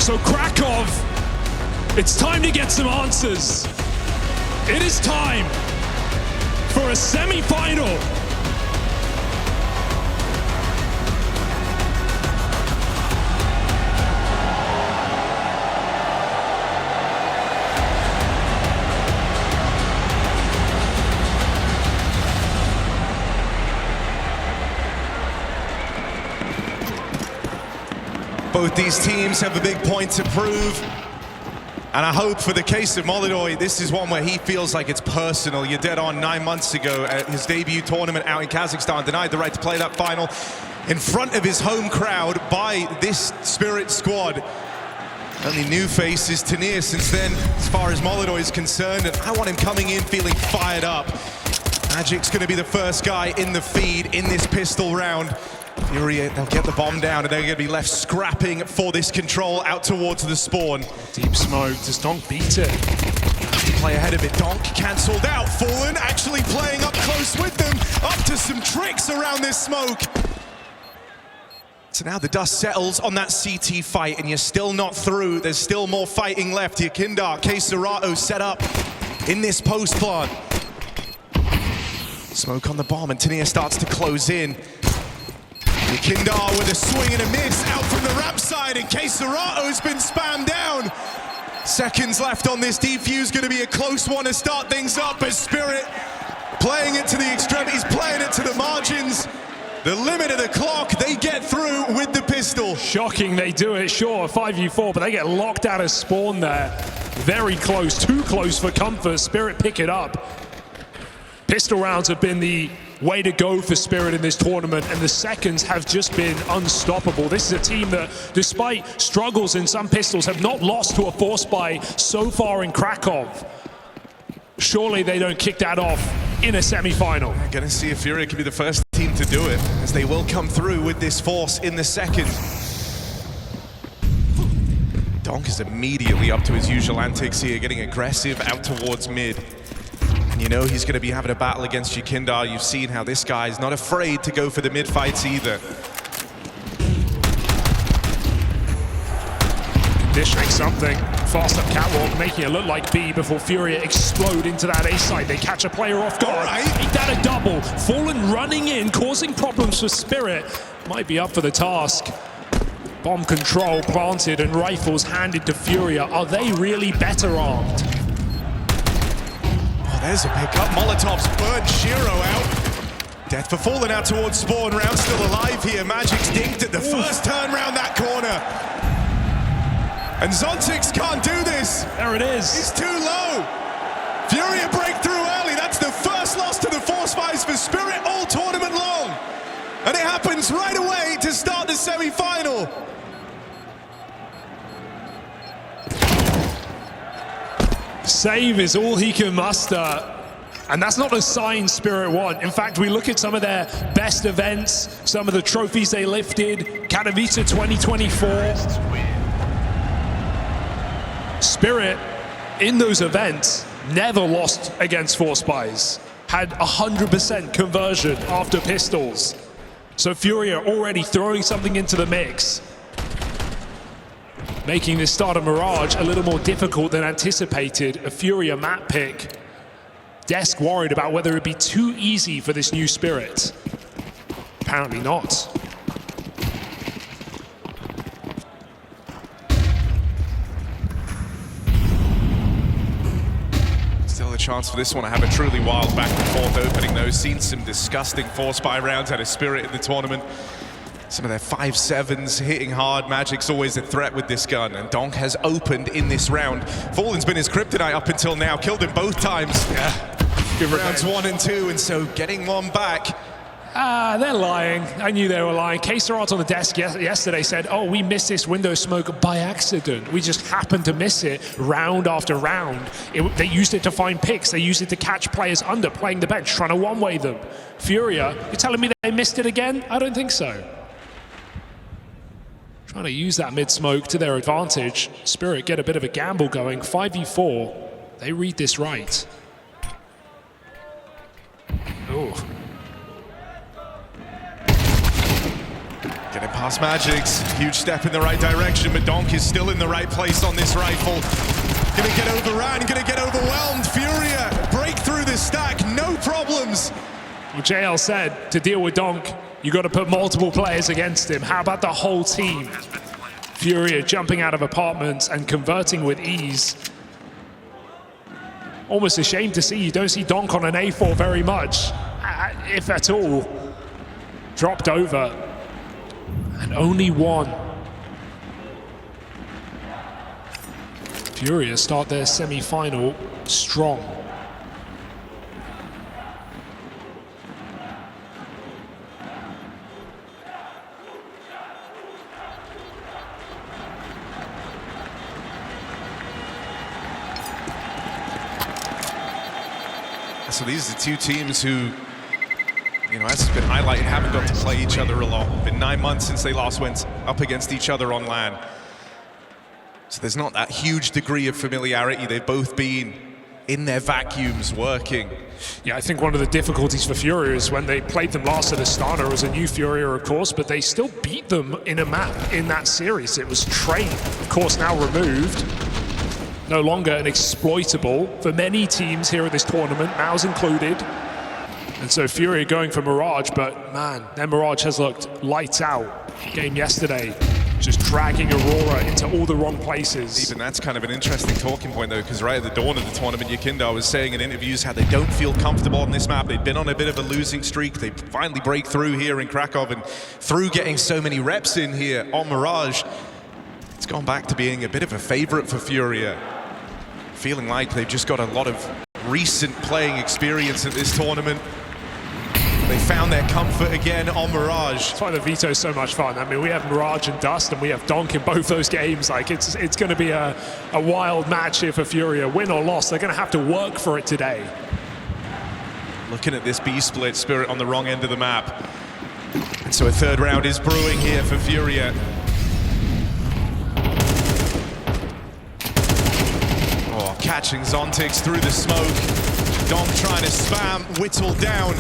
So Kraków, it's time to get some answers. It is time for a semi-final. Both these teams have a big point to prove. And I hope for the case of Molodoj, this is one where he feels like it's personal. You're dead on. 9 months ago at his debut tournament out in Kazakhstan, denied the right to play that final in front of his home crowd by this Spirit squad. Only new face is Tanir since then, as far as Molodoj is concerned, and I want him coming in feeling fired up. Magic's gonna be the first guy in the feed in this pistol round. FURIA, they'll get the bomb down and they're going to be left scrapping for this control out towards the spawn. Deep smoke, does Donk beat it? Have to play ahead of it. Donk cancelled out. Fallen actually playing up close with them, up to some tricks around this smoke. So now the dust settles on that CT fight and you're still not through. There's still more fighting left. Yakindar, K-Serato set up in this post plant. Smoke on the bomb and Tanir starts to close in. Yakindar with a swing and a miss out from the ramp side, and K-Serato's been spammed down. Seconds left on this defuse, going to be a close one to start things up as Spirit playing it to the extremities, playing it to the margins. The limit of the clock, they get through with the pistol. Shocking they do it, sure, 5v4, but they get locked out of spawn there. Very close, too close for comfort. Spirit pick it up. Pistol rounds have been the way to go for Spirit in this tournament, and the seconds have just been unstoppable. This is a team that, despite struggles in some pistols, have not lost to a force buy so far in Kraków. Surely they don't kick that off in a semi-final. We're gonna see if FURIA can be the first team to do it, as they will come through with this force in the second. Donk is immediately up to his usual antics here, getting aggressive out towards mid. And you know he's going to be having a battle against Yakindar. You've seen how this guy is not afraid to go for the mid fights either. Conditioning something. Fast up catwalk, making it look like B before FURIA explode into that A side. They catch a player off guard. Ain't that a double? Fallen running in, causing problems for Spirit. Might be up for the task. Bomb control planted and rifles handed to FURIA. Are they really better armed? There's a pickup. Molotov's burnt Shiro out. Death for Fallen out towards spawn. Round still alive here. Magic's dinked at the first turn round that corner. And Zontix can't do this. There it is. He's too low. FURIA break through early. That's the first loss to the force fights for Spirit all tournament long. And it happens right away to start the semi-final. Save is all he can muster. And that's not a sign Spirit want. In fact, we look at some of their best events, some of the trophies they lifted, Katowice 2024. Spirit, in those events, never lost against force buys. Had 100% conversion after pistols. So FURIA already throwing something into the mix, making this start of Mirage a little more difficult than anticipated. A FURIA map pick. Desk worried about whether it'd be too easy for this new Spirit. Apparently not. Still a chance for this one to have a truly wild back and forth opening though. Seen some disgusting force buy rounds out of Spirit in the tournament. Some of their 5.7s hitting hard. Magic's always a threat with this gun, and Donk has opened in this round. Fallen's been his kryptonite up until now, killed him both times. Yeah. Good rounds 1 and 2, and so getting one back. They're lying. I knew they were lying. K-Serato on the desk yesterday said, oh, we missed this window smoke by accident. We just happened to miss it round after round. They used it to find picks. They used it to catch players under, playing the bench, trying to one-way them. FURIA, you're telling me they missed it again? I don't think so. Trying to use that mid-smoke to their advantage. Spirit get a bit of a gamble going. 5v4. They read this right. Oh. Getting Past Magic's, huge step in the right direction, but Donk is still in the right place on this rifle. Gonna get overran, gonna get overwhelmed. FURIA break through the stack, no problems. Well, JL said to deal with Donk, you got to put multiple players against him. How about the whole team? FURIA jumping out of apartments and converting with ease. Almost a shame to see. You don't see Donk on an A4 very much, if at all. Dropped over. And only one. FURIA start their semi-final strong. So these are the two teams who, you know, as has been highlighted, haven't got to play each other a lot. It's been 9 months since they last went up against each other on LAN. So there's not that huge degree of familiarity. They've both been in their vacuums working. Yeah, I think one of the difficulties for FURIA is when they played them last at Astana. It was a new FURIA, of course, but they still beat them in a map in that series. It was Train, of course, now removed. No longer an exploitable for many teams here at this tournament, MOUZ included. And so FURIA going for Mirage, but man, their Mirage has looked lights out. Game yesterday, just dragging Aurora into all the wrong places. Even that's kind of an interesting talking point though, because right at the dawn of the tournament, Yakindo was saying in interviews how they don't feel comfortable on this map. They've been on a bit of a losing streak. They finally break through here in Kraków, and through getting so many reps in here on Mirage, it's gone back to being a bit of a favorite for FURIA. Feeling like they've just got a lot of recent playing experience at this tournament. They found their comfort again on Mirage. That's why the veto is so much fun. I mean, we have Mirage and Dust, and we have Donk in both those games. Like, it's going to be a wild match here for FURIA. Win or loss, they're going to have to work for it today. Looking at this B split, Spirit on the wrong end of the map. And so a third round is brewing here for FURIA. Oh, catching Zontix through the smoke. Donk trying to spam, whittle down.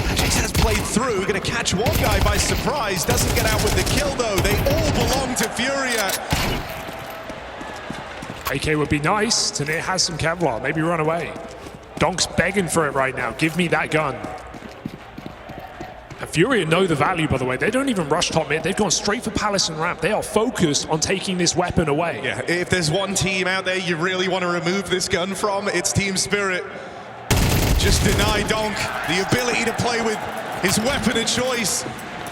Magix has played through, gonna catch one guy by surprise. Doesn't get out with the kill though. They all belong to FURIA. AK would be nice. Tanir has some Kevlar, maybe run away. Donk's begging for it right now. Give me that gun. And FURIA know the value, by the way. They don't even rush top mid. They've gone straight for Palace and Ramp. They are focused on taking this weapon away. Yeah, if there's one team out there you really want to remove this gun from, it's Team Spirit. Just deny Donk the ability to play with his weapon of choice.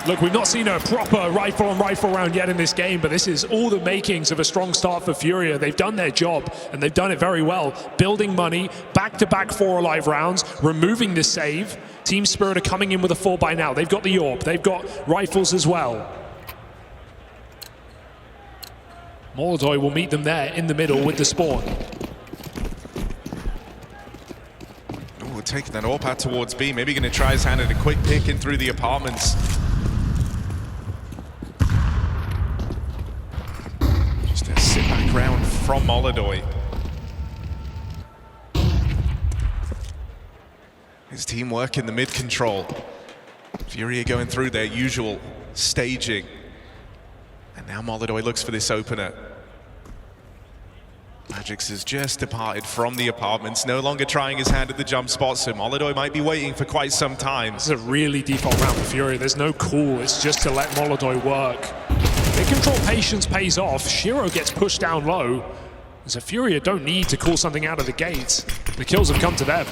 Look, we've not seen a proper rifle-on-rifle round yet in this game, but this is all the makings of a strong start for FURIA. They've done their job, and they've done it very well. Building money, back-to-back 4 alive rounds, removing the save. Team Spirit are coming in with a 4 by now. They've got the AWP, they've got rifles as well. Molodoi will meet them there in the middle with the spawn. Ooh, taking that AWP out towards B. Maybe going to try his hand at a quick pick in through the apartments. Just a sit-back round from Molodoi. His team work in the mid-control. FURIA going through their usual staging. And now Molodoi looks for this opener. Magix has just departed from the apartments, no longer trying his hand at the jump spot, so Molodoi might be waiting for quite some time. This is a really default round for FURIA. There's no call, it's just to let Molodoi work. Mid-control patience pays off. Shiro gets pushed down low. So FURIA don't need to call something out of the gates. The kills have come to them.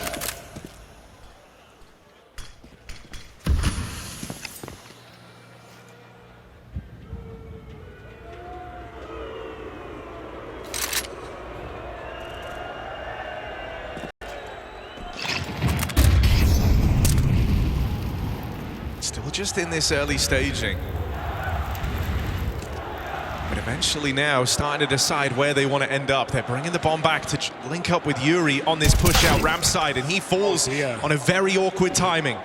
Still just in this early staging. But eventually now starting to decide where they want to end up. They're bringing the bomb back to link up with Yuri on this push out ramp side, and he falls on a very awkward timing.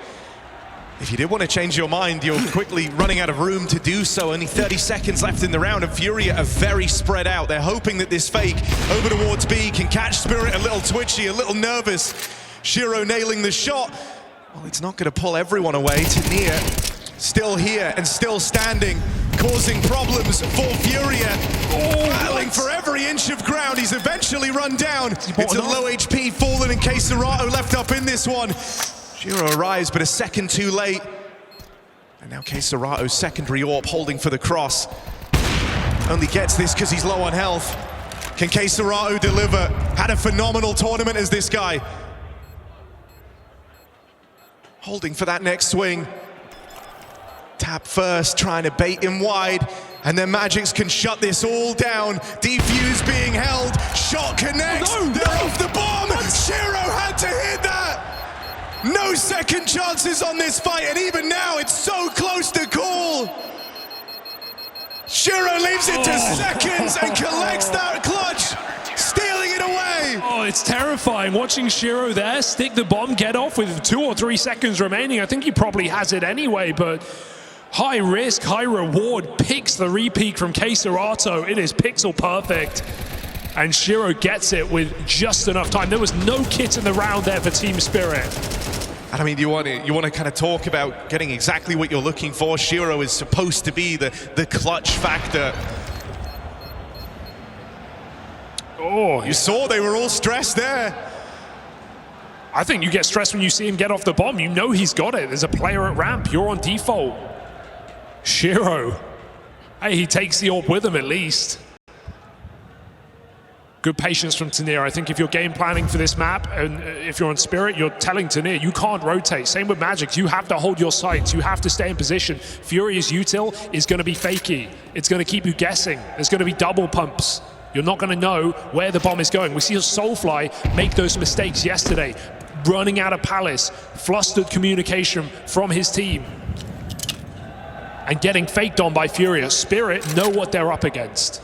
If you did want to change your mind, you're quickly running out of room to do so. Only 30 seconds left in the round, and FURIA are very spread out. They're hoping that this fake over towards B can catch Spirit a little twitchy, a little nervous. Shiro nailing the shot. Well, it's not going to pull everyone away. Tanir Still here and still standing, causing problems for FURIA. Battling for every inch of ground. He's eventually run down. It's a low HP Fallen and Cesarato left up in this one. Shiro arrives, but a second too late. And now Cesarato's secondary AWP holding for the cross. Only gets this because he's low on health. Can Cesarato deliver? Had a phenomenal tournament as this guy. Holding for that next swing. Tap first, trying to bait him wide. And then Magics can shut this all down. Defuse being held. Shot connects. They're off the bomb. Shiro had to hit that. No second chances on this fight. And even now, it's so close to call. Shiro leaves it to seconds and collects that clutch. Stealing it away. Oh, it's terrifying watching Shiro there stick the bomb, get off with 2 or 3 seconds remaining. I think he probably has it anyway, but high risk, high reward, picks the repeat from Cesarato. It is pixel perfect. And Shiro gets it with just enough time. There was no kit in the round there for Team Spirit. And I mean, you want to kind of talk about getting exactly what you're looking for. Shiro is supposed to be the clutch factor. Oh, you saw they were all stressed there. I think you get stressed when you see him get off the bomb. You know he's got it. There's a player at ramp. You're on default. Shiro. Hey, he takes the AWP with him at least. Good patience from Tanir. I think if you're game planning for this map, and if you're on Spirit, you're telling Tanir, you can't rotate. Same with Magic. You have to hold your sights. You have to stay in position. FURIA's util is going to be fakey. It's going to keep you guessing. There's going to be double pumps. You're not going to know where the bomb is going. We see Soulfly make those mistakes yesterday, running out of Palace, flustered communication from his team, and getting faked on by FURIA. Spirit know what they're up against.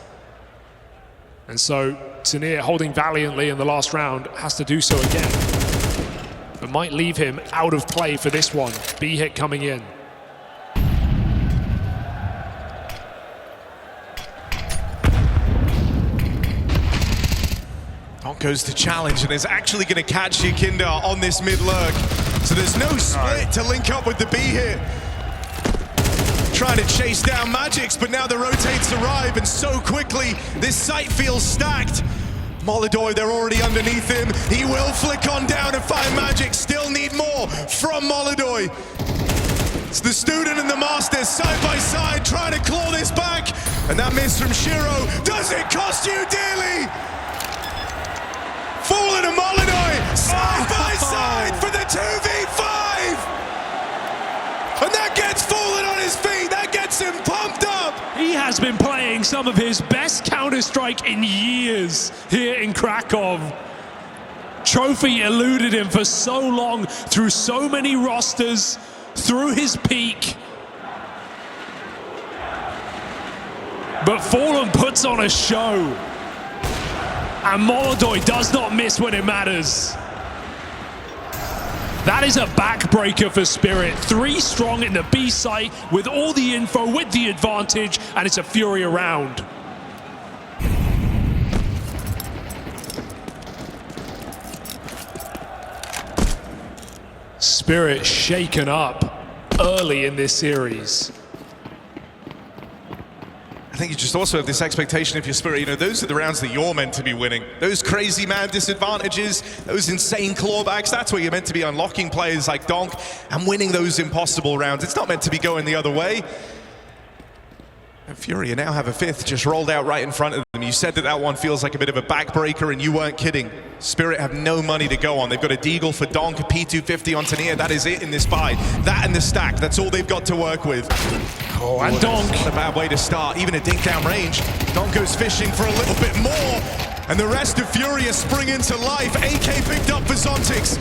And so Tanir, holding valiantly in the last round, has to do so again. But might leave him out of play for this one. B hit coming in. Goes to challenge and is actually going to catch Yakinda on this mid-lurk. So there's no split to link up with the B hit. Trying to chase down Magics, but now the rotates arrive, and so quickly this site feels stacked. Molidoy, they're already underneath him. He will flick on down and find Magic. Still need more from Molidoy. It's the student and the master side by side trying to claw this back. And that miss from Shiro. Does it cost you dearly? Fallen and Molidoy side by side for the 2v5. And that gets Fallen on his feet. That gets him pumped up. He has been playing some of his best Counter-Strike in years here in Kraków. Trophy eluded him for so long, through so many rosters, through his peak. But Fallen puts on a show. And Molidoy does not miss when it matters. That is a backbreaker for Spirit. 3 strong in the B site with all the info, with the advantage, and it's a FURIA round. Spirit shaken up early in this series. I think you just also have this expectation of your Spirit, you know, those are the rounds that you're meant to be winning. Those crazy man disadvantages, those insane clawbacks, that's where you're meant to be unlocking players like Donk and winning those impossible rounds. It's not meant to be going the other way. And FURIA now have a 5th just rolled out right in front of them. You said that that one feels like a bit of a backbreaker, and you weren't kidding. Spirit have no money to go on. They've got a Deagle for Donk, a P250 on Tanir. That is it in this buy. That and the stack, that's all they've got to work with. Oh, and Donk. Not a bad way to start, even a dink down range. Donk goes fishing for a little bit more, and the rest of FURIA spring into life. AK picked up for Zontix.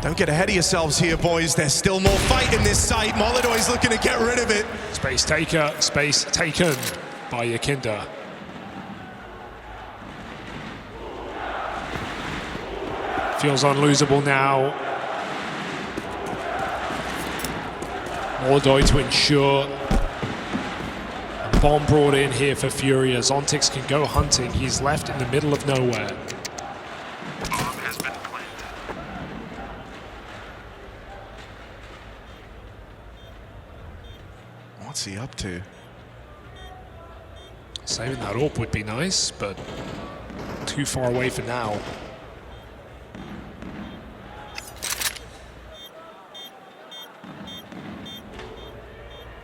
Don't get ahead of yourselves here, boys. There's still more fight in this site. Molidoy's looking to get rid of it. Space taken by Yakinda. Feels unlosable now. Molidoy to ensure. Bomb brought in here for FURIA. Zontix can go hunting. He's left in the middle of nowhere. What's he up to? Saving that AWP would be nice, but too far away for now.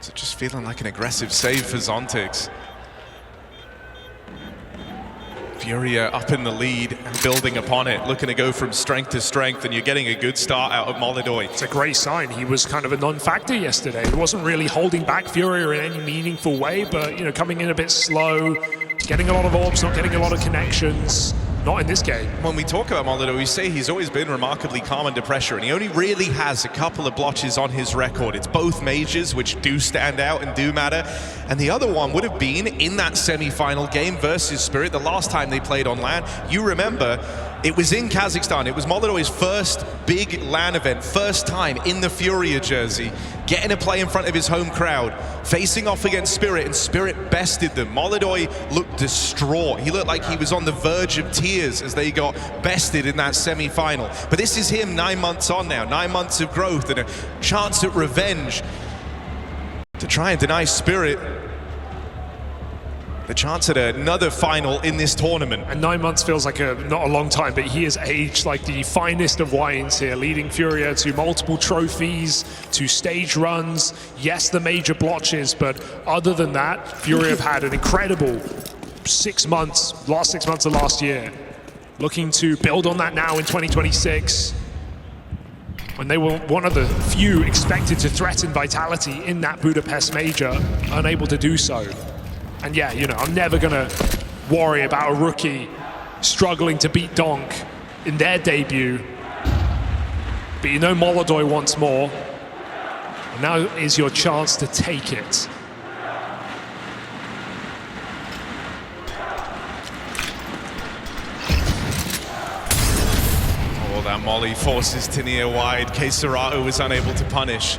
So just feeling like an aggressive save for Zontix. FURIA up in the lead and building upon it, looking to go from strength to strength, and you're getting a good start out of Molidoy. It's a great sign. He was kind of a non-factor yesterday. He wasn't really holding back FURIA in any meaningful way, but coming in a bit slow, getting a lot of AWPs, not getting a lot of connections. Not in this game. When we talk about Molidoy, we say he's always been remarkably calm under pressure, and he only really has a couple of blotches on his record. It's both majors, which do stand out and do matter, and the other one would have been in that semi-final game versus Spirit, the last time they played on LAN. You remember, it was in Kazakhstan. It was Molidoy's first big LAN event, first time in the FURIA jersey, getting to play in front of his home crowd, facing off against Spirit, and Spirit bested them. Molidoy looked distraught. He looked like he was on the verge of tears as they got bested in that semi-final. But this is him 9 months on now, 9 months of growth and a chance at revenge to try and deny Spirit the chance at another final in this tournament. And 9 months feels like not a long time, but he has aged like the finest of wines here, leading FURIA to multiple trophies, to stage runs, yes, the major blotches, but other than that, FURIA have had an incredible 6 months, last 6 months of last year, looking to build on that now in 2026, when they were one of the few expected to threaten Vitality in that Budapest major, unable to do so. And yeah, I'm never gonna worry about a rookie struggling to beat Donk in their debut. But Molidoy wants more. And now is your chance to take it. Oh, that molly forces Tania wide. Keserato was unable to punish.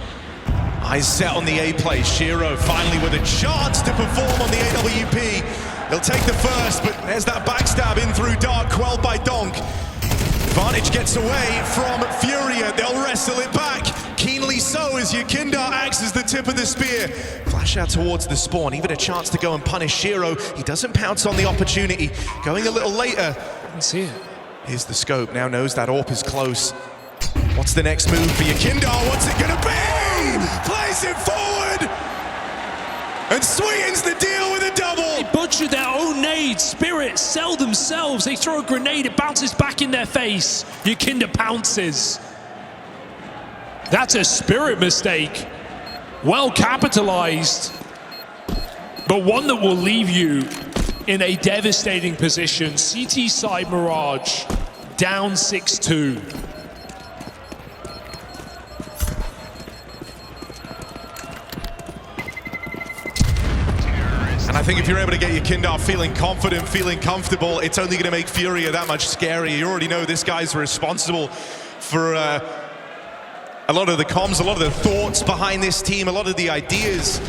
Eyes set on the A play. Shiro finally with a chance to perform on the AWP. He'll take the first, but there's that backstab in through dark, quelled by Donk. Advantage gets away from FURIA. They'll wrestle it back. Keenly so as Yakindar acts as the tip of the spear. Flash out towards the spawn. Even a chance to go and punish Shiro. He doesn't pounce on the opportunity. Going a little later. I can see it. Here's the scope. Now knows that AWP is close. What's the next move for Yakindar? What's it gonna be? Plays it forward! And sweetens the deal with a double! They butchered their own nades. Spirit sell themselves. They throw a grenade, it bounces back in their face. Yakindar pounces. That's a Spirit mistake. Well capitalized, but one that will leave you in a devastating position. CT side Mirage, down 6-2. And I think if you're able to get Yakindar feeling confident, feeling comfortable, it's only going to make FURIA that much scarier. You already know this guy's responsible for a lot of the comms, a lot of the thoughts behind this team, a lot of the ideas.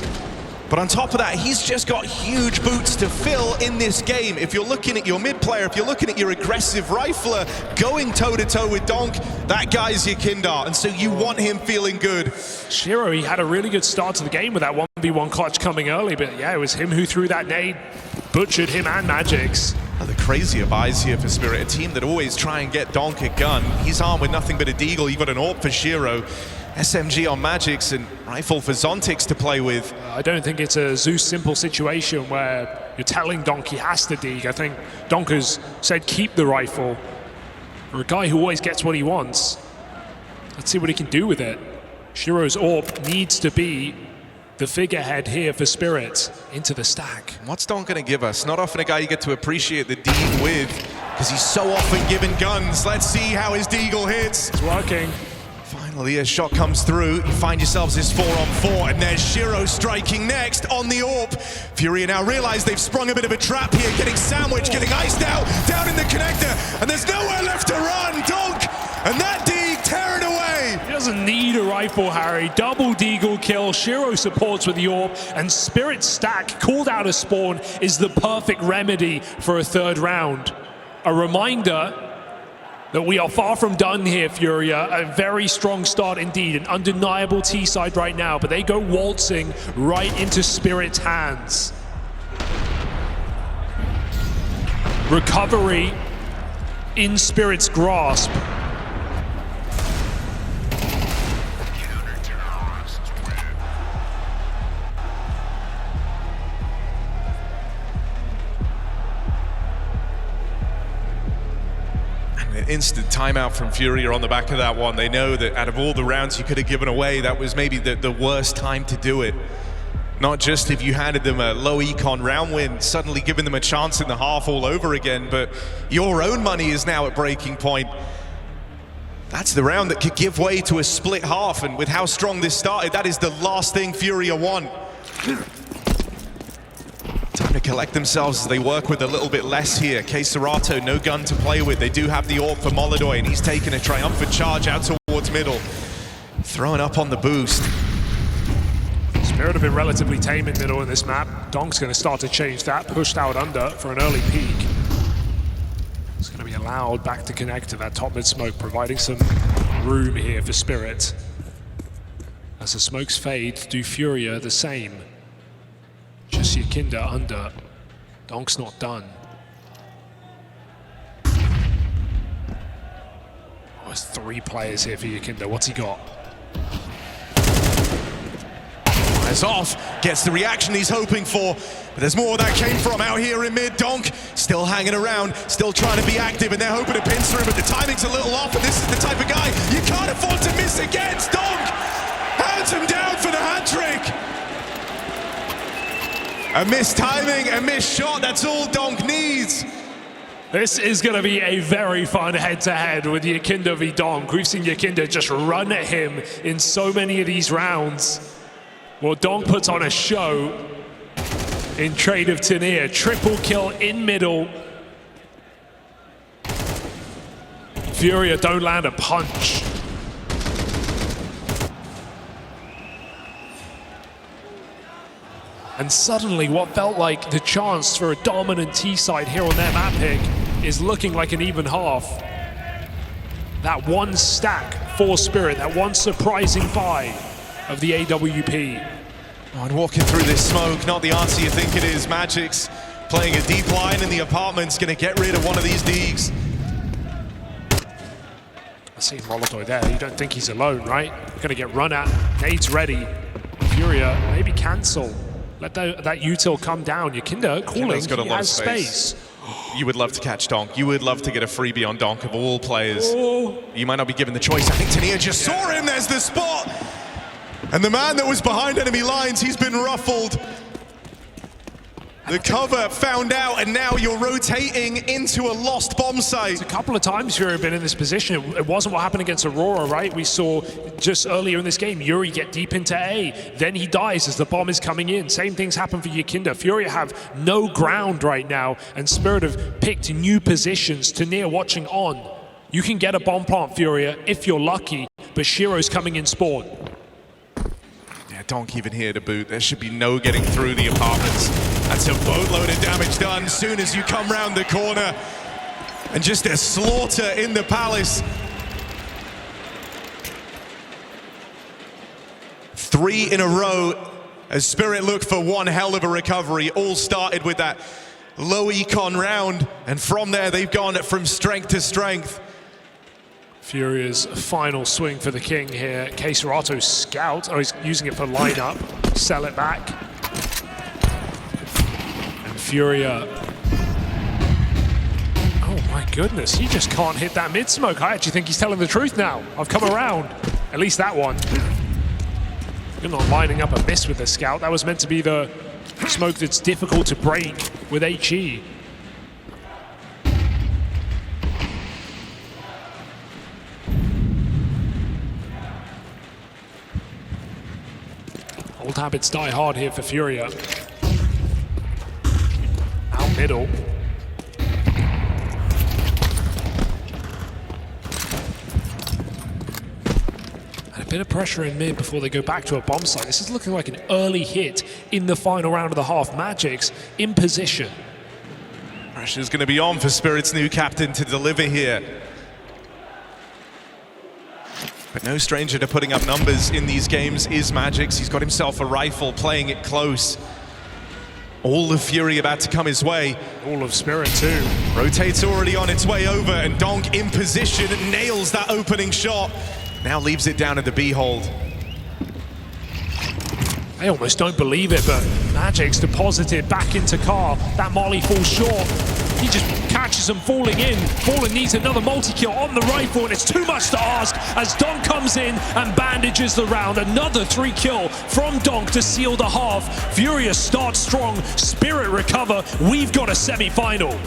But on top of that, he's just got huge boots to fill in this game. If you're looking at your mid player, if you're looking at your aggressive rifler going toe-to-toe with Donk, that guy's Yakindar, and so you want him feeling good. Shiro, he had a really good start to the game with that 1v1 clutch coming early, but yeah, it was him who threw that nade, butchered him and Magix. The crazier buys here for Spirit, a team that always try and get Donk a gun. He's armed with nothing but a deagle. You've got an AWP for Shiro, SMG on Magix, and rifle for Zontix to play with. I don't think it's a Zeus simple situation where you're telling Donk he has to dig. I think Donk has said keep the rifle. For a guy who always gets what he wants, let's see what he can do with it. Shiro's AWP needs to be the figurehead here for Spirit into the stack. What's Donk going to give us? Not often a guy you get to appreciate the deagle with, because he's so often given guns. Let's see how his deagle hits. It's working. Finally, a shot comes through. You find yourselves this 4-on-4, and there's Shiro striking next on the AWP. FURIA now realize they've sprung a bit of a trap here, getting sandwiched, getting iced out, down in the connector, and there's nowhere left to run. Donk, and that D tearing away. He doesn't need a rifle, Harry. Double deagle kill. Shiro supports with the AWP, and Spirit stack called out a spawn is the perfect remedy for a third round. A reminder that we are far from done here, Furia. A very strong start indeed, an undeniable T-side right now, but they go waltzing right into Spirit's hands. Recovery in Spirit's grasp. Instant timeout from FURIA on the back of that one. They know that out of all the rounds you could have given away, that was maybe the worst time to do it. Not just if you handed them a low econ round win, suddenly giving them a chance in the half all over again, but your own money is now at breaking point. That's the round that could give way to a split half, and with how strong this started, that is the last thing FURIA want. Time to collect themselves as they work with a little bit less here. Serato, no gun to play with. They do have the AWP for Molidoy, and he's taking a triumphant charge out towards middle. Throwing up on the boost. Spirit have been relatively tame in middle in this map. Donk's going to start to change that. Pushed out under for an early peak. It's going to be allowed back to connect to that top mid smoke, providing some room here for Spirit. As the smokes fade, do FURIA the same. Just Yakinda under. Donk's not done. Oh, there's 3 players here for Yakinda. What's he got? Fires off, gets the reaction he's hoping for, but there's more where that came from out here in mid. Donk still hanging around, still trying to be active, and they're hoping to pin through, but the timing's a little off, and this is the type of guy you can't afford to miss against. Donk hands him down for the hat trick. A missed timing, a missed shot, that's all Donk needs. This is going to be a very fun head-to-head with Yakinda v Donk. We've seen Yakinda just run at him in so many of these rounds. Well, Donk puts on a show in trade of Tania. Triple kill in middle. FURIA don't land a punch. And suddenly what felt like the chance for a dominant T-side here on their map pick is looking like an even half. That one stack for Spirit, that one surprising buy of the AWP. Oh, and walking through this smoke, not the answer you think it is. Magic's playing a deep line in the apartment's gonna get rid of one of these Deegs. I see Molidoy there, you don't think he's alone, right? Gonna get run at, nades ready. FURIA, maybe cancel. Let that util come down. Yakinda calling, got a lot of space. You would love to catch Donk. You would love to get a freebie on Donk of all players. Oh. You might not be given the choice. I think Tania just saw him. There's the spot. And the man that was behind enemy lines, he's been ruffled. The cover found out, and now you're rotating into a lost bomb site. A couple of times Yuri have been in this position. It wasn't what happened against Aurora, right? We saw just earlier in this game, Yuri get deep into A. Then he dies as the bomb is coming in. Same things happen for Yakinda. FURIA have no ground right now, and Spirit have picked new positions. Tania watching on. You can get a bomb plant, FURIA, if you're lucky, but Shiro's coming in spawn. Donk even here to boot. There should be no getting through the apartments. That's a boatload of damage done as soon as you come round the corner. And just a slaughter in the palace. 3 in a row as Spirit look for one hell of a recovery. All started with that low econ round, and from there they've gone from strength to strength. FURIA's final swing for the king here. Serato scout. Oh, he's using it for lineup. Sell it back. And FURIA. Oh my goodness, he just can't hit that mid smoke. I actually think he's telling the truth now. I've come around. At least that one. You're not lining up a miss with the scout. That was meant to be the smoke that's difficult to break with HE. Old habits die hard here for FURIA. Out middle. And a bit of pressure in mid before they go back to a bomb site. This is looking like an early hit in the final round of the half. Magic's in position. Pressure's going to be on for Spirit's new captain to deliver here. But no stranger to putting up numbers in these games is Magix. He's got himself a rifle, playing it close. All of Fury about to come his way. All of Spirit too. Rotate's already on its way over, and Donk in position, nails that opening shot. Now leaves it down at the B hold. I almost don't believe it, but Magix deposited back into Carr. That molly falls short. He just catches him falling in. Fallen needs another multi-kill on the rifle, and it's too much to ask as Donk comes in and bandages the round. Another 3-kill from Donk to seal the half. FURIA starts strong, Spirit recover. We've got a semi-final.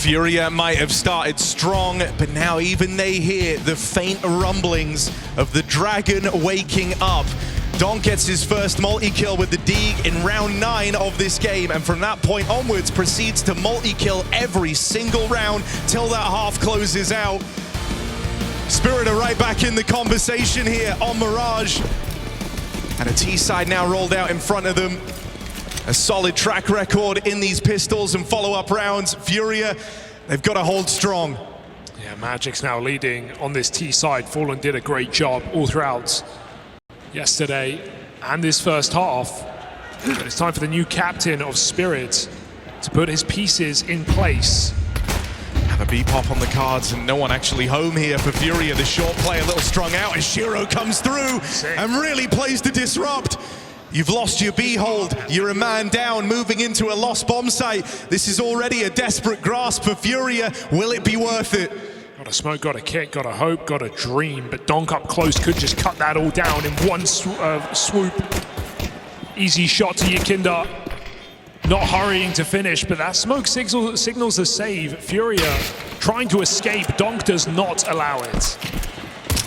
FURIA might have started strong, but now even they hear the faint rumblings of the dragon waking up. Donk gets his first multi-kill with the Deeg in round 9 of this game, and from that point onwards proceeds to multi-kill every single round till that half closes out. Spirit are right back in the conversation here on Mirage. And a T-side now rolled out in front of them. A solid track record in these pistols and follow-up rounds. FURIA, they've got to hold strong. Yeah, Magic's now leading on this T side. Fallen did a great job all throughout yesterday and this first half. But it's time for the new captain of Spirit to put his pieces in place. Have a B-pop on the cards and no one actually home here for FURIA. The short play a little strung out as Shiro comes through and really plays to disrupt. You've lost your B-hold, you're a man down, moving into a lost bomb site. This is already a desperate grasp for FURIA. Will it be worth it? Got a smoke, got a kick, got a hope, got a dream, but Donk up close could just cut that all down in one swoop. Easy shot to Yakinda. Not hurrying to finish, but that smoke signals a save. FURIA trying to escape. Donk does not allow it.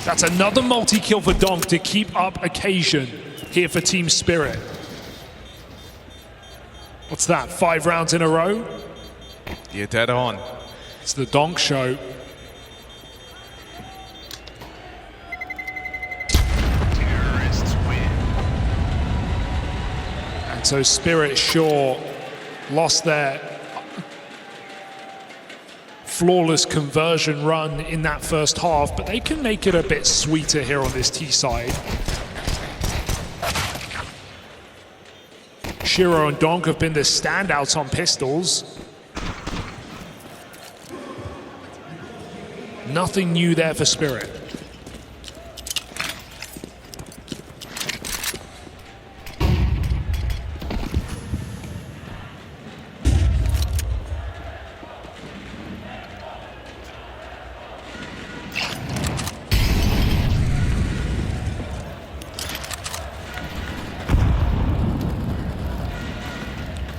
That's another multi-kill for Donk to keep up occasion here for Team Spirit. What's that, 5 rounds in a row? You're dead on. It's the Donk show. Terrorists win. And so Spirit sure lost their flawless conversion run in that first half, but they can make it a bit sweeter here on this T side. Shiro and Donk have been the standouts on pistols. Nothing new there for Spirit.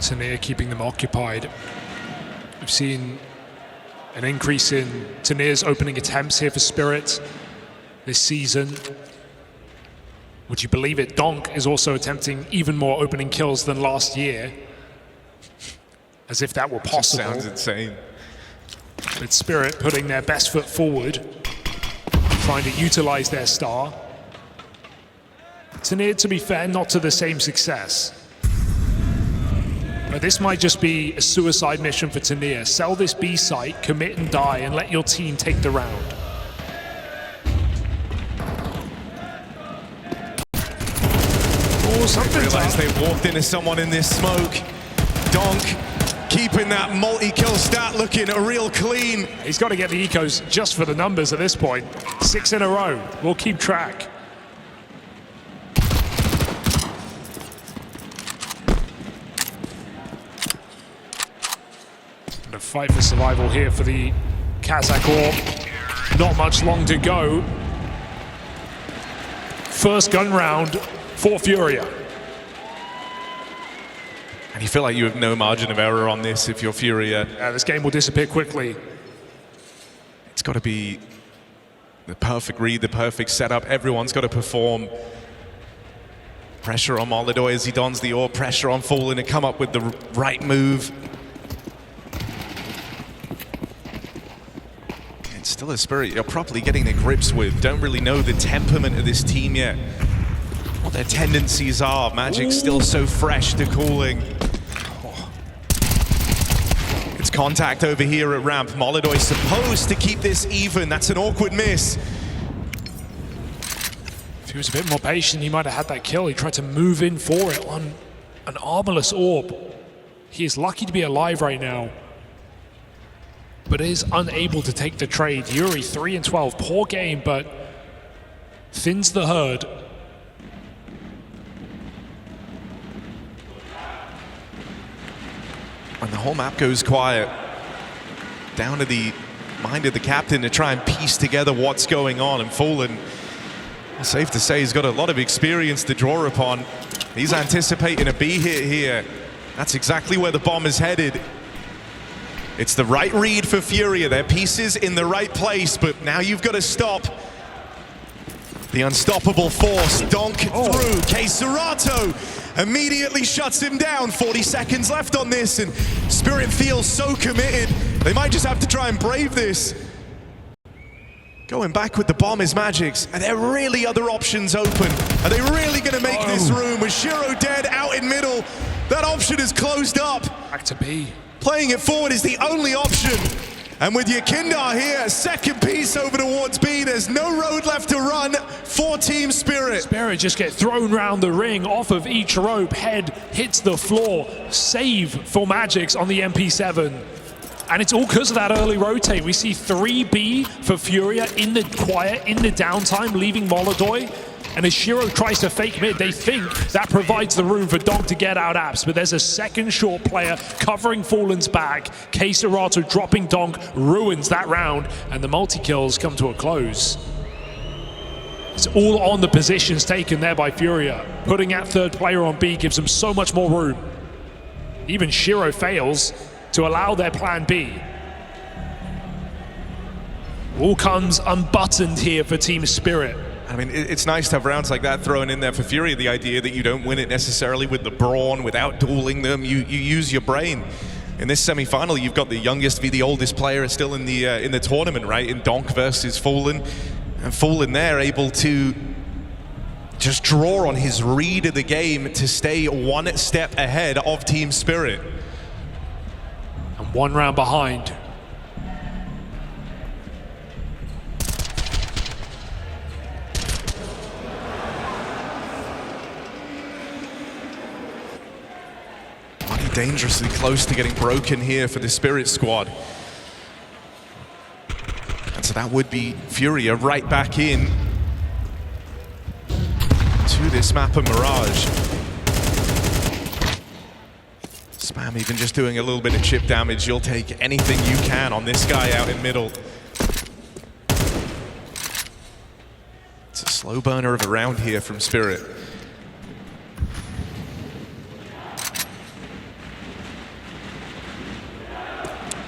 Tania keeping them occupied. We've seen an increase in Tania's opening attempts here for Spirit this season. Would you believe it? Donk is also attempting even more opening kills than last year. As if that were possible. Sounds insane. With Spirit putting their best foot forward, trying to utilize their star. Tania, to be fair, not to the same success. But this might just be a suicide mission for Tania. Sell this B site, commit and die, and let your team take the round. Oh, something Realize they walked into someone in this smoke. Donk keeping that multi-kill stat looking real clean. He's got to get the ecos just for the numbers at this point. 6 in a row. We'll keep track. A fight for survival here for the Kazakh Orb. Not much long to go. First gun round for FURIA. And you feel like you have no margin of error on this if you're FURIA. This game will disappear quickly. It's got to be the perfect read, the perfect setup. Everyone's got to perform. Pressure on Molidoy as he dons the orb. Pressure on Fallen to come up with the right move. It's still a Spirit you're properly getting the grips with. Don't really know the temperament of this team yet. What their tendencies are. Magic's still so fresh to cooling. It's contact over here at ramp. Molidoy supposed to keep this even. That's an awkward miss. If he was a bit more patient, he might have had that kill. He tried to move in for it on an armorless orb. He is lucky to be alive right now, but is unable to take the trade. Yuri 3 and 12, poor game, but thins the herd. When the whole map goes quiet, down to the mind of the captain to try and piece together what's going on. And Fallen, safe to say, he's got a lot of experience to draw upon. He's anticipating a B hit here. That's exactly where the bomb is headed. It's the right read for FURIA. Their pieces in the right place, but now you've got to stop. The unstoppable force, Donk through. Serato immediately shuts him down. 40 seconds left on this, and Spirit feels so committed. They might just have to try and brave this. Going back with the bomb is Magic's. Are there really other options open? Are they really going to make this room? With Shiro dead out in middle, that option is closed up. Back to B. Playing it forward is the only option. And with Yakindar here, second piece over towards B, there's no road left to run for Team Spirit. Spirit just get thrown round the ring off of each rope, head hits the floor, save for Magic's on the MP7. And it's all because of that early rotate. We see 3B for FURIA in the quiet, in the downtime, leaving Molodoy. And as Shiro tries to fake mid, they think that provides the room for Donk to get out apps. But there's a second short player covering Fallen's back. Serato dropping Donk ruins that round, and the multi-kills come to a close. It's all on the positions taken there by FURIA. Putting that third player on B gives them so much more room. Even Shiro fails to allow their plan B. All comes unbuttoned here for Team Spirit. I mean, it's nice to have rounds like that thrown in there for FURIA. The idea that you don't win it necessarily with the brawn, without dueling them. You use your brain. In this semi-final, you've got the youngest v the oldest player still in the tournament, right? In Donk versus Fallen, and Fallen there able to just draw on his read of the game to stay one step ahead of Team Spirit. And one round behind. Dangerously close to getting broken here for the Spirit squad. And so that would be FURIA right back in to this map of Mirage. Spam even just doing a little bit of chip damage. You'll take anything you can on this guy out in middle. It's a slow burner of a round here from Spirit.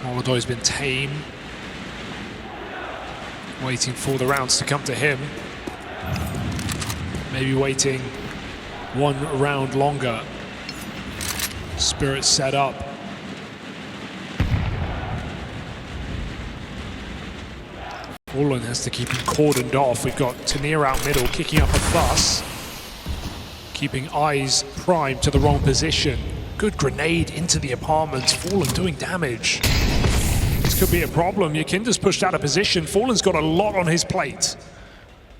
Molodoy's been tame, waiting for the rounds to come to him. Maybe waiting one round longer. Spirit set up. Fallen has to keep him cordoned off. We've got Tanir out middle, kicking up a fuss. Keeping eyes primed to the wrong position. Good grenade into the apartments. Fallen doing damage. This could be a problem. Yakindar's pushed out of position. Fallen's got a lot on his plate.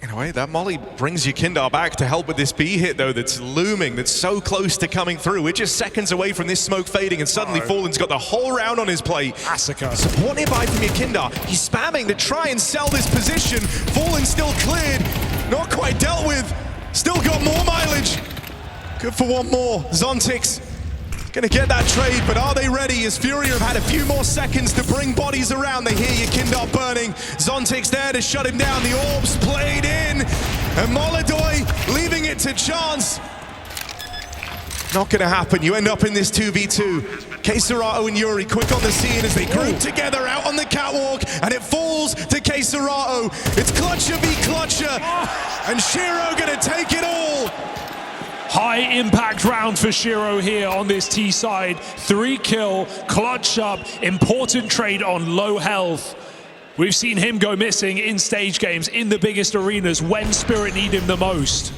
In a way, that molly brings Yakindar back to help with this B hit, though, that's looming, that's so close to coming through. We're just seconds away from this smoke fading, and suddenly Fallen's got the whole round on his plate. Massacre. Support nearby from Yakindar. He's spamming to try and sell this position. Fallen still cleared, not quite dealt with. Still got more mileage. Good for one more. Zontix gonna get that trade, but are they ready? As FURIA have had a few more seconds to bring bodies around. They hear Yakindar burning. Zontix there to shut him down. The orbs played in, and Molodoy leaving it to chance. Not gonna happen. You end up in this 2v2. Serato and Yuri quick on the scene as they group together out on the catwalk, and it falls to Serato. It's Clutcher v Clutcher, and Shiro gonna take it all. High impact round for Shiro here on this T side. 3 kill, clutch up, important trade on low health. We've seen him go missing in stage games, in the biggest arenas, when Spirit need him the most.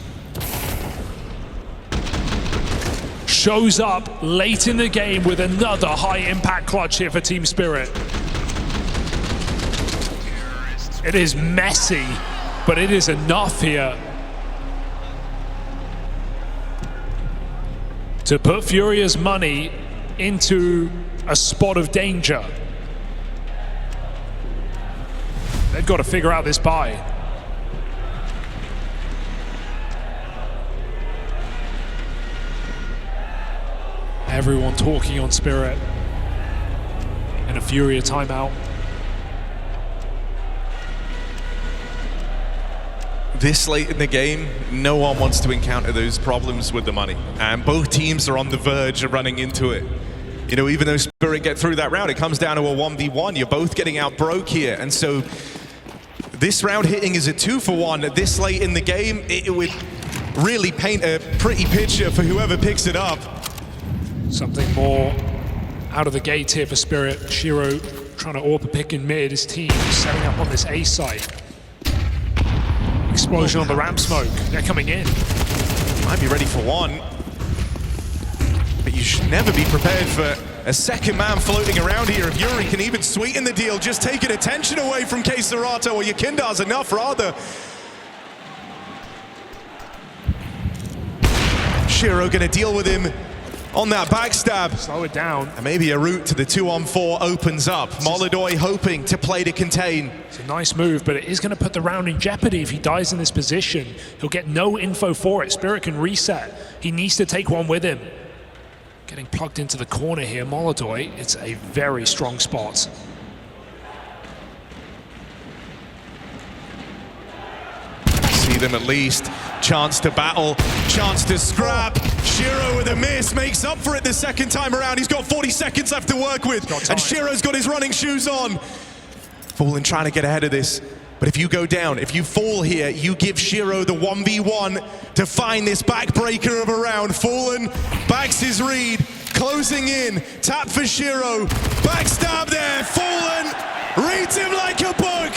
Shows up late in the game with another high impact clutch here for Team Spirit. It is messy, but it is enough here to put FURIA's money into a spot of danger. They've got to figure out this buy. Everyone talking on Spirit. And a FURIA timeout. This late in the game, no one wants to encounter those problems with the money. And both teams are on the verge of running into it. You know, even though Spirit get through that round, it comes down to a 1v1. You're both getting out broke here. And so This round hitting is a 2-for-1 this late in the game. It would really paint a pretty picture for whoever picks it up. Something more out of the gate here for Spirit. Shiro trying to AWP pick in mid. His team setting up on this A site. Explosion on the ramp smoke. They're coming in. Might be ready for one. But you should never be prepared for a second man floating around here. If Yuri can even sweeten the deal, just taking attention away from Keiserato, or Yakindar's enough rather. Shiro gonna deal with him on that backstab. Slow it down. And maybe a route to the 2-on-4 opens up. Molodoi hoping to play to contain. It's a nice move, but it is going to put the round in jeopardy if he dies in this position. He'll get no info for it. Spirit can reset. He needs to take one with him. Getting plugged into the corner here, Molodoi. It's a very strong spot. See them at least. Chance to battle, chance to scrap. Shiro with a miss makes up for it the second time around. He's got 40 seconds left to work with, and Shiro's got his running shoes on. Fallen trying to get ahead of this, but if you go down, if you fall here, you give Shiro the 1v1 to find this backbreaker of a round. Fallen backs his read, closing in, tap for Shiro, backstab there. Fallen reads him like a book.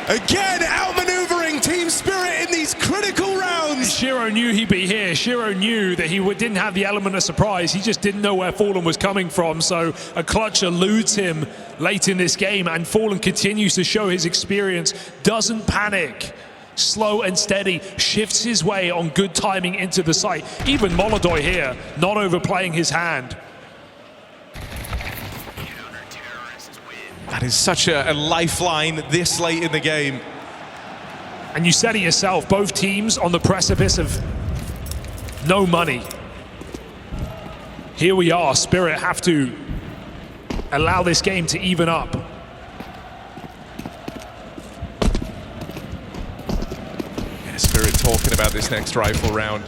Again, outmaneuvering Team Spirit in these critical rounds. Shiro knew he'd be here. Shiro knew that he didn't have the element of surprise. He just didn't know where Fallen was coming from. So a clutch eludes him late in this game, and Fallen continues to show his experience. Doesn't panic. Slow and steady, shifts his way on good timing into the site. Even Molodoi here, not overplaying his hand. That is such a lifeline this late in the game. And you said it yourself, both teams on the precipice of no money. Here we are, Spirit have to allow this game to even up. Yeah, Spirit talking about this next rifle round,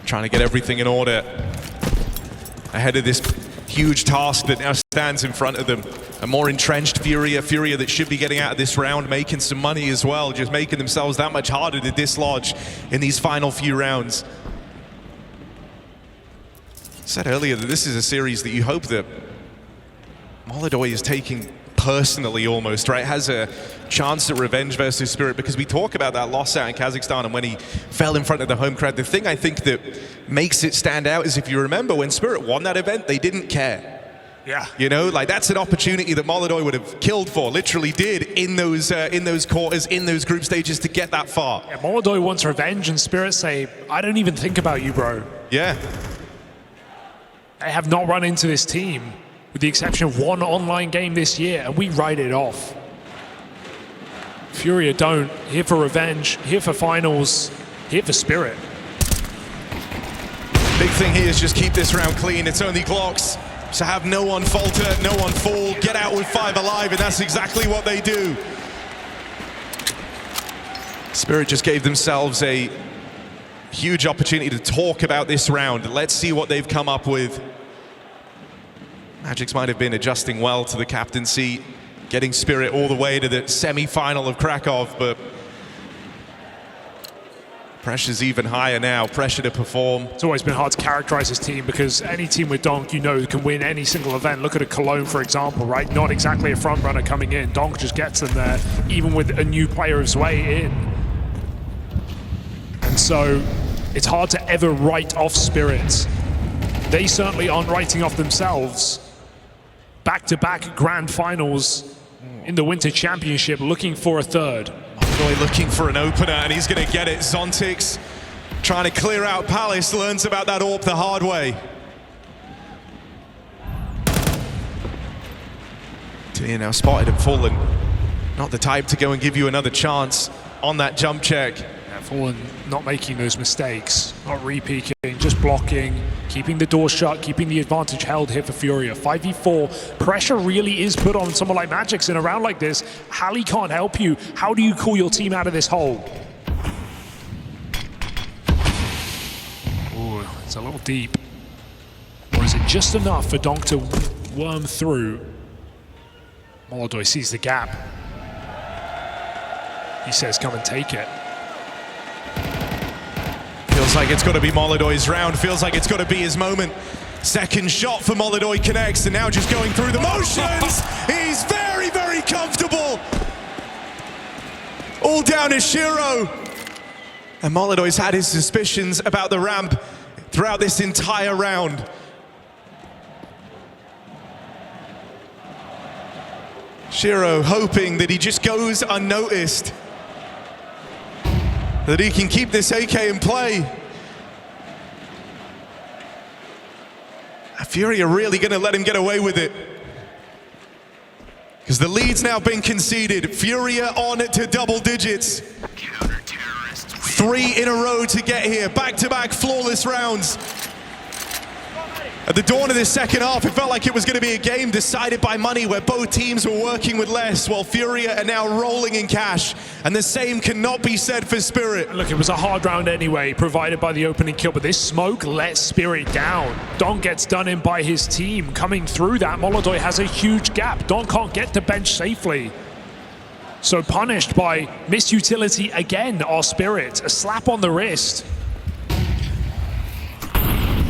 trying to get everything in order ahead of this huge task that now stands in front of them. A more entrenched FURIA that should be getting out of this round, making some money as well, just making themselves that much harder to dislodge in these final few rounds. I said earlier that this is a series that you hope that Molodoi is taking personally almost, right? Has a chance at revenge versus Spirit, because we talk about that loss out in Kazakhstan and when he fell in front of the home crowd. The thing I think that makes it stand out is if you remember when Spirit won that event, they didn't care. Yeah. You know, like that's an opportunity that Molodoi would have killed for, literally did in those quarters, in those group stages to get that far. Yeah, Molodoi wants revenge and Spirit say, I don't even think about you, bro. Yeah. I have not run into this team with the exception of one online game this year, and we write it off. FURIA don't. Here for revenge, here for finals, here for Spirit. Big thing here is just keep this round clean. It's only Glocks. So have no one falter, no one fall, get out with 5 alive, and that's exactly what they do. Spirit just gave themselves a huge opportunity to talk about this round. Let's see what they've come up with. Magix might have been adjusting well to the captaincy, getting Spirit all the way to the semi-final of Kraków, but pressure's even higher now, pressure to perform. It's always been hard to characterize this team because any team with Donk, you know, can win any single event. Look at a Cologne, for example, right? Not exactly a front runner coming in. Donk just gets them there, even with a new player's way in. And so it's hard to ever write off Spirit. They certainly aren't writing off themselves. Back-to-back grand finals in the Winter Championship, looking for a third. Molodoi looking for an opener, and he's going to get it. Zontix trying to clear out Palace, learns about that AWP the hard way. Tia now spotted and Fallen. Not the type to go and give you another chance on that jump check. Yeah, Fallen not making those mistakes, not re-peeking, just blocking, keeping the door shut, keeping the advantage held here for FURIA. 5v4, pressure really is put on someone like Magix in a round like this. Halley can't help you. How do you call your team out of this hole? Ooh, it's a little deep. Or is it just enough for Donk to worm through? Molodoi sees the gap. He says, come and take it. Feels like it's got to be Molodoy's round. Feels like it's got to be his moment. Second shot for Molodoy connects, and now just going through the motions. He's very, very comfortable. All down to Shiro. And Molodoy's had his suspicions about the ramp throughout this entire round. Shiro hoping that he just goes unnoticed, that he can keep this AK in play. FURIA really going to let him get away with it, because the lead's now been conceded. FURIA on to double digits. Counter-terrorists win. 3 in a row to get here. Back-to-back flawless rounds. At the dawn of this second half, it felt like it was going to be a game decided by money, where both teams were working with less, while FURIA are now rolling in cash. And the same cannot be said for Spirit. Look, it was a hard round anyway, provided by the opening kill, but this smoke lets Spirit down. Don gets done in by his team. Coming through that, Molodoy has a huge gap. Don can't get to bench safely. So punished by misutility again, our Spirit. A slap on the wrist.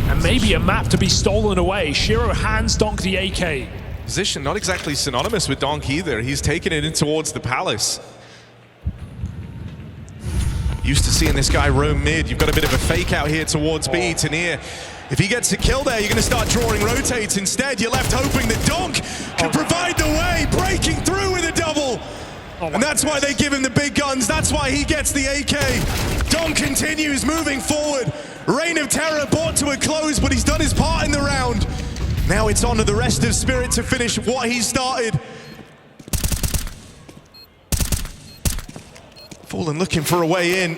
And maybe a map to be stolen away. Shiro hands Donk the AK. Position not exactly synonymous with Donk either. He's taken it in towards the palace. Used to seeing this guy roam mid. You've got a bit of a fake out here towards B. Tanir, if he gets a kill there, you're going to start drawing rotates. Instead, you're left hoping that Donk can provide the way, breaking through with a double. And that's why they give him the big guns. That's why he gets the AK. Donk continues moving forward. Reign of Terror brought to a close, but he's done his part in the round. Now it's on to the rest of Spirit to finish what he started. Fallen looking for a way in.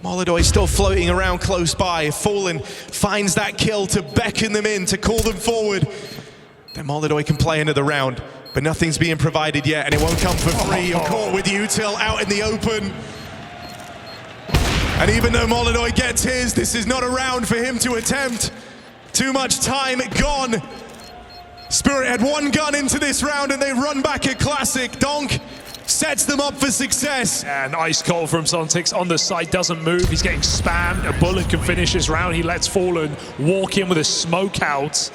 Molodoy still floating around close by. If Fallen finds that kill to beckon them in, to call them forward, then Molodoy can play into the round. But nothing's being provided yet, and it won't come for free. You're caught with Util out in the open. And even though Molodoy gets his, this is not a round for him to attempt. Too much time gone. Spirit had one gun into this round, and they run back a classic. Donk sets them up for success. And ice cold from Sontics on the side, doesn't move. He's getting spammed. A bullet can finish his round. He lets Fallen walk in with a smoke out.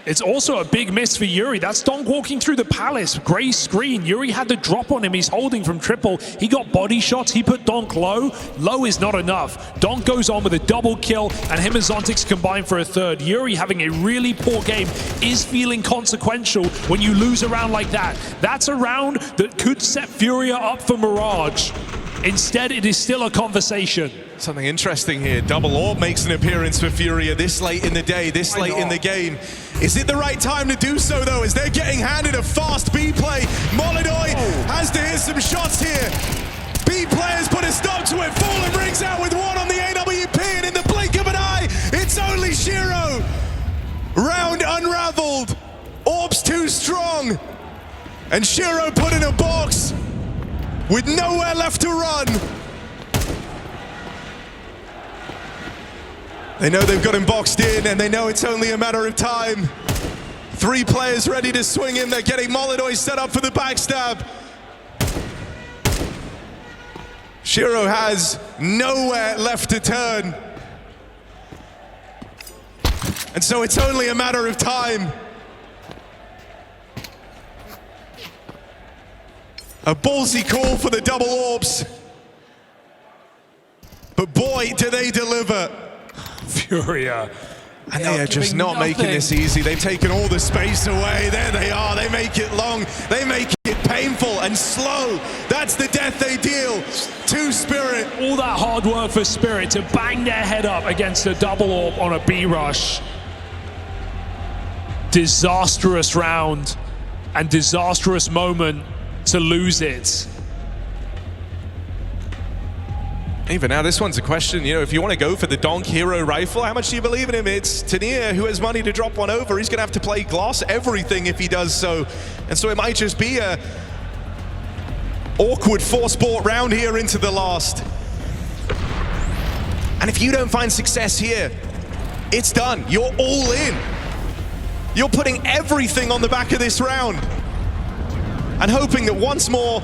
It's also a big miss for Yuri. That's Donk walking through the palace. Gray screen. Yuri had the drop on him. He's holding from triple. He got body shots. He put Donk low. Low is not enough. Donk goes on with a double kill, and him and Zontix combine for a third. Yuri, having a really poor game, is feeling consequential when you lose a round like that. That's a round that could set FURIA up for Mirage. Instead, it is still a conversation. Something interesting here. Double Orb makes an appearance for FURIA this late in the day, this late in the game. Is it the right time to do so, though, as they're getting handed a fast B play? Molodoy has to hit some shots here. B players put a stop to it. Fallen rings out with one on the AWP, and in the blink of an eye, it's only Shiro. Round unraveled. Orb's too strong. And Shiro put in a box with nowhere left to run. They know they've got him boxed in, and they know it's only a matter of time. 3 players ready to swing in. They're getting Molodoy set up for the backstab. Shiro has nowhere left to turn. And so it's only a matter of time. A ballsy call for the double orbs. But boy, do they deliver. FURIA. And they are just not making this easy. They've taken all the space away. There they are. They make it long. They make it painful and slow. That's the death they deal to Spirit. All that hard work for Spirit to bang their head up against a double orb on a B rush. Disastrous round and disastrous moment to lose it. Even now, this one's a question, you know, if you want to go for the Donk Hero rifle, how much do you believe in him? It's Tanir who has money to drop one over. He's going to have to play gloss everything if he does so. And so it might just be a awkward 4-sport round here into the last. And if you don't find success here, it's done. You're all in. You're putting everything on the back of this round. and hoping that once more,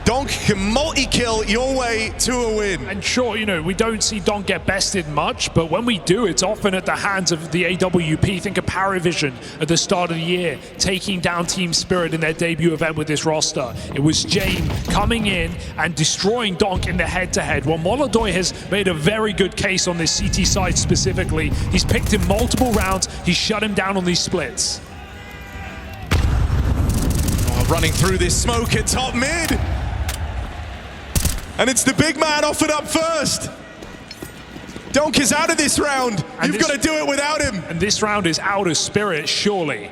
Donk can multi-kill your way to a win. And sure, you know, we don't see Donk get bested much, but when we do, it's often at the hands of the AWP. Think of Paravision at the start of the year, taking down Team Spirit in their debut event with this roster. It was Jane coming in and destroying Donk in the head-to-head. Well, Molodoi has made a very good case on this CT side specifically. He's picked him multiple rounds. He's shut him down on these splits. Oh, running through this smoke at top mid. And it's the big man offered up first. Donk is out of this round. You've got to do it without him. And this round is out of Spirit, surely.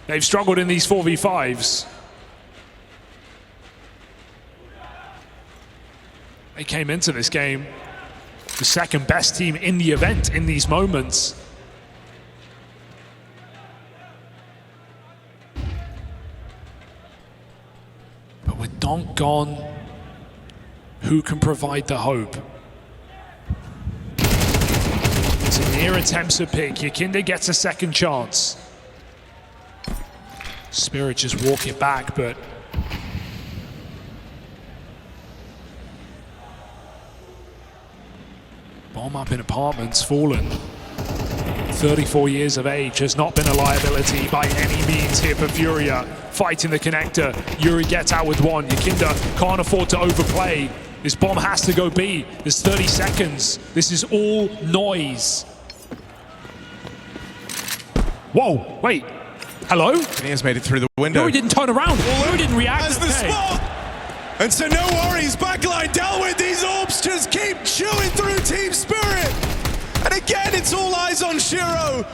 They've struggled in these 4v5s. They came into this game the second best team in the event in these moments. With Donk gone, who can provide the hope? Tanir attempts a pick. Yakinda gets a second chance. Spirit just walk it back, but bomb up in apartments, Fallen. 34 years of age, has not been a liability by any means here for FURIA. Fighting the connector, Yuri gets out with one. Yakinda can't afford to overplay. This bomb has to go B. There's 30 seconds. This is all noise. Whoa, wait, hello? He has made it through the window. Yuri didn't turn around, Yuri didn't react. Has the spot! And so no worries, backline dealt with. These orbs just keep chewing through Team Spirit. And again, it's all eyes on Shiro.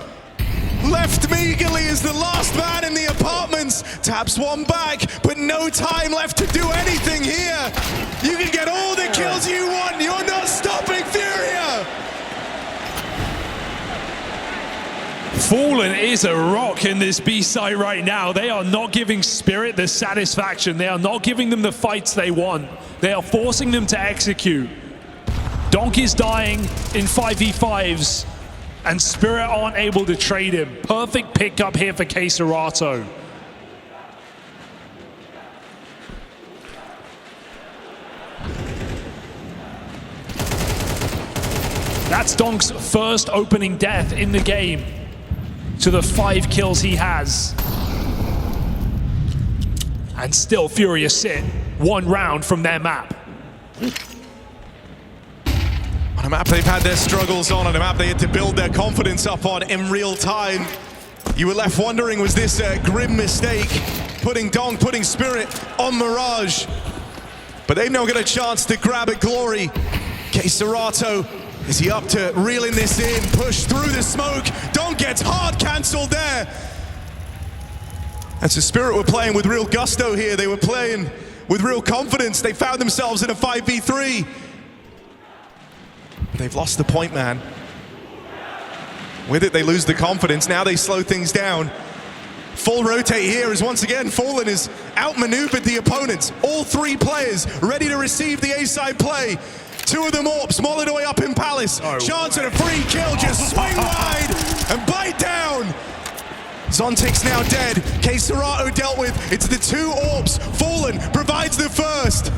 Left meagerly as the last man in the apartments. Taps one back, but no time left to do anything here. You can get all the kills you want. You're not stopping FURIA. Fallen is a rock in this B site right now. They are not giving Spirit the satisfaction. They are not giving them the fights they want. They are forcing them to execute. Donk is dying in 5v5s, and Spirit aren't able to trade him. Perfect pickup here for Serato. That's Donk's first opening death in the game to the 5 kills he has. And still FURIA sit 1 round from their map. On a map they've had their struggles on a map they had to build their confidence up on in real time. You were left wondering, was this a grim mistake? Putting Donk, putting Spirit on Mirage. But they've now got a chance to grab at glory. Serato, is he up to reeling this in? Push through the smoke. Donk gets hard cancelled there. And so Spirit were playing with real gusto here. They were playing with real confidence. They found themselves in a 5v3. They've lost the point, man. With it, they lose the confidence. Now they slow things down. Full rotate here as once again Fallen has outmaneuvered the opponents. All 3 players ready to receive the A-side play. 2 of them AWPs, Molodoi up in Palace. Chance at a free kill, just swing wide and bite down. Zontic's now dead. Serato dealt with. It's the 2 AWPs. Fallen provides the first.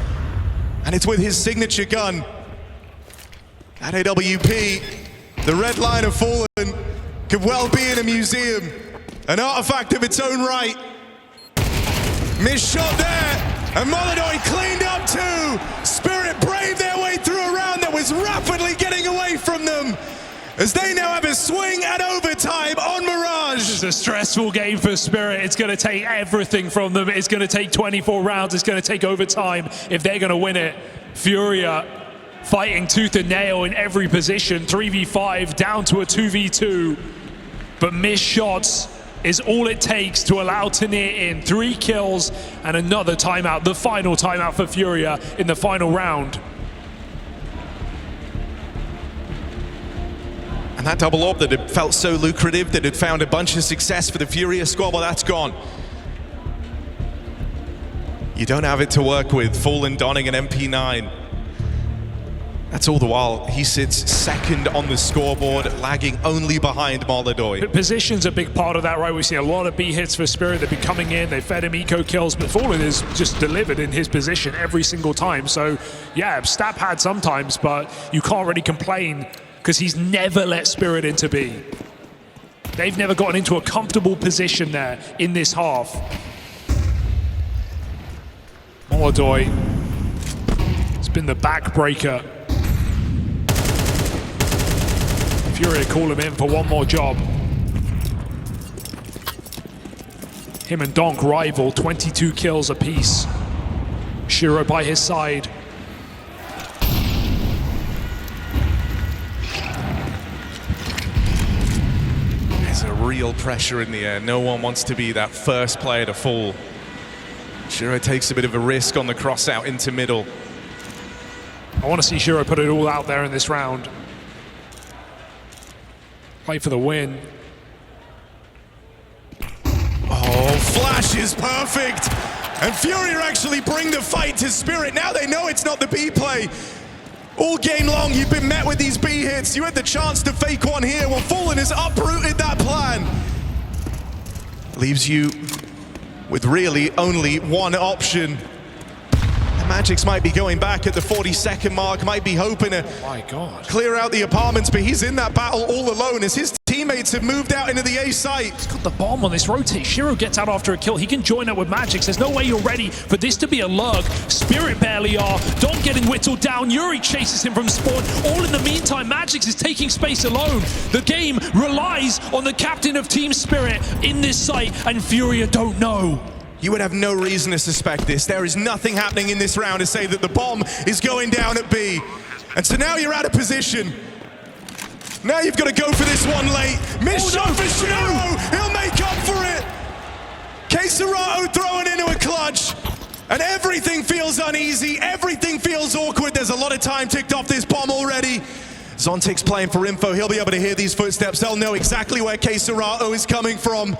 And it's with his signature gun. That AWP, the red line of Fallen, could well be in a museum. An artifact of its own right. Missed shot there, and Molodoi cleaned up too. Spirit braved their way through a round that was rapidly getting away from them, as they now have a swing at overtime on Mirage. This is a stressful game for Spirit. It's going to take everything from them. It's going to take 24 rounds. It's going to take overtime if they're going to win it. FURIA fighting tooth and nail in every position. 3v5 down to a 2v2. But missed shots is all it takes to allow Tanir in. 3 kills and another timeout. The final timeout for FURIA in the final round. And that double AWP that had felt so lucrative, that had found a bunch of success for the FURIA squad, well, that's gone. You don't have it to work with. Fallen donning an MP9. That's all the while he sits second on the scoreboard, lagging only behind Molodoi. Position's a big part of that, right? We've seen a lot of B hits for Spirit. They've been coming in, they fed him eco kills, but Fallen is just delivered in his position every single time. So yeah, Stap had sometimes, but you can't really complain because he's never let Spirit into B. They've never gotten into a comfortable position there in this half. Molodoi has been the backbreaker. FURIA call him in for one more job. Him and Donk rival, 22 kills apiece. Shiro by his side. There's a real pressure in the air. No one wants to be that first player to fall. Shiro takes a bit of a risk on the cross out into middle. I want to see Shiro put it all out there in this round. Play for the win. Oh, Flash is perfect! And FURIA actually bring the fight to Spirit. Now they know it's not the B play. All game long, you've been met with these B hits. You had the chance to fake one here. Well, Fallen has uprooted that plan. Leaves you with really only one option. Magix might be going back at the 40-second mark, might be hoping to clear out the apartments, but he's in that battle all alone as his teammates have moved out into the A site. He's got the bomb on this rotate. Shiro gets out after a kill. He can join up with Magix. There's no way you're ready for this to be a lurk. Spirit barely are. Don getting whittled down. Yuri chases him from spawn. All in the meantime, Magix is taking space alone. The game relies on the captain of Team Spirit in this site, and FURIA don't know. You would have no reason to suspect this. There is nothing happening in this round to say that the bomb is going down at B. And so now you're out of position. Now you've got to go for this one late. Missed shot for Shiro. He'll make up for it. Queserato throwing into a clutch. And everything feels uneasy. Everything feels awkward. There's a lot of time ticked off this bomb already. Zontic's playing for info. He'll be able to hear these footsteps. They'll know exactly where Queserato is coming from.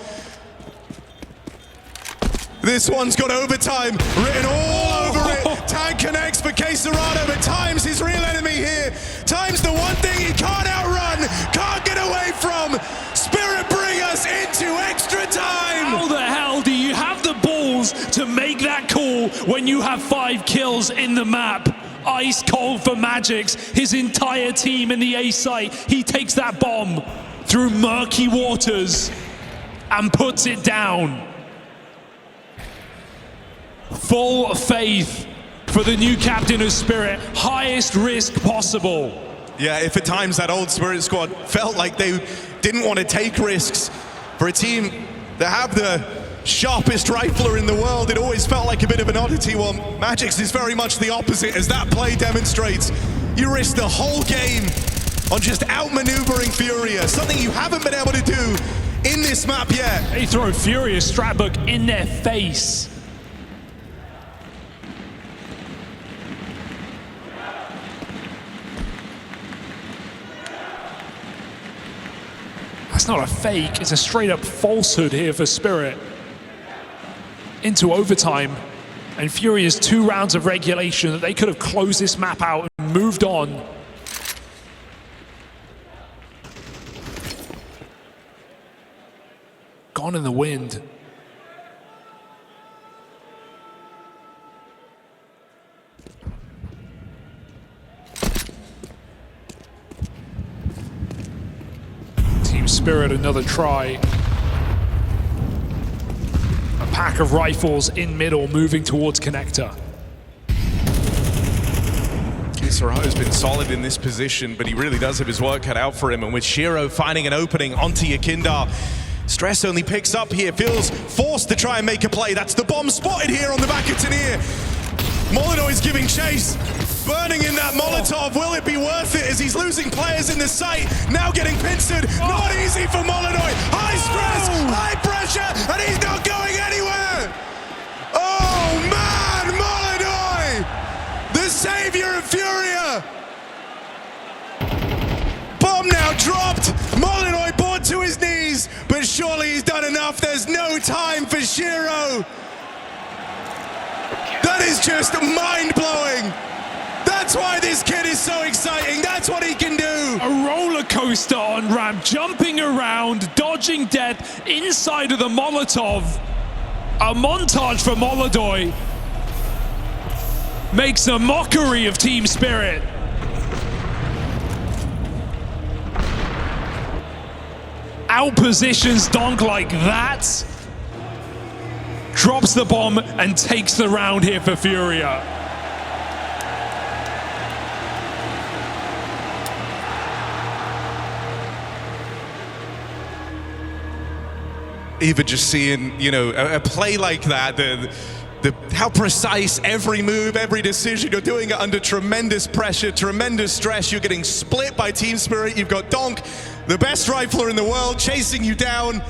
This one's got overtime written all over it. Tag connects for Queserato, but Time's his real enemy here. Time's the one thing he can't outrun, can't get away from. Spirit bring us into extra time. How the hell do you have the balls to make that call when you have 5 kills in the map? Ice cold for Magix, his entire team in the A site. He takes that bomb through murky waters and puts it down. Full faith for the new captain of Spirit, highest risk possible. Yeah, if at times that old Spirit squad felt like they didn't want to take risks for a team that have the sharpest rifler in the world, it always felt like a bit of an oddity. Well, Magix is very much the opposite, as that play demonstrates. You risk the whole game on just outmaneuvering FURIA, something you haven't been able to do in this map yet. They throw FURIA Stratbook in their face. That's not a fake, it's a straight up falsehood here for Spirit. Into overtime, and FURIA's 2 rounds of regulation that they could have closed this map out and moved on. Gone in the wind. Spirit, another try. A pack of rifles in middle, moving towards connector. Queserato's been solid in this position, but he really does have his work cut out for him. And with Shiro finding an opening onto Yakindar, Stress only picks up here, feels forced to try and make a play. That's the bomb spotted here on the back of Tanir. Molodoi's giving chase, burning in that Molotov. Will it be worth it as he's losing players in the site? Now getting pincered, not easy for Molodoi. High stress, high pressure, and he's not going anywhere. Oh man, Molodoi, the savior of FURIA. Bomb now dropped, Molodoi brought to his knees, but surely he's done enough. There's no time for Shiro. That is just mind-blowing. That That's why this kid is so exciting. That's what he can do. A roller coaster on ramp, jumping around, dodging death inside of the Molotov. A montage for Molodoj. Makes a mockery of Team Spirit. Outpositions Donk like that. Drops the bomb and takes the round here for FURIA. Even just seeing, you know, a play like that, how precise every move, every decision, you're doing it under tremendous pressure, tremendous stress, you're getting split by Team Spirit, you've got Donk, the best rifler in the world, chasing you down.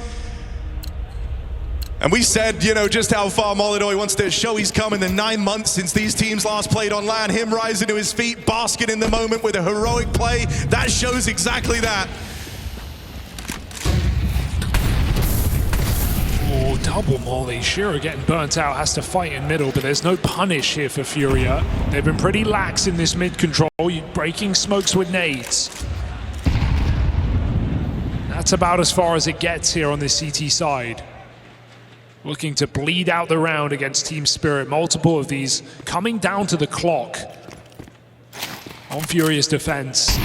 And we said, you know, just how far Molodoj wants to show he's come in the 9 months since these teams last played on LAN. Him rising to his feet, basking in the moment with a heroic play, that shows exactly that. Oh, double molly. Shiro getting burnt out, has to fight in middle, but there's no punish here for FURIA. They've been pretty lax in this mid control, breaking smokes with nades. That's about as far as it gets here on this CT side. Looking to bleed out the round against Team Spirit. Multiple of these coming down to the clock on FURIA's defense.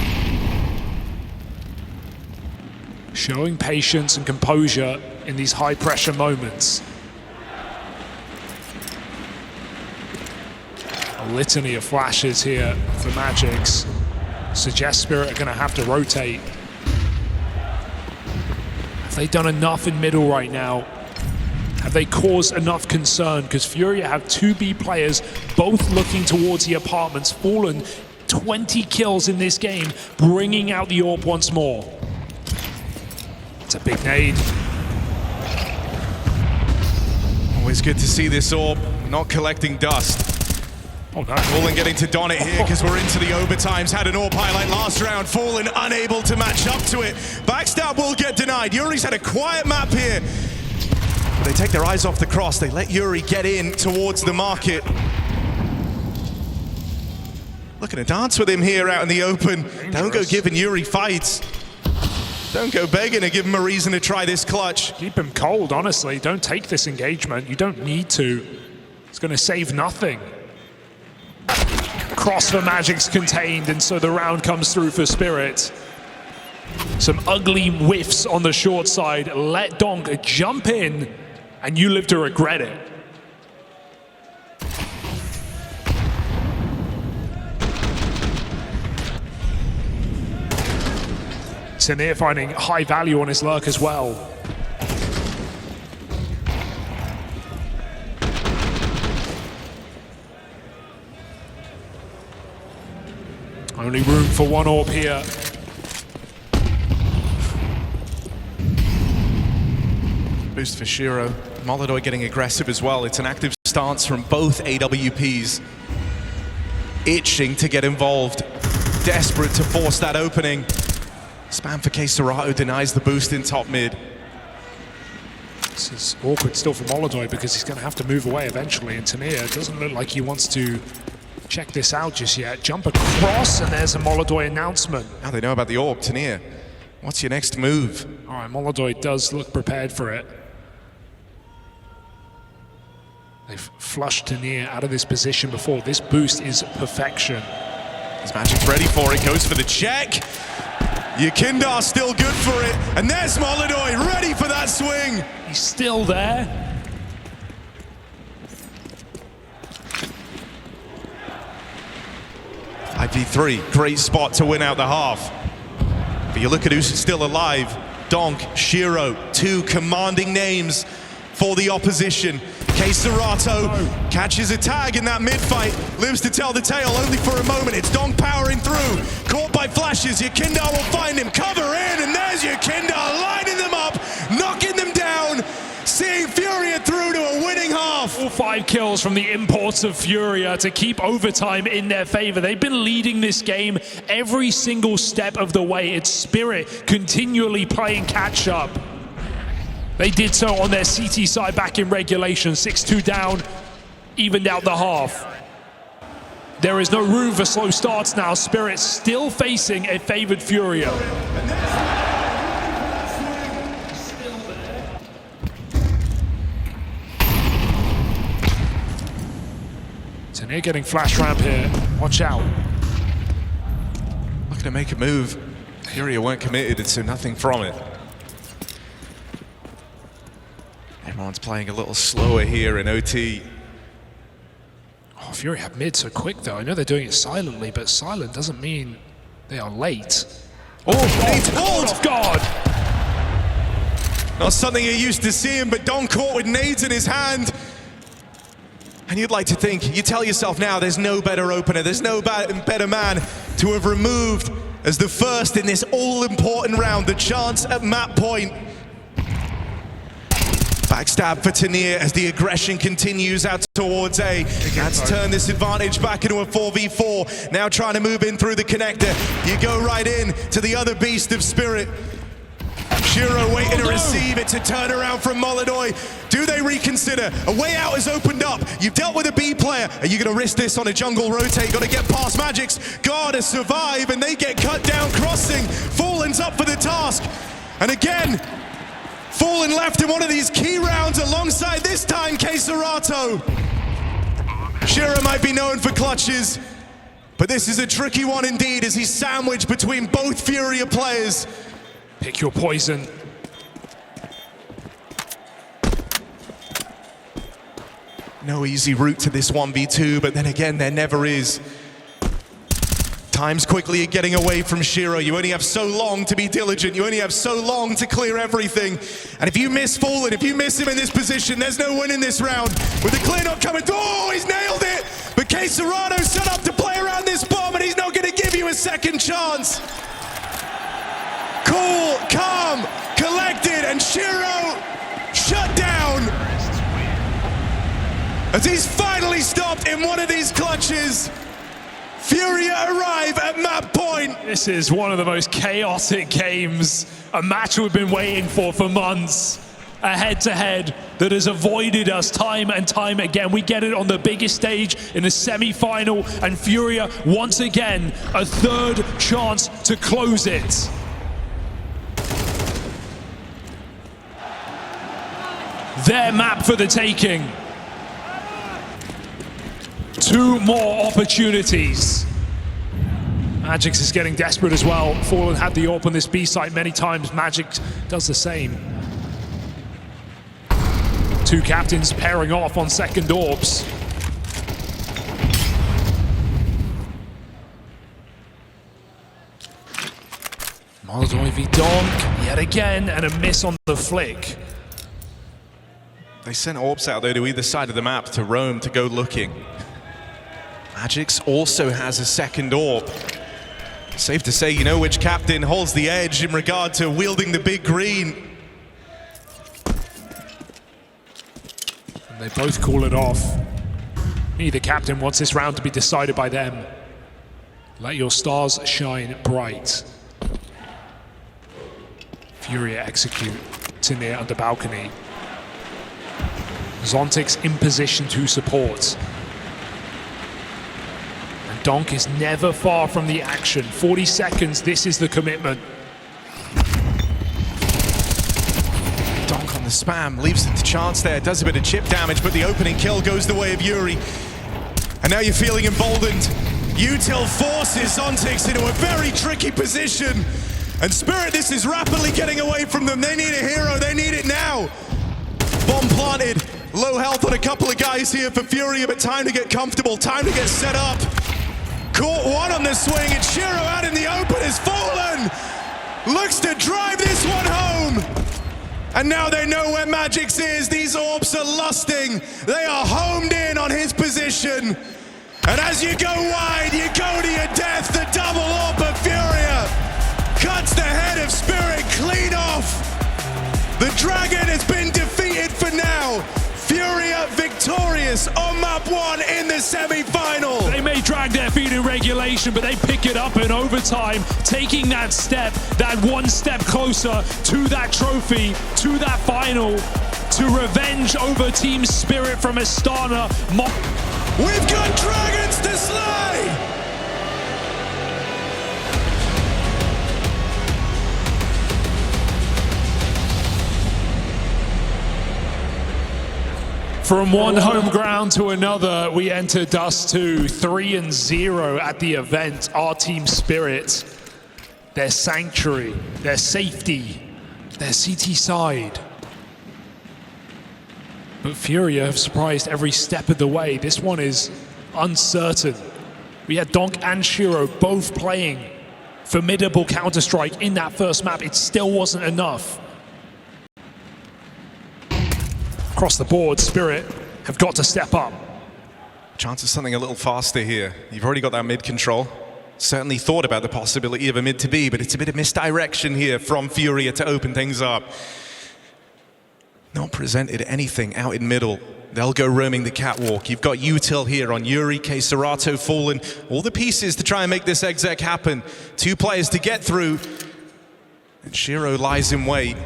Showing patience and composure in these high pressure moments. A litany of flashes here for Magics. Suggests Spirit are gonna have to rotate. Have they done enough in middle right now? Have they caused enough concern? Because FURIA have 2 B players both looking towards the apartments. Fallen 20 kills in this game, bringing out the AWP once more. It's a big nade. Always good to see this AWP not collecting dust. Oh no. Fallen getting to don it here because we're into the overtimes. Had an AWP highlight last round. Fallen unable to match up to it. Backstab will get denied. Yuri's had a quiet map here. But they take their eyes off the cross. They let Yuri get in towards the market. Looking to dance with him here out in the open. Dangerous. Don't go giving Yuri fights. Don't go begging to give him a reason to try this clutch. Keep him cold, honestly. Don't take this engagement. You don't need to. It's going to save nothing. Cross for Magic's contained, and so the round comes through for Spirit. Some ugly whiffs on the short side. Let Donk jump in, and you live to regret it. Tanir finding high value on his lurk as well. Only room for one AWP here. Boost for Shiro. Molodoj getting aggressive as well. It's an active stance from both AWPs. Itching to get involved. Desperate to force that opening. Spam for Serato denies the boost in top mid. This is awkward still for Molodoj because he's going to have to move away eventually, and Tanir doesn't look like he wants to check this out just yet. Jump across, and there's a Molodoj announcement. Now they know about the AWP. Tanir, what's your next move? All right, Molodoj does look prepared for it. They've flushed Tanir out of this position before. This boost is perfection. His Magic's ready for it, goes for the check. Yakindar still good for it, and there's Molodoj ready for that swing. He's still there. 5v3, great spot to win out the half. But you look at who's still alive. Donk, Shiro, 2 commanding names for the opposition. Serato catches a tag in that mid-fight, lives to tell the tale only for a moment. It's Donk powering through, caught by flashes. Yakindar will find him, cover in, and there's Yakindar lining them up, knocking them down, seeing FURIA through to a winning half. All 5 kills from the imports of FURIA to keep overtime in their favor. They've been leading this game every single step of the way. It's Spirit continually playing catch up. They did so on their CT side back in regulation. 6-2 down, evened out the half. There is no room for slow starts now. Spirit still facing a favored FURIA. Tenier getting flash ramp here. Watch out. Looking to make a move. FURIA weren't committed, and so nothing from it. Everyone's playing a little slower here in OT. Oh, FURIA have mid so quick though. I know they're doing it silently, but silent doesn't mean they are late. Oh, Nate's pulled! off guard! Not something you're used to seeing, but Don caught with nades in his hand. And you'd like to think, you tell yourself now, there's no better opener, there's no better man to have removed as the first in this all-important round, the chance at map point. Backstab for Tenier as the aggression continues out towards A. That's turned this advantage back into a 4v4. Now trying to move in through the connector. You go right in to the other beast of Spirit. Shiro waiting to receive. It's a turnaround from Molidoy. Do they reconsider? A way out has opened up. You've dealt with a B player. Are you going to risk this on a jungle rotate? Got to get past Magic's. Gotta survive, and they get cut down crossing. Fallen's up for the task. And again, Fallen left in one of these key rounds alongside this time Queserato. Shiro might be known for clutches, but this is a tricky one indeed as he's sandwiched between both FURIA players. Pick your poison. No easy route to this 1v2, but then again, there never is. Time's quickly getting away from Shiro. You only have so long to be diligent. You only have so long to clear everything. And if you miss Fallen, if you miss him in this position, there's no win in this round. With the clear not coming through, oh, he's nailed it! But Queserato set up to play around this bomb, and he's not going to give you a second chance. Cool, calm, collected, and Shiro shut down as he's finally stopped in one of these clutches. FURIA arrive at map point. This is one of the most chaotic games, a match we've been waiting for months. A head-to-head that has avoided us time and time again. We get it on the biggest stage in the semi-final, and FURIA once again a third chance to close it. Their map for the taking. Two more opportunities. Magix is getting desperate as well. Fallen had the AWP on this B site many times. Magic does the same. Two captains pairing off on second AWPs. Molidoy v Donk yet again, and a miss on the flick. They sent AWPs out there to either side of the map to roam, to go looking. Magix also has a second AWP. Safe to say, you know which captain holds the edge in regard to wielding the big green. And they both call it off. Neither captain wants this round to be decided by them. Let your stars shine bright. FURIA execute. Tenier under balcony. Zontic's in position to support. And Donk is never far from the action. 40 seconds, this is the commitment. Donk on the spam, leaves it to chance there, does a bit of chip damage, but the opening kill goes the way of Yuri. And now you're feeling emboldened. Util forces Zontic into a very tricky position. And Spirit, this is rapidly getting away from them. They need a hero, they need it now. Bomb planted, low health on a couple of guys here for FURIA, but time to get comfortable, time to get set up. Caught one on the swing, and Shiro out in the open is Fallen. Looks to drive this one home. And now they know where Magix is. These AWPs are lusting. They are homed in on his position. And as you go wide, you go to your death. The double AWP of FURIA cuts the head of Spirit clean off. The Dragon has been defeated for now. FURIA victorious on map 1 in the semi-final. They may drag their feet in regulation, but they pick it up in overtime, taking that step, that one step closer to that trophy, to that final, to revenge over Team Spirit from Astana. We've got dragons to slay! From one home ground to another, we enter Dust 2, 3-0 at the event. Our team Spirit, their sanctuary, their safety, their CT side. But FURIA have surprised every step of the way. This one is uncertain. We had Donk and Shiro both playing formidable Counter-Strike in that first map. It still wasn't enough. Across the board, Spirit have got to step up. Chance of something a little faster here. You've already got that mid control. Certainly thought about the possibility of a mid to B, but it's a bit of misdirection here from FURIA to open things up. Not presented anything out in middle. They'll go roaming the catwalk. You've got Util here on Yuri, Serato fallen. All the pieces to try and make this exec happen. 2 players to get through. And Shiro lies in wait.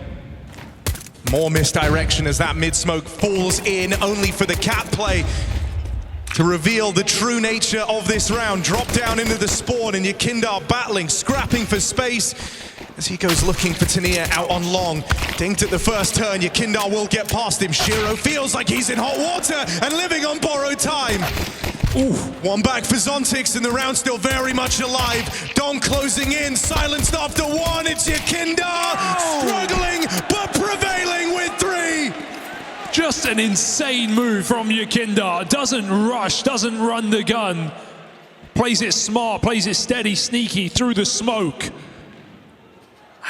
More misdirection as that mid-smoke falls in, only for the cat play to reveal the true nature of this round. Drop down into the spawn, and Yakindar battling, scrapping for space as he goes looking for Tania out on long. Dinked at the first turn, Yakindar will get past him. Shiro feels like he's in hot water and living on borrowed time. Ooh, one back for Zontix, and the round still very much alive. Don closing in, silenced after 1. It's Yakindar, struggling but prevailing with 3. Just an insane move from Yakindar. Doesn't rush, doesn't run the gun. Plays it smart, plays it steady, sneaky through the smoke.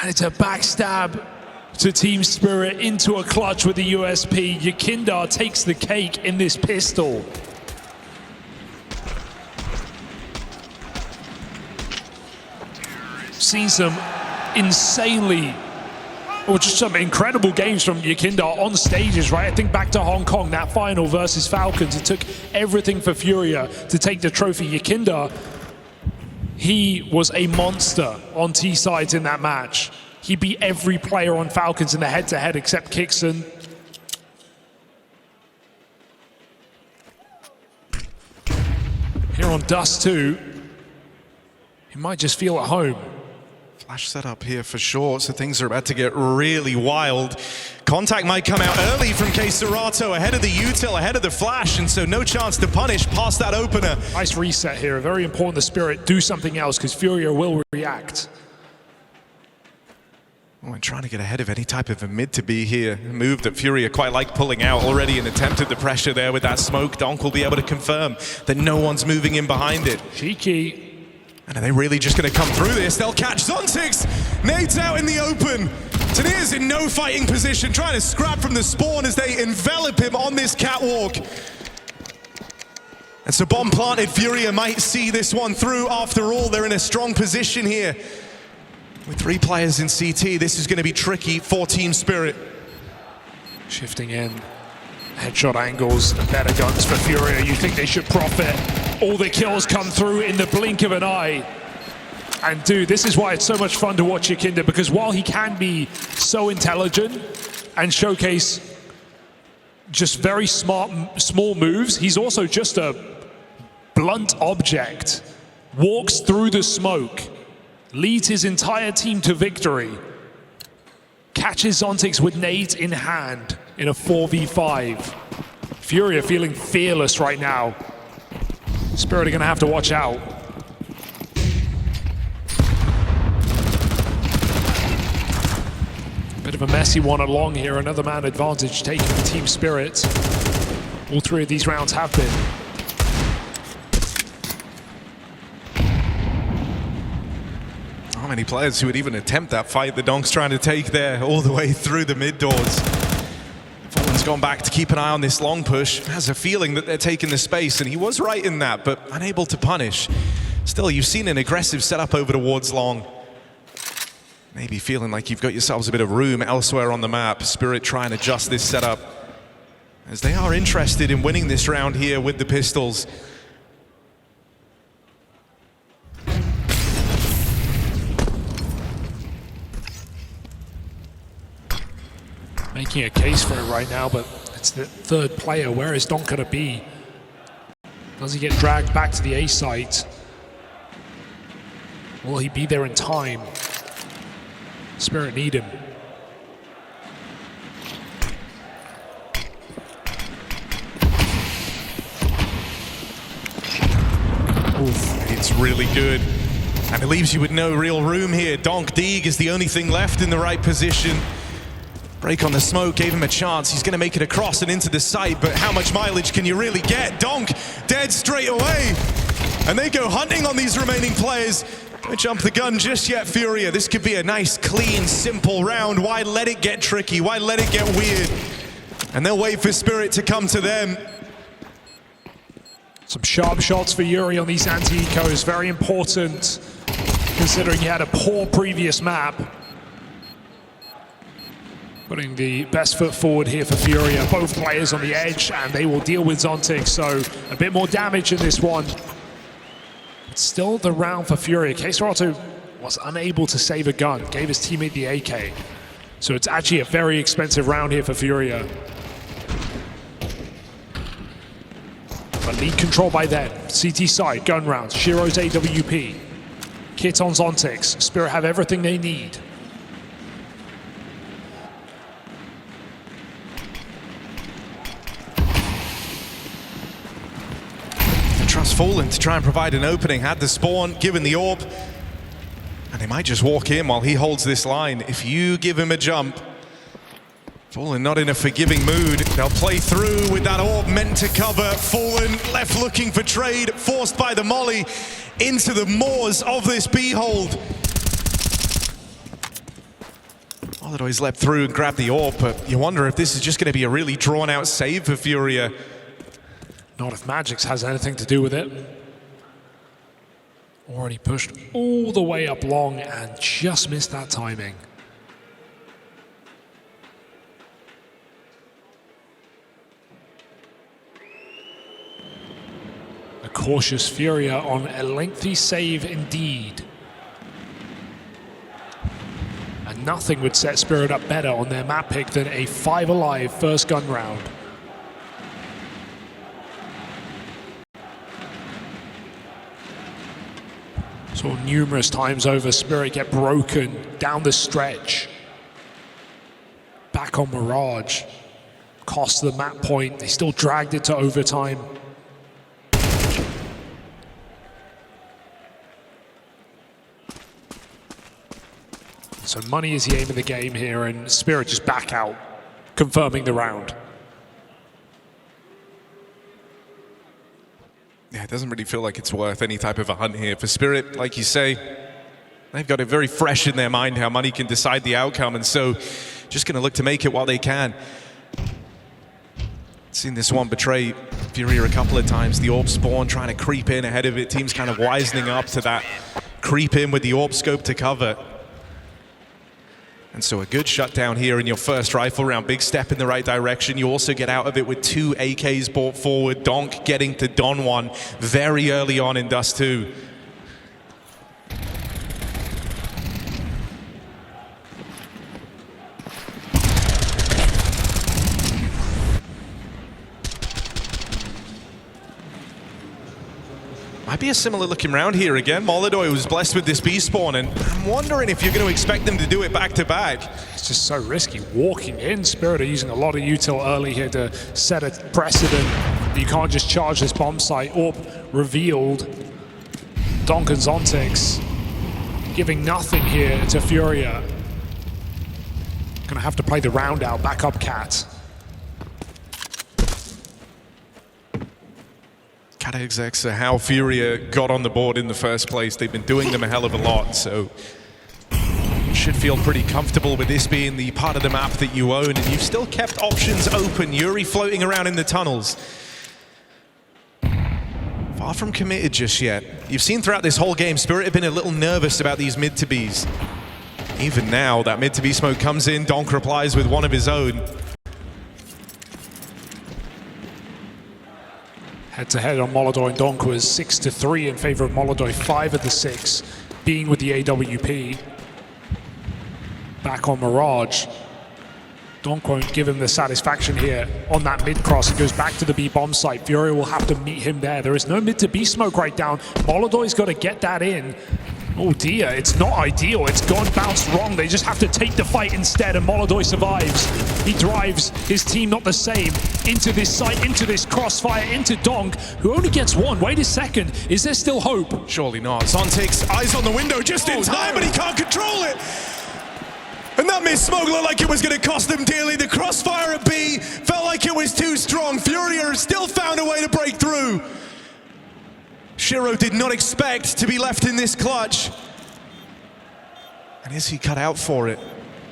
And it's a backstab to Team Spirit into a clutch with the USP. Yakindar takes the cake in this pistol. Seen some insanely, or just some incredible games from Yakindar on stages, right? I think back to Hong Kong, that final versus Falcons. It took everything for FURIA to take the trophy. Yakindar, he was a monster on T-sides in that match. He beat every player on Falcons in the head-to-head except Kixon. Here on Dust 2, he might just feel at home. Flash setup here for sure, so things are about to get really wild. Contact might come out early from Serato, ahead of the Util, ahead of the Flash, and so no chance to punish past that opener. Nice reset here. Very important the Spirit do something else, because FURIA will react. Oh, and trying to get ahead of any type of a mid to be here. A move that FURIA quite like pulling out already, and attempted the pressure there with that smoke. Donk will be able to confirm that no one's moving in behind it. Cheeky. And are they really just going to come through this? They'll catch Zontix. Nades out in the open. Tania's in no fighting position, trying to scrap from the spawn as they envelop him on this catwalk. And so bomb planted, FURIA might see this one through. After all, they're in a strong position here. With 3 players in CT, this is going to be tricky for Team Spirit. Shifting in. Headshot angles and better guns for FURIA. You think they should profit. All the kills come through in the blink of an eye. And dude, this is why it's so much fun to watch Yakindar, because while he can be so intelligent and showcase just very smart, small moves, he's also just a blunt object. Walks through the smoke, leads his entire team to victory, catches Zontix with nades in hand in a 4v5. FURIA feeling fearless right now. Spirit are going to have to watch out. Bit of a messy one along here. Another man advantage taking Team Spirit. All 3 of these rounds have been. How many players who would even attempt that fight the Donk's trying to take there all the way through the mid doors? Fallen's gone back to keep an eye on this long push. Has a feeling that they're taking the space, and he was right in that, but unable to punish. Still, you've seen an aggressive setup over towards long. Maybe feeling like you've got yourselves a bit of room elsewhere on the map. Spirit trying to adjust this setup, as they are interested in winning this round here with the pistols. Making a case for it right now, but it's the 3rd player. Where is Donk going to be? Does he get dragged back to the A site? Will he be there in time? Spirit need him. It's really good. And it leaves you with no real room here. Donk Deeg is the only thing left in the right position. Break on the smoke gave him a chance. He's going to make it across and into the site, but how much mileage can you really get? Donk dead straight away. And they go hunting on these remaining players. Don't jump the gun just yet, FURIA. This could be a nice, clean, simple round. Why let it get tricky? Why let it get weird? And they'll wait for Spirit to come to them. Some sharp shots for Yuri on these anti-ecos. Very important, considering he had a poor previous map. Putting the best foot forward here for FURIA. Both players on the edge, and they will deal with Zontic, so a bit more damage in this one. It's still the round for FURIA. K-Serato was unable to save a gun, gave his teammate the AK. So it's actually a very expensive round here for FURIA. But lead control by then. CT side, gun rounds, Shiro's AWP. Kit on Zontic. Spirit have everything they need. Trust Fallen to try and provide an opening, had the spawn, given the orb, and they might just walk in while he holds this line. If you give him a jump, Fallen not in a forgiving mood. They'll play through with that orb meant to cover. Fallen left looking for trade, forced by the molly into the maws of this behold. Molidoy's leapt through and grabbed the orb, but you wonder if this is just going to be a really drawn out save for FURIA. Not if Magix has anything to do with it. Already pushed all the way up long and just missed that timing. A cautious FURIA on a lengthy save indeed. And nothing would set Spirit up better on their map pick than a 5 alive first gun round. Saw numerous times over Spirit get broken down the stretch. Back on Mirage. Cost the map point. They still dragged it to overtime. So money is the aim of the game here, and Spirit just back out, confirming the round. Yeah, it doesn't really feel like it's worth any type of a hunt here. For Spirit, like you say, they've got it very fresh in their mind how money can decide the outcome, and so just going to look to make it while they can. Seen this one betray FURIA a couple of times. The orb spawn trying to creep in ahead of it. Team's kind of wisening up to that creep in with the orb scope to cover. And so a good shutdown here in your first rifle round. Big step in the right direction. You also get out of it with 2 AKs brought forward. Donk getting to Don 1 very early on in Dust 2. Might be a similar looking round here again. Molidoy was blessed with this B spawn, and I'm wondering if you're going to expect them to do it back to back. It's just so risky walking in. Spirit are using a lot of util early here to set a precedent. You can't just charge this bomb site. Orb revealed. Donk and Zontix giving nothing here to FURIA. Gonna have to play the round out, back up Cat. Cat execs are how FURIA got on the board in the first place. They've been doing them a hell of a lot, so should feel pretty comfortable with this being the part of the map that you own, and you've still kept options open. Yuri floating around in the tunnels. Far from committed just yet. You've seen throughout this whole game, Spirit have been a little nervous about these mid to Bs. Even now, that mid to B smoke comes in, Donk replies with one of his own. Head-to-head on Molidoy and Donk was 6-3 in favor of Molidoy, 5 of the 6 being with the AWP. Back on Mirage. Donk won't give him the satisfaction here on that mid-cross. He goes back to the B bomb site. FURIA will have to meet him there. There is no mid to B smoke right down. Molidoy's got to get that in. Oh dear, it's not ideal. It's gone bounced wrong. They just have to take the fight instead, and Molodoi survives. He drives his team, not the same, into this site, into this crossfire, into Donk, who only gets one. Wait a second, is there still hope? Surely not. Zontic's eyes on the window just in time, but he can't control it. And that missed smoke looked like it was going to cost them dearly. The crossfire at B felt like it was too strong. FURIA still found a way to break through. Shiro did not expect to be left in this clutch. And is he cut out for it?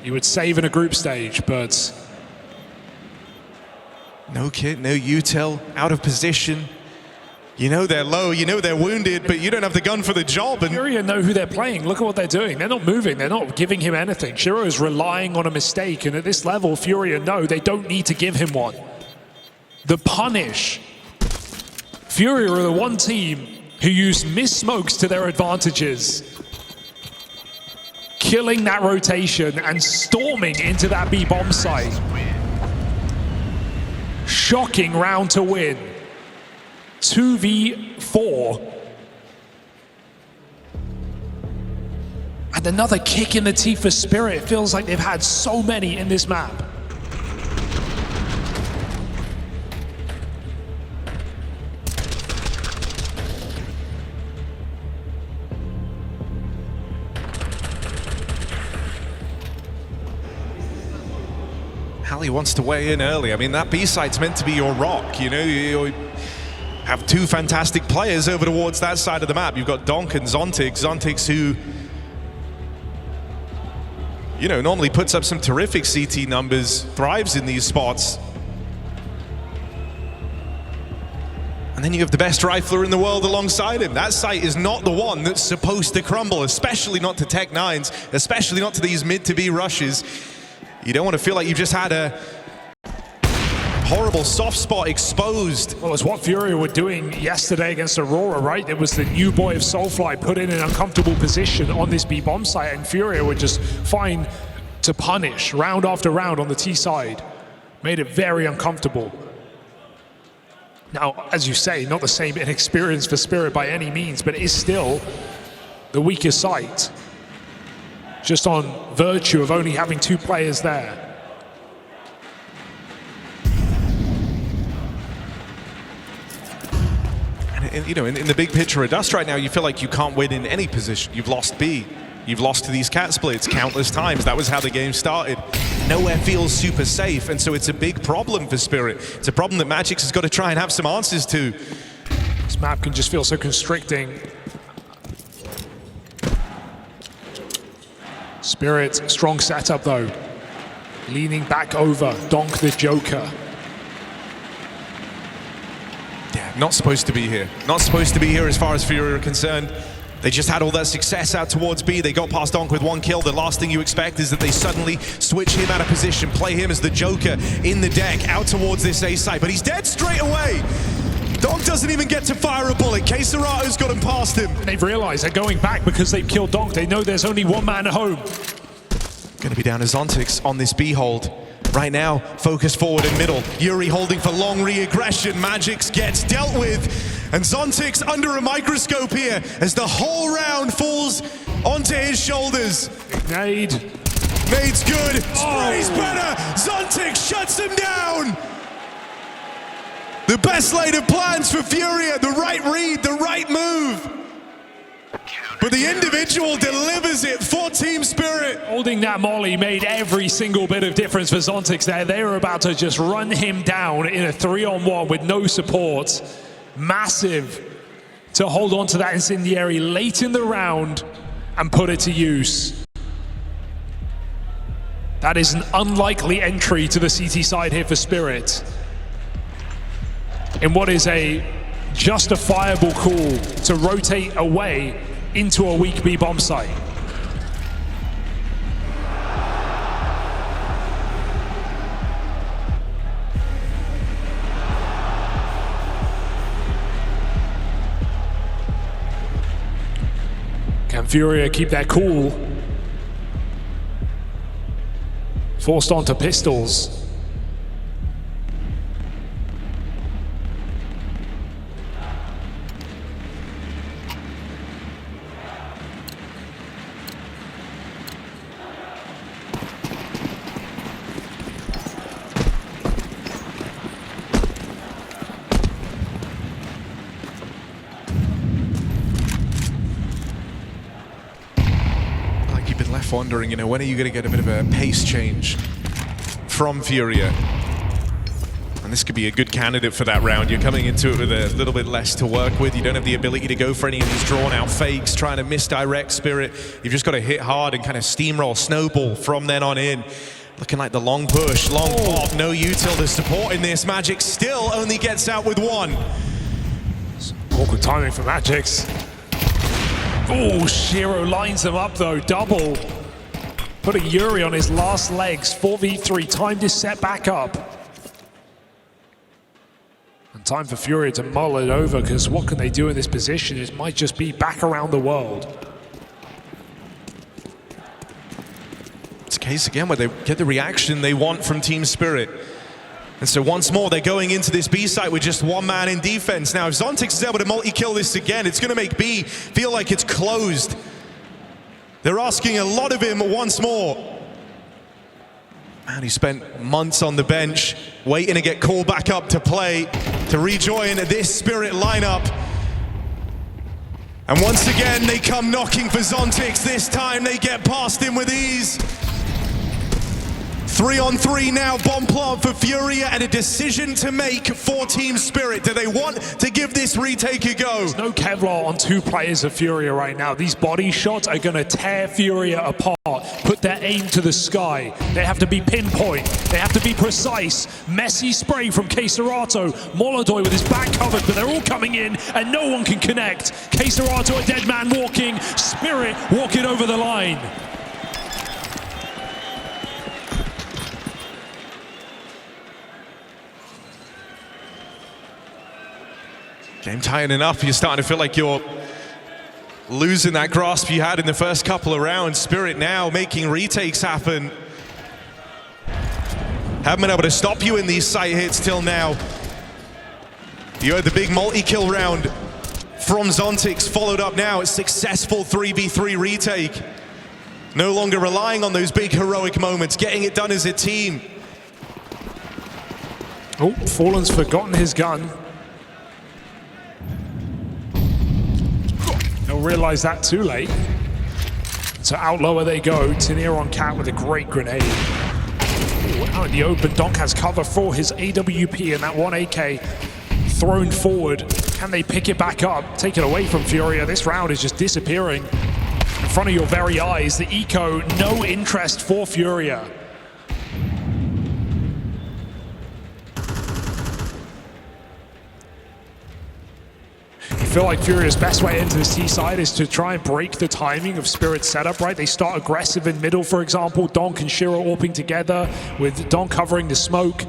He would save in a group stage, but... No kit, no util, out of position. You know they're low, you know they're wounded, but you don't have the gun for the job. And FURIA know who they're playing. Look at what they're doing. They're not moving. They're not giving him anything. Shiro is relying on a mistake, and at this level, FURIA know they don't need to give him one. The punish. FURIA are the one team who use missed smokes to their advantages, killing that rotation and storming into that B bomb site. Shocking round to win. 2v4. And another kick in the teeth for Spirit. It feels like they've had so many in this map. Hallie wants to weigh in early. I mean, that B-side's meant to be your rock, you know? You have two fantastic players over towards that side of the map. You've got Donk and Zontix. Zontix who, you know, normally puts up some terrific CT numbers, thrives in these spots. And then you have the best rifler in the world alongside him. That site is not the one that's supposed to crumble, especially not to Tech 9s, especially not to these mid to B rushes. You don't want to feel like you just had a horrible soft spot exposed. Well, it's what FURIA were doing yesterday against Aurora, right? It was the new boy of Soulfly put in an uncomfortable position on this B bomb site, and FURIA were just fine to punish round after round on the T side. Made it very uncomfortable. Now, as you say, not the same inexperience for Spirit by any means, but it is still the weakest site. Just on virtue of only having two players there. And you know, in the big picture of Dust right now, you feel like you can't win in any position. You've lost B. You've lost to these cat splits countless times. That was how the game started. Nowhere feels super safe, and so it's a big problem for Spirit. It's a problem that Magix has got to try and have some answers to. This map can just feel so constricting. Spirit, strong setup though. Leaning back over, Donk the Joker. Yeah, not supposed to be here. Not supposed to be here as far as FURIA are concerned. They just had all that success out towards B. They got past Donk with one kill. The last thing you expect is that they suddenly switch him out of position, play him as the Joker in the deck out towards this A site, but he's dead straight away. Donk doesn't even get to fire a bullet. Keisarato's got him past him. They've realized they're going back because they've killed Donk. They know there's only one man at home. Gonna be down to Zontix on this B hold. Right now, focus forward and middle. Yuri holding for long re-aggression. Magix gets dealt with. And Zontix under a microscope here as the whole round falls onto his shoulders. Nade. Nade's good. Spray's better. Zontix shuts him down. The best laid of plans for FURIA. The right read, the right move. But the individual delivers it for Team Spirit. Holding that molly made every single bit of difference for Zontix there. They were about to just run him down in a 3-on-1 with no support. Massive to hold on to that incendiary late in the round and put it to use. That is an unlikely entry to the CT side here for Spirit. In what is a justifiable call to rotate away into a weak B bomb site. Can FURIA keep their cool? Forced onto pistols. wondering, you know, when are you going to get a bit of a pace change from FURIA? And this could be a good candidate for that round. You're coming into it with a little bit less to work with. You don't have the ability to go for any of these drawn-out fakes, trying to misdirect Spirit. You've just got to hit hard and kind of steamroll, snowball from then on in. Looking like the long push, long pop, no util to support in this. Magic still only gets out with one. Awkward timing for Magix. Oh, Shiro lines them up though, double. Putting Yuri on his last legs, 4v3, timed his set back up. And time for FURIA to mull it over, because what can they do in this position? It might just be back around the world. It's a case again where they get the reaction they want from Team Spirit. And so once more, they're going into this B site with just one man in defense. Now, if Zontix is able to multi-kill this again, it's going to make B feel like it's closed. They're asking a lot of him once more. Man, he spent months on the bench, waiting to get called back up to play, to rejoin this Spirit lineup. And once again, they come knocking for Zontix. This time, they get past him with ease. 3-on-3 now, bomb plant for FURIA, and a decision to make for Team Spirit. Do they want to give this retake a go? There's no Kevlar on two players of FURIA right now. These body shots are going to tear FURIA apart, put their aim to the sky. They have to be pinpoint, they have to be precise. Messy spray from Keserato, Molodoy with his back covered, but they're all coming in and no one can connect. Keserato, a dead man walking, Spirit walking over the line. Game tightening up, you're starting to feel like you're losing that grasp you had in the first couple of rounds. Spirit now making retakes happen. Haven't been able to stop you in these sight hits till now. You had the big multi-kill round from Zontix, followed up now a successful 3v3 retake. No longer relying on those big heroic moments, getting it done as a team. Oh, Fallen's forgotten his gun. They'll realize that too late. So out lower they go. Tenier on Cat with a great grenade. Ooh, out in the open, Donk has cover for his AWP and that one AK thrown forward. Can they pick it back up? Take it away from FURIA. This round is just disappearing in front of your very eyes. The eco, no interest for FURIA. I feel like FURIA's best way into the C side is to try and break the timing of Spirit's setup, right? They start aggressive in middle, for example. Donk and Shiro AWPing together, with Donk covering the smoke.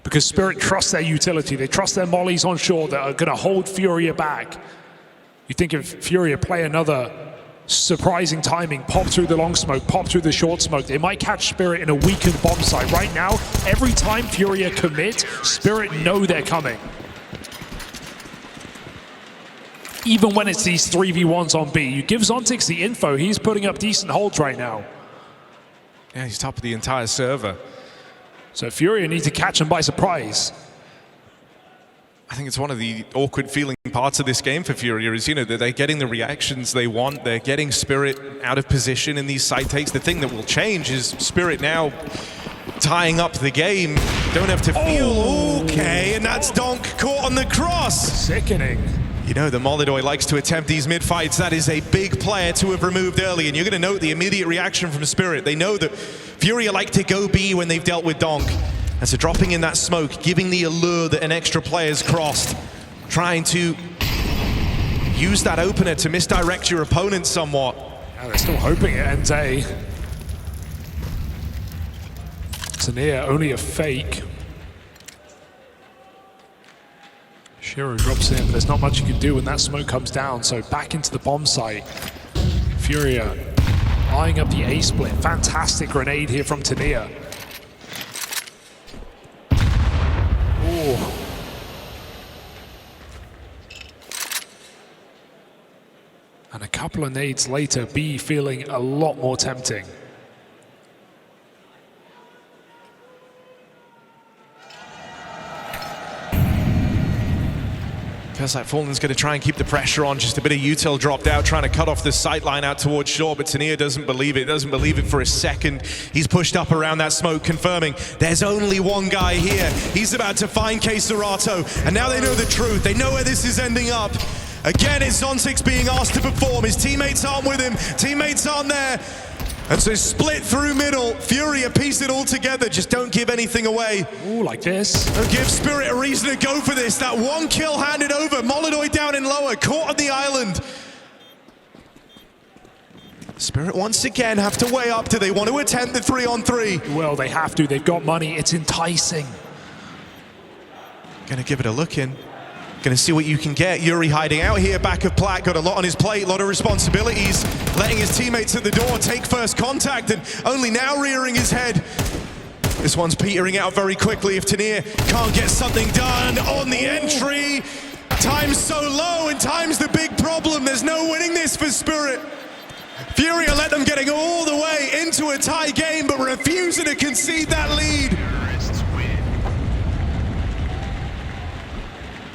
Because Spirit trusts their utility. They trust their mollies on shore that are going to hold FURIA back. You think if FURIA play another surprising timing, pop through the long smoke, pop through the short smoke, they might catch Spirit in a weakened bomb site. Right now, every time FURIA commit, Spirit know they're coming. Even when it's these 3v1s on B. You give Zontix the info, he's putting up decent holds right now. Yeah, he's top of the entire server. So FURIA need to catch him by surprise. I think it's one of the awkward feeling parts of this game for FURIA is, you know, that they're getting the reactions they want. They're getting Spirit out of position in these side takes. The thing that will change is Spirit now tying up the game. Don't have to feel okay, and that's Donk caught on the cross. Sickening. You know, the Molodoy likes to attempt these mid-fights. That is a big player to have removed early, and you're going to note the immediate reaction from Spirit. They know that FURIA like to go B when they've dealt with Donk. And so dropping in that smoke, giving the allure that an extra player's crossed, trying to use that opener to misdirect your opponent somewhat. Yeah, they're still hoping it ends A. Tenier, only a fake. Shiro drops in, but there's not much you can do when that smoke comes down, so back into the bomb site. FURIA eyeing up the A split. Fantastic grenade here from Tenier. Oh. And a couple of nades later, B feeling a lot more tempting. Feels like Fallen's going to try and keep the pressure on. Just a bit of util dropped out, trying to cut off the sight line out towards shore, but Tania doesn't believe it. Doesn't believe it for a second. He's pushed up around that smoke, confirming there's only one guy here. He's about to find K-Serato, and now they know the truth. They know where this is ending up. Again, it's Zontix being asked to perform. His teammates aren't with him. Teammates aren't there. And so split through middle. FURIA piece it all together. Just don't give anything away. Ooh, like this. Don't give Spirit a reason to go for this. That one kill handed over. Molidoy down in lower, caught on the island. Spirit once again have to weigh up. Do they want to attempt the 3-on-3? Well, they have to. They've got money. It's enticing. Gonna give it a look in. Gonna see what you can get. Yuri hiding out here, back of Plat, got a lot on his plate, a lot of responsibilities, letting his teammates at the door take first contact and only now rearing his head. This one's petering out very quickly if Tania can't get something done on the entry. Time's so low and time's the big problem. There's no winning this for Spirit. FURIA let them getting all the way into a tie game, but refusing to concede that lead.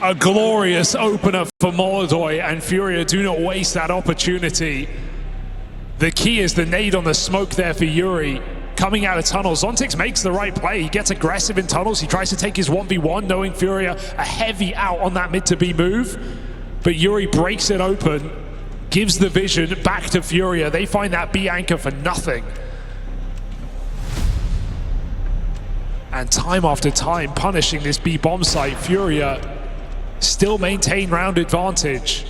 A glorious opener for Molidoy, and FURIA do not waste that opportunity. The key is the nade on the smoke there for Yuri. Coming out of tunnels, Zontix makes the right play. He gets aggressive in tunnels. He tries to take his 1v1, knowing FURIA a heavy out on that mid to B move. But Yuri breaks it open, gives the vision back to FURIA. They find that B anchor for nothing. And time after time, punishing this B bomb site, FURIA still maintain round advantage.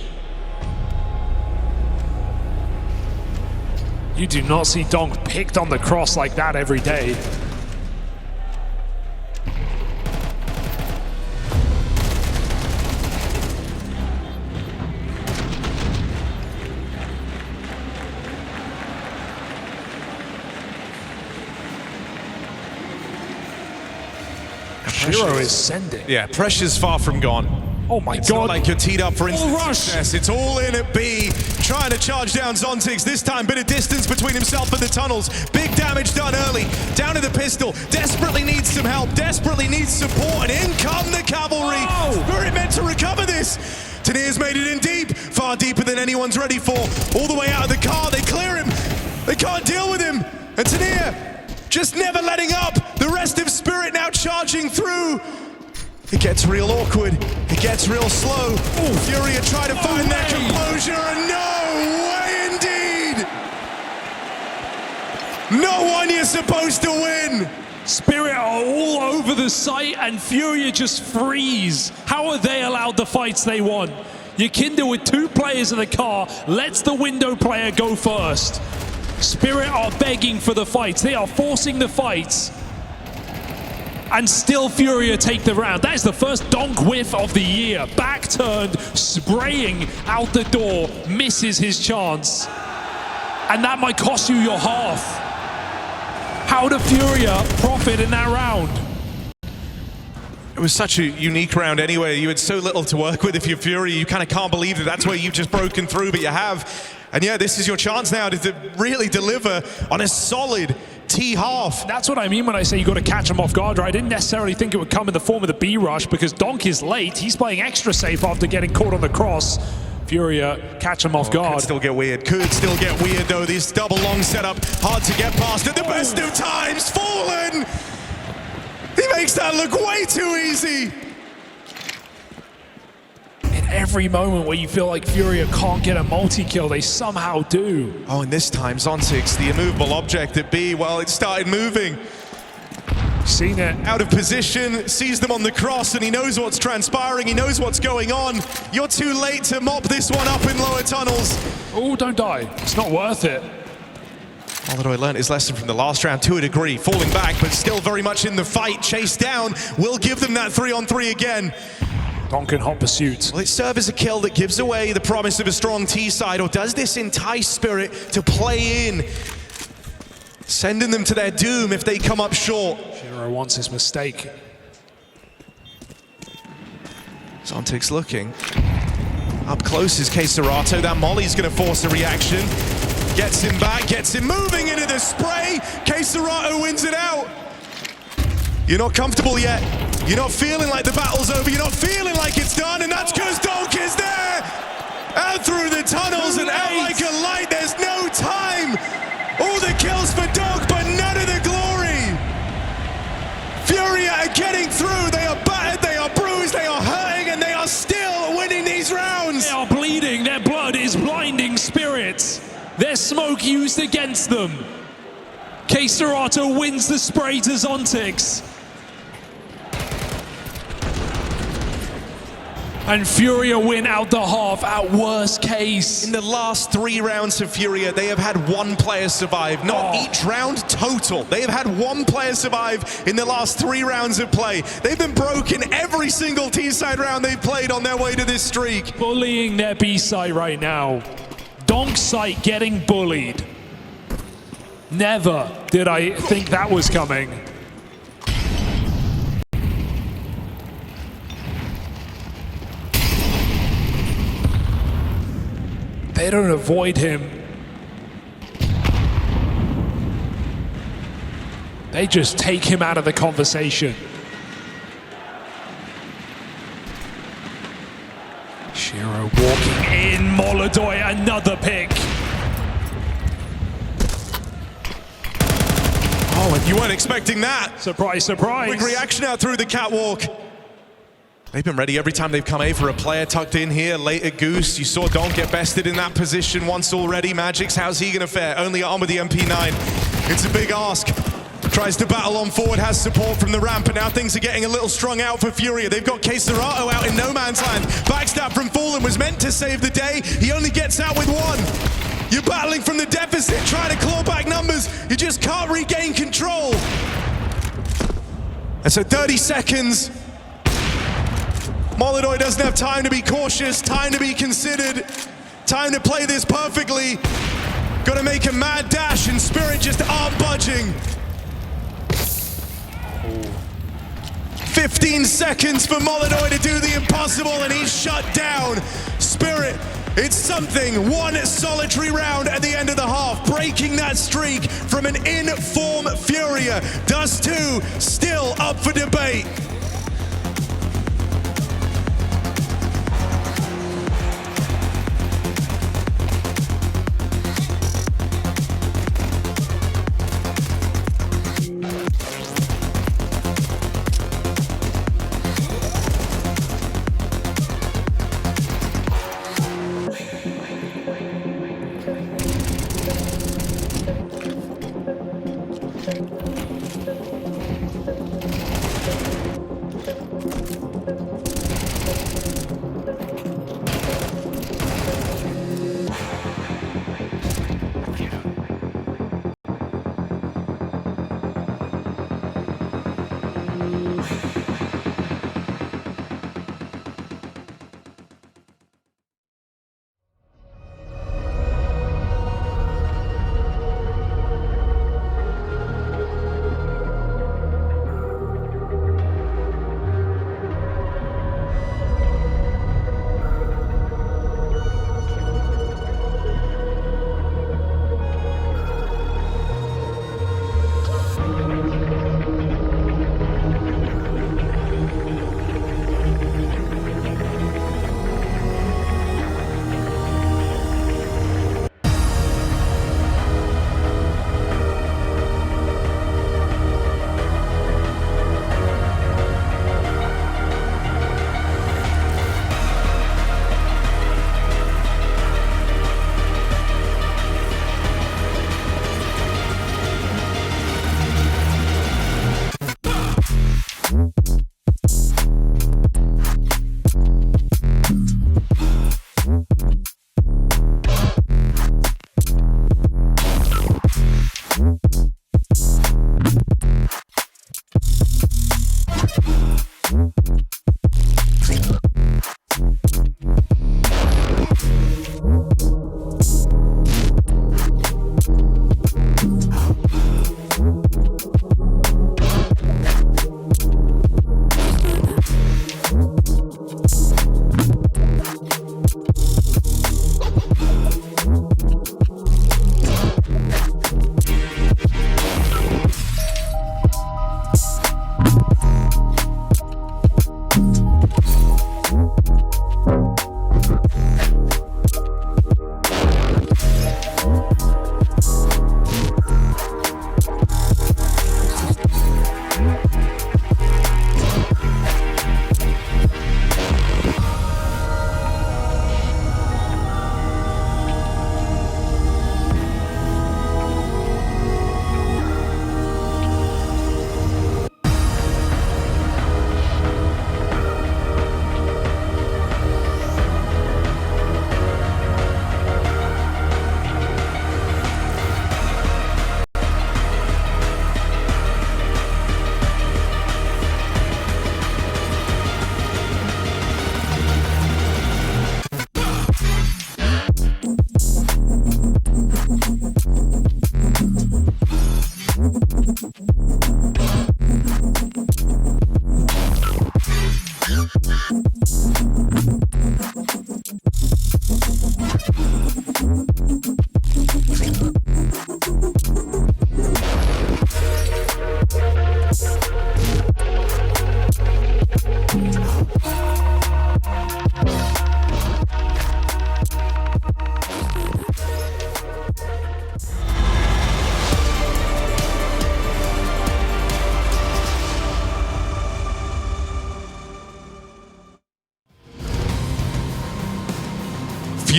You do not see Donk picked on the cross like that every day. Shiro is sending. Yeah, pressure's far from gone. Oh my It's God. not like you're teed up for instant rush. success. It's all in at B, trying to charge down Zontix. This time, bit of distance between himself and the tunnels. Big damage done early. Down to the pistol. Desperately needs some help. Desperately needs support. And in come the cavalry. Oh. Spirit meant to recover this. Tania's made it in deep. Far deeper than anyone's ready for. All the way out of the car. They clear him. They can't deal with him. And Tania just never letting up. The rest of Spirit now charging through. It gets real awkward. It gets real slow. FURIA try to find their composure, and no way indeed. No one you're supposed to win. Spirit are all over the site and FURIA just freeze. How are they allowed the fights they want? Yakinda with 2 players in the car lets the window player go first. Spirit are begging for the fights. They are forcing the fights. And still FURIA take the round. That is the first donk whiff of the year. Back turned, spraying out the door, misses his chance. And that might cost you your half. How do FURIA profit in that round? It was such a unique round anyway. You had so little to work with if you're FURIA. You kind of can't believe that that's where you've just broken through, but you have. And yeah, this is your chance now to really deliver on a solid T-half. That's what I mean when I say you got to catch him off guard, right? I didn't necessarily think it would come in the form of the B rush because Donk is late. He's playing extra safe after getting caught on the cross. FURIA catch him off guard. Could still get weird. Could still get weird though. This double long setup, hard to get past at the best of times. Fallen! He makes that look way too easy. In every moment where you feel like FURIA can't get a multi-kill, they somehow do. Oh, and this time Zontix, the immovable object at B, well, it started moving. Seen it. Out of position, sees them on the cross, and he knows what's transpiring, he knows what's going on. You're too late to mop this one up in lower tunnels. Oh, don't die. It's not worth it. Molidoy learned his lesson from the last round to a degree, falling back, but still very much in the fight. Chased down, will give them that 3-on-3 again. Donk in hot pursuit. Will it serve as a kill that gives away the promise of a strong T side, or does this entice Spirit to play in, sending them to their doom if they come up short? Shiro wants his mistake. Zontix looking. Up close is K-Serato. That Molly's going to force a reaction. Gets him back, gets him moving into the spray. K-Serato wins it out. You're not comfortable yet. You're not feeling like the battle's over. You're not feeling like it's done, and that's because Donk is there. Out through the tunnels and out like a light. There's no time. All the kills for Donk, but none of the glory. FURIA are getting through. They are battered, they are bruised, they are hurting, and they are still winning these rounds. They are bleeding. Their blood is blinding spirits. Their smoke used against them. K-Serato wins the spray to Zontix. And FURIA win out the half at worst case. In the last 3 rounds of FURIA, they have had 1 player survive. Not each round, total. They have had 1 player survive in the last 3 rounds of play. They've been broken every single T-side round they've played on their way to this streak. Bullying their B-side right now. Donk's site getting bullied. Never did I think that was coming. They don't avoid him. They just take him out of the conversation. Shiro walking in, Molodoi, another pick. Oh, and you weren't expecting that. Surprise, surprise. Quick reaction out through the catwalk. They've been ready every time they've come A for a player tucked in here. Late at Goose, you saw Donk get bested in that position once already. Magix, how's he gonna fare? Only on with the MP9. It's a big ask. Tries to battle on forward, has support from the ramp, and now things are getting a little strung out for FURIA. They've got K-Serato out in no man's land. Backstab from Fallen was meant to save the day. He only gets out with 1. You're battling from the deficit, trying to claw back numbers. You just can't regain control. And so 30 seconds. Molodoi doesn't have time to be cautious, time to be considered, time to play this perfectly. Got to make a mad dash, and Spirit just aren't budging. 15 seconds for Molodoi to do the impossible, and he's shut down. Spirit, it's something. 1 solitary round at the end of the half, breaking that streak from an in-form FURIA. Dust 2 still up for debate.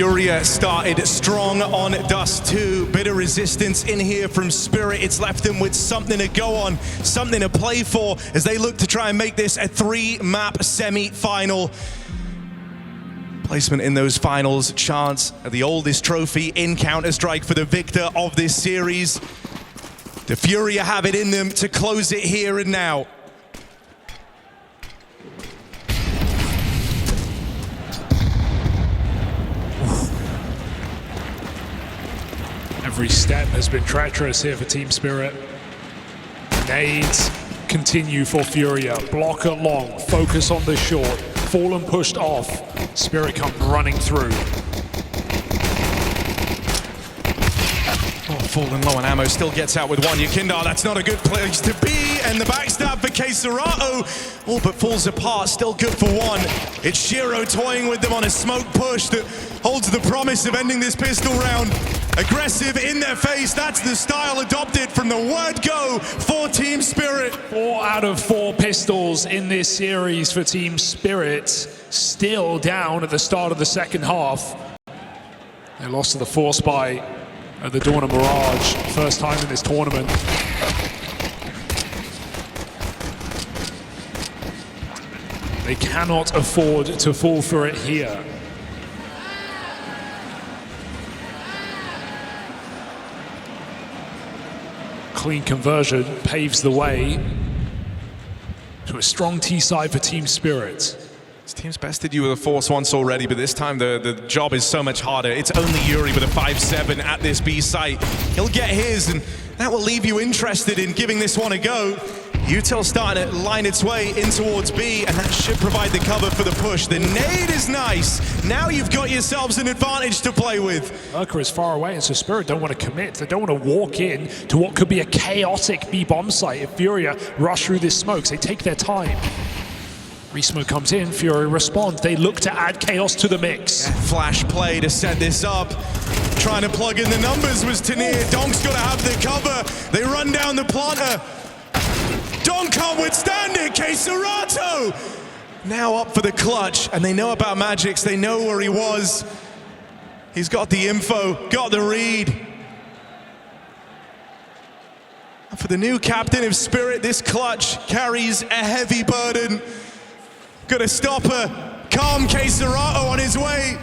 FURIA started strong on Dust 2. Bit of resistance in here from Spirit. It's left them with something to go on, something to play for as they look to try and make this a 3-map semi-final. Placement in those finals, chance at the oldest trophy in Counter-Strike for the victor of this series. The FURIA have it in them to close it here and now. Every step has been treacherous here for Team Spirit. Nades continue for FURIA. Blocker long, focus on the short. Fallen pushed off. Spirit come running through. Oh, fallen low on ammo, still gets out with one. Yakindar, that's not a good place to be. And the backstab for Keserato. Oh, but falls apart, still good for one. It's Shiro toying with them on a smoke push that holds the promise of ending this pistol round. Aggressive in their face, that's the style adopted from the word go for Team Spirit. 4 out of 4 pistols in this series for Team Spirit. Still down at the start of the second half. They lost to the Force by at the Dawn of Mirage, first time in this tournament. They cannot afford to fall for it here. Clean conversion paves the way to a strong T side for Team Spirit. This team's bested you with a Force once already, but this time the job is so much harder. It's only Yuri with a 5-7 at this B site. He'll get his, and that will leave you interested in giving this one a go. Util starting to line its way in towards B, and that should provide the cover for the push. The nade is nice. Now you've got yourselves an advantage to play with. Merker is far away, and so Spirit don't want to commit. They don't want to walk in to what could be a chaotic B bomb site if FURIA rush through this smoke. They take their time. Resmoke comes in, FURIA responds. They look to add chaos to the mix. Yeah, flash play to set this up. Trying to plug in the numbers was Tanir. Donk's got to have the cover. They run down the planter. Donk can't withstand it. Keserato now up for the clutch, and they know about Magix. They know where he was. He's got the info, got the read. And for the new captain of Spirit, this clutch carries a heavy burden. Gonna stop a calm Keserato on his way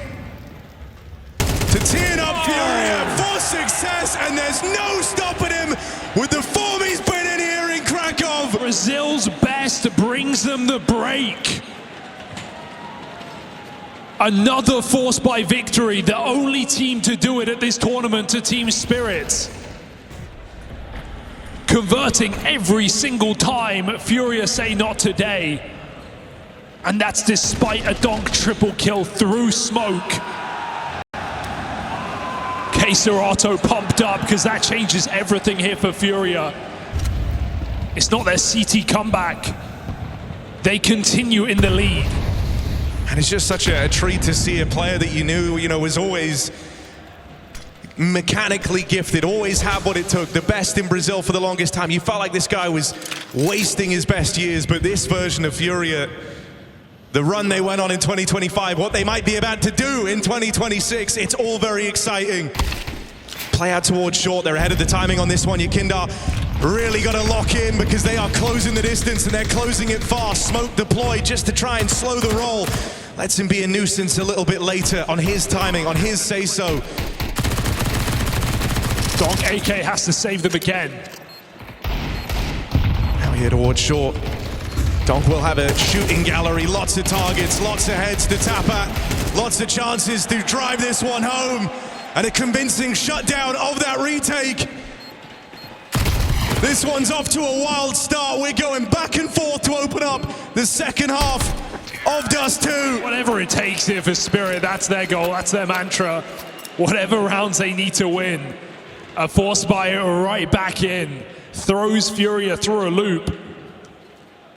to teeing up FURIA for success, and there's no stopping him with the form he's been in here in Kraków. Brazil's best brings them the break. Another Force by victory, the only team to do it at this tournament to Team Spirit. Converting every single time, FURIA say not today. And that's despite a Donk triple kill through smoke. Keserato pumped up because that changes everything here for FURIA. It's not their CT comeback. They continue in the lead. And it's just such a treat to see a player that you knew, was always mechanically gifted, always had what it took, the best in Brazil for the longest time. You felt like this guy was wasting his best years, but this version of FURIA, the run they went on in 2025, what they might be about to do in 2026, it's all very exciting. Play out towards short, they're ahead of the timing on this one. Yakindar really got to lock in because they are closing the distance and they're closing it fast. Smoke deployed just to try and slow the roll. Lets him be a nuisance a little bit later on his timing, on his say-so. Donk AK has to save them again. Now here towards short. Donk will have a shooting gallery, lots of targets, lots of heads to tap at, lots of chances to drive this one home, and a convincing shutdown of that retake. This one's off to a wild start. We're going back and forth to open up the second half of Dust 2. Whatever it takes here for Spirit, that's their goal, that's their mantra. Whatever rounds they need to win. A Force buy right back in, throws FURIA through a loop.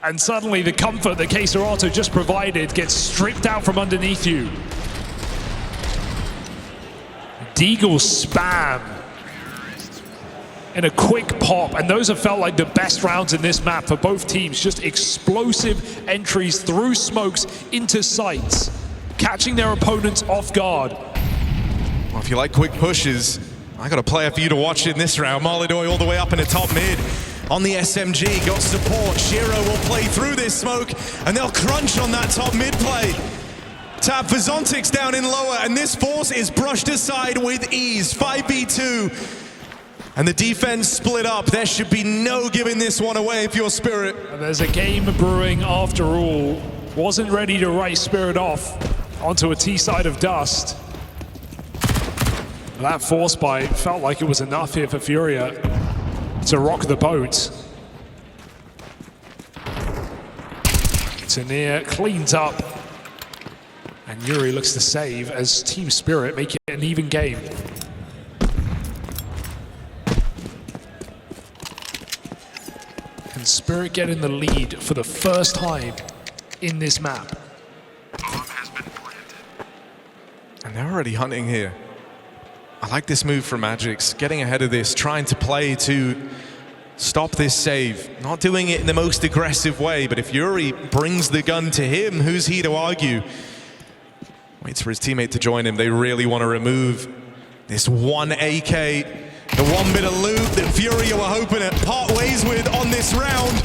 And suddenly the comfort that Keserato just provided gets stripped out from underneath you. Deagle spam in a quick pop, and those have felt like the best rounds in this map for both teams. Just explosive entries through smokes into sights, catching their opponents off guard. Well, if you like quick pushes, I got a player for you to watch in this round. Molidoy all the way up in the top mid. On the SMG, got support. Shiro will play through this smoke, and they'll crunch on that top mid play. Tap for Zontix down in lower, and this force is brushed aside with ease. 5v2. And the defense split up. There should be no giving this one away if you're Spirit. There's a game brewing after all. Wasn't ready to write Spirit off onto a T-side of dust. That force bite felt like it was enough here for FURIA to rock the boat. Tanir cleans up, and Yuri looks to save as Team Spirit make it an even game. Can Spirit get in the lead for the first time in this map? Bomb has been planted. And they're already hunting here. I like this move from Magix, getting ahead of this, trying to play to stop this save. Not doing it in the most aggressive way, but if Yuri brings the gun to him, who's he to argue? Waits for his teammate to join him. They really want to remove this one AK. The one bit of loot that FURIA were hoping to part ways with on this round.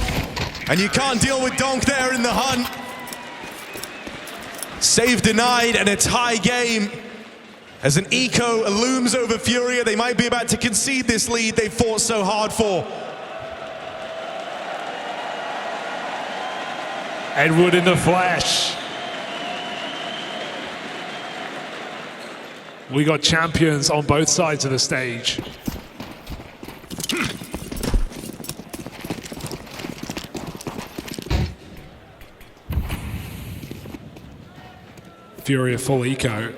And you can't deal with Donk there in the hunt. Save denied, and a tie game. As an eco looms over FURIA, they might be about to concede this lead they fought so hard for. Edward in the flesh. We got champions on both sides of the stage. FURIA full eco.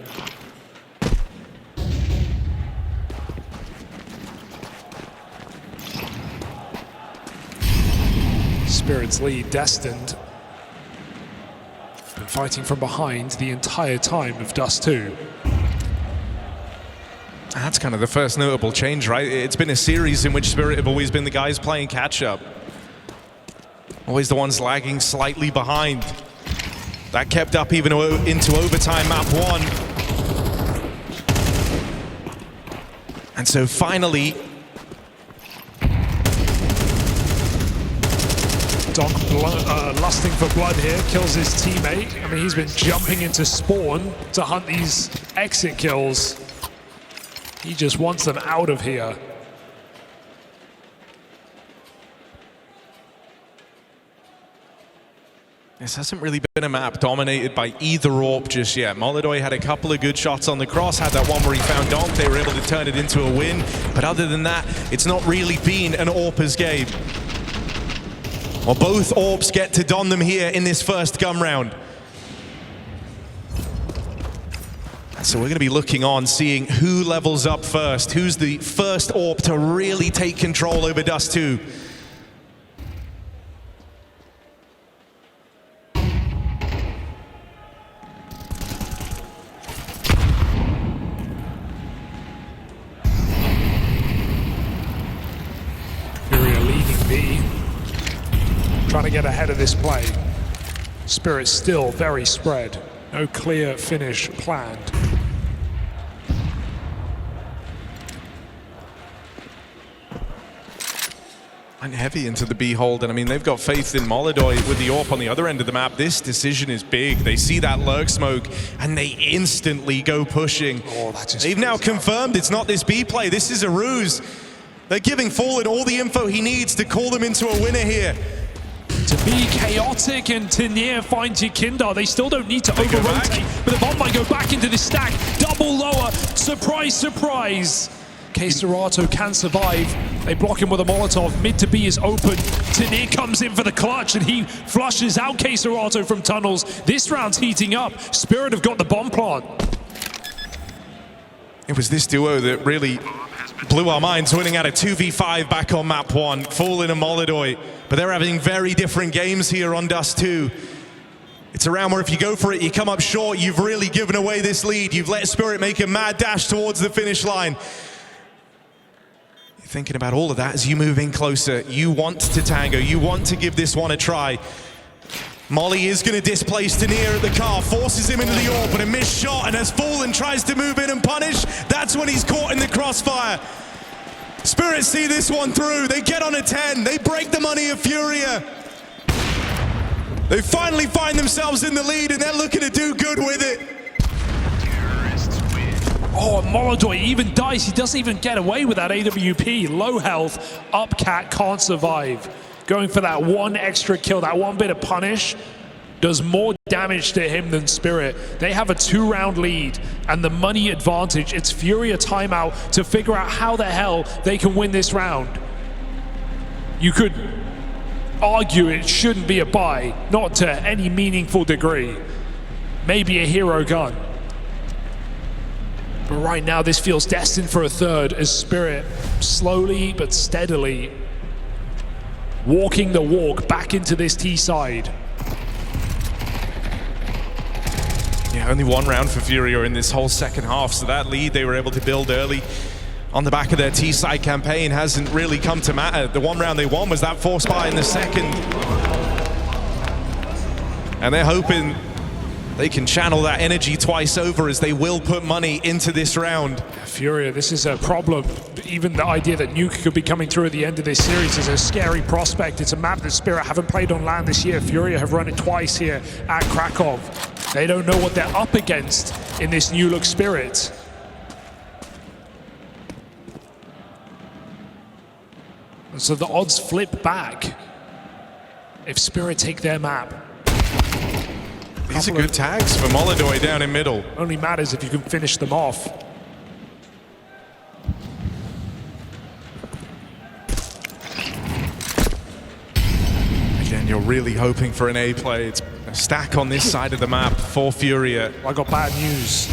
Spirit's lead destined. Been fighting from behind the entire time of Dust 2. That's kind of the first notable change, right? It's been a series in which Spirit have always been the guys playing catch-up. Always the ones lagging slightly behind. That kept up even into overtime map 1. And so finally, Donk lusting for blood here, kills his teammate. I mean, he's been jumping into spawn to hunt these exit kills. He just wants them out of here. This hasn't really been a map dominated by either AWP just yet. Molidoy had a couple of good shots on the cross, had that one where he found Donk. They were able to turn it into a win. But other than that, it's not really been an AWPer's game. Well, both AWPs get to don them here in this first gun round. And so we're going to be looking on, seeing who levels up first. Who's the first AWP to really take control over Dust 2. FURIA leading B. Trying to get ahead of this play. Spirit still very spread. No clear finish planned. And heavy into the B hold, and I mean, they've got faith in Molidoy with the AWP on the other end of the map. This decision is big. They see that lurk smoke, and they instantly go pushing. Oh, that just They've now confirmed it's not this B play. This is a ruse. They're giving Fallen all the info he needs to call them into a winner here. To be chaotic, and Tanir finds Yekindar. They still don't need to over-rotate, but the bomb might go back into the stack. Double lower. Surprise, surprise. K-Serato can survive. They block him with a Molotov. Mid to B is open. Tanir comes in for the clutch, and he flushes out K-Serato from tunnels. This round's heating up. Spirit have got the bomb plant. It was this duo that really blew our minds, winning out a 2v5 back on map 1. Fallen and Molidoy. But they're having very different games here on Dust 2. It's a round where if you go for it, you come up short, you've really given away this lead. You've let Spirit make a mad dash towards the finish line. You're thinking about all of that as you move in closer. You want to tango. You want to give this one a try. Molly is going to displace Denier at the car, forces him into the AWP, but a missed shot, and as Fallen tries to move in and punish, that's when he's caught in the crossfire. Spirit see this one through. They get on a 10. They break the money of FURIA. They finally find themselves in the lead, and they're looking to do good with it. Terrorists win. Oh, Molodoi even dies. He doesn't even get away with that AWP. Low health, Upcat can't survive. Going for that one extra kill, that one bit of punish, does more damage to him than Spirit. They have a 2-round lead, and the money advantage, it's FURIA timeout to figure out how the hell they can win this round. You could argue it shouldn't be a buy, not to any meaningful degree. Maybe a hero gun. But right now, this feels destined for a third as Spirit slowly but steadily walking the walk back into this T side. Yeah, only one round for FURIA in this whole second half, so that lead they were able to build early on the back of their T-side campaign hasn't really come to matter. The one round they won was that force buy in the second. And they're hoping they can channel that energy twice over as they will put money into this round. FURIA, this is a problem. Even the idea that Nuke could be coming through at the end of this series is a scary prospect. It's a map that Spirit haven't played on land this year. FURIA have run it twice here at Kraków. They don't know what they're up against in this new look Spirit. And so the odds flip back if Spirit take their map. These are good tags for Molodoi down in middle. Only matters if you can finish them off. Again, you're really hoping for an A play. It's a stack on this side of the map for FURIA. I got bad news.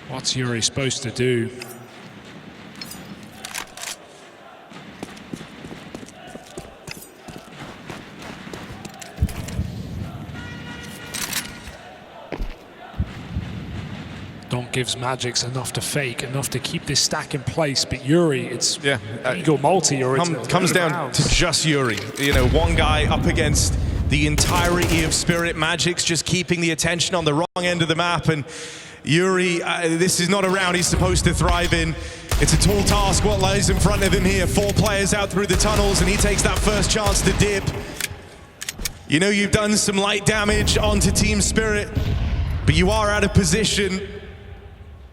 What's Yuri supposed to do? Donk gives Magix enough to fake, enough to keep this stack in place, but Yuri, it's Eagle multi or it's comes down to just Yuri. You know, one guy up against the entirety of Spirit. Magix just keeping the attention on the wrong end of the map, and Yuri, this is not a round he's supposed to thrive in. It's a tall task what lies in front of him here. 4 players out through the tunnels, and he takes that first chance to dip. You know you've done some light damage onto Team Spirit, but you are out of position.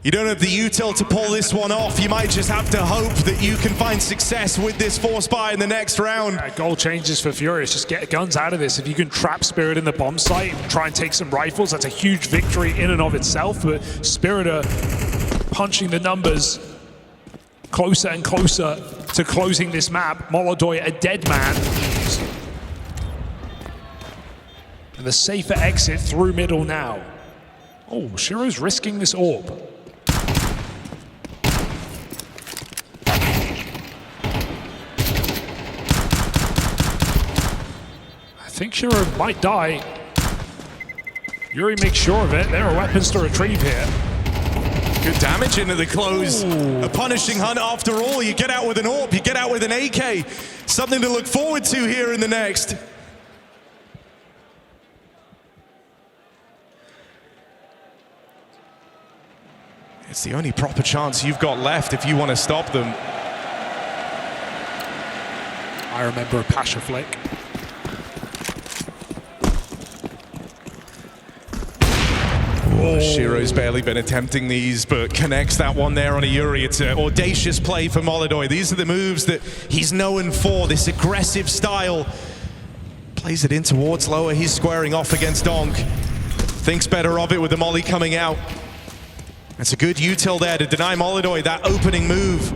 You don't have the util to pull this one off. You might just have to hope that you can find success with this force buy in the next round. Goal changes for Furious. Just get guns out of this. If you can trap Spirit in the bomb site, try and take some rifles, that's a huge victory in and of itself. But Spirit are punching the numbers closer and closer to closing this map. Molodoi, a dead man. And the safer exit through middle now. Oh, Shiro's risking this orb. I think Shiro might die. Yuri makes sure of it. There are weapons to retrieve here. Good damage into the close. Ooh. A punishing hunt after all. You get out with an AWP, you get out with an AK. Something to look forward to here in the next. It's the only proper chance you've got left if you want to stop them. I remember a Pasha flick. Oh, Shiro's barely been attempting these, but connects that one there on a Yuri. It's an audacious play for Molodoi. These are the moves that he's known for, this aggressive style. Plays it in towards lower. He's squaring off against Donk. Thinks better of it with the molly coming out. It's a good util there to deny Molodoi that opening move.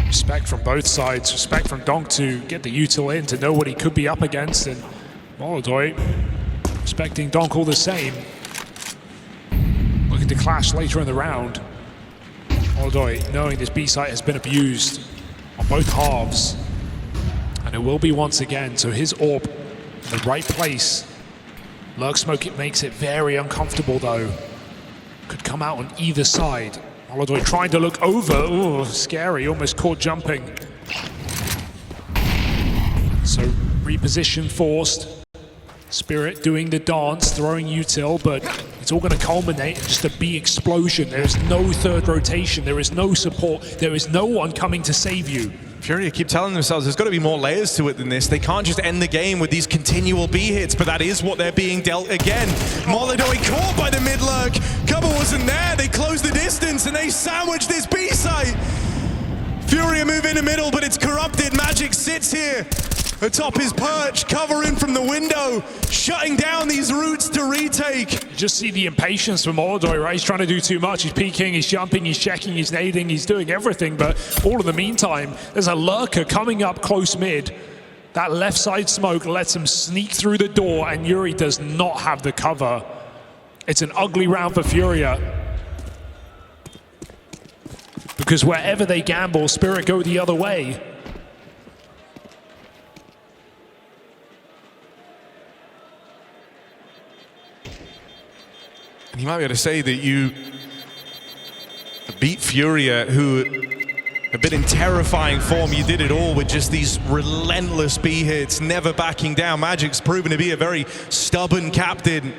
Respect from both sides. Respect from Donk to get the util in, to know what he could be up against, and Molodoi respecting Donk all the same. Looking to clash later in the round. Molodoi knowing this B site has been abused on both halves, and it will be once again, so his AWP in the right place Lurk smoke, it makes it very uncomfortable though. Could come out on either side. Molodoi trying to look over. Ooh, scary, almost caught jumping. So reposition forced. Spirit doing the dance, throwing util, but it's all going to culminate in just a B explosion. There is no third rotation, there is no support, there is no one coming to save you. FURIA keep telling themselves there's got to be more layers to it than this. They can't just end the game with these continual B hits, but that is what they're being dealt again. Molodoi caught by the mid-lurk. Cover wasn't there. They closed the distance and they sandwiched this B site. FURIA move in the middle, but it's corrupted. Magic sits here atop his perch, covering from the window, shutting down these routes to retake. You just see the impatience from Molodoi, right? He's trying to do too much. He's peeking, he's jumping, he's checking, he's nading, he's doing everything, but all in the meantime, there's a lurker coming up close mid. That left side smoke lets him sneak through the door, and Yuri does not have the cover. It's an ugly round for FURIA. Because wherever they gamble, Spirit go the other way. And you might be able to say that you beat FURIA, who have been in terrifying form. You did it all with just these relentless B hits, never backing down. Magic's proven to be a very stubborn captain.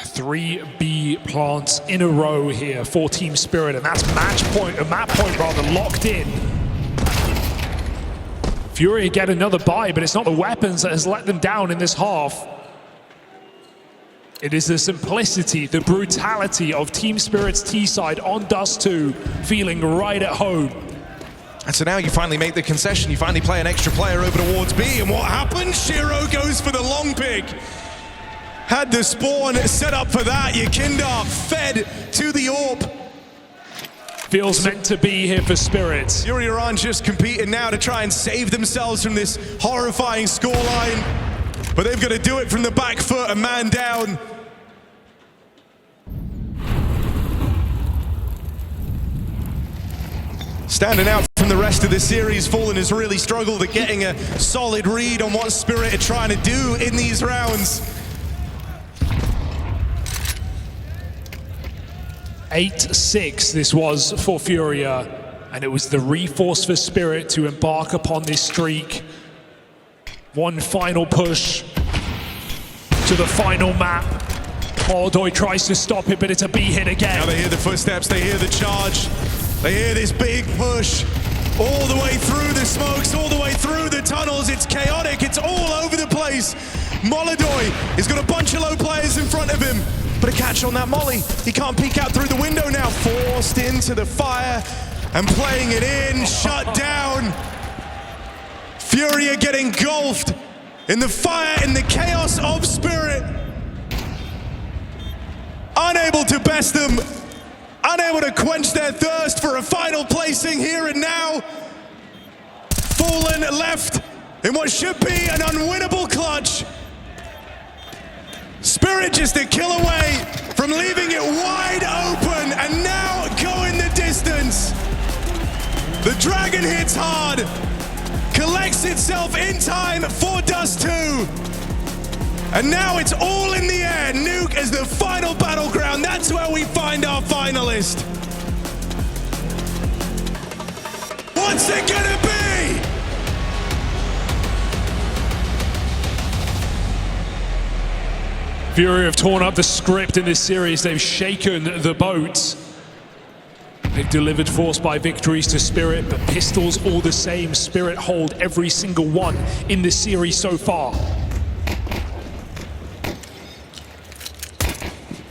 3 B plants in a row here for Team Spirit, and that's map point rather, locked in. FURIA get another buy, but it's not the weapons that has let them down in this half. It is the simplicity, the brutality of Team Spirit's T-side on Dust 2, feeling right at home. And so now you finally make the concession. You finally play an extra player over towards B, and what happens? Shiro goes for the long pick. Had the spawn set up for that. Yakinda fed to the AWP. Feels meant to be here for Spirit. FURIA aren't just competing now to try and save themselves from this horrifying scoreline, but they've got to do it from the back foot, a man down. Standing out from the rest of the series, Fallen has really struggled at getting a solid read on what Spirit are trying to do in these rounds. 8-6 this was for FURIA, and it was the reforce for Spirit to embark upon this streak. One final push to the final map. Molodoi tries to stop it, but it's a B hit again. Now they hear the footsteps, they hear the charge, they hear this big push all the way through the smokes, all the way through the tunnels. It's chaotic, it's all over the place. Molodoi has got a bunch of low players in front of him, but a catch on that molly. He can't peek out through the window now, forced into the fire and playing it in, shut down. FURIA getting engulfed in the fire, in the chaos of Spirit. Unable to best them, unable to quench their thirst for a final placing here and now. Fallen left in what should be an unwinnable clutch. Spirit just a kill away from leaving it wide open, and now going the distance. The Dragon hits hard, collects itself in time for Dust 2. And now it's all in the air. Nuke as the final battleground. That's where we find our finalist. What's it gonna be? FURIA have torn up the script in this series. They've shaken the boat. They've delivered force by victories to Spirit, but pistols all the same. Spirit hold every single one in this series so far.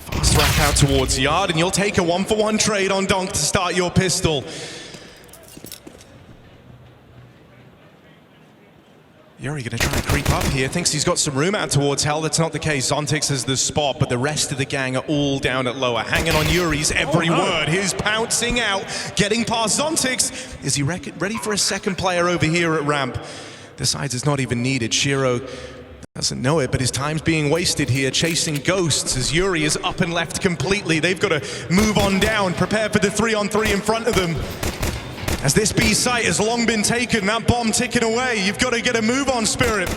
Fast rack out towards Yard, and you'll take a 1-for-1 trade on Donk to start your pistol. Yuri gonna try and creep up here, thinks he's got some room out towards Hell. That's not the case. Zontix has the spot, but the rest of the gang are all down at lower, hanging on Yuri's every word. He's pouncing out, getting past Zontix. Is he ready for a second player over here at ramp? Decides it's not even needed. Shiro doesn't know it, but his time's being wasted here, chasing ghosts as Yuri is up and left completely. They've got to move on down, prepare for the 3-on-3 in front of them. As this B site has long been taken, that bomb ticking away, you've got to get a move on, Spirit.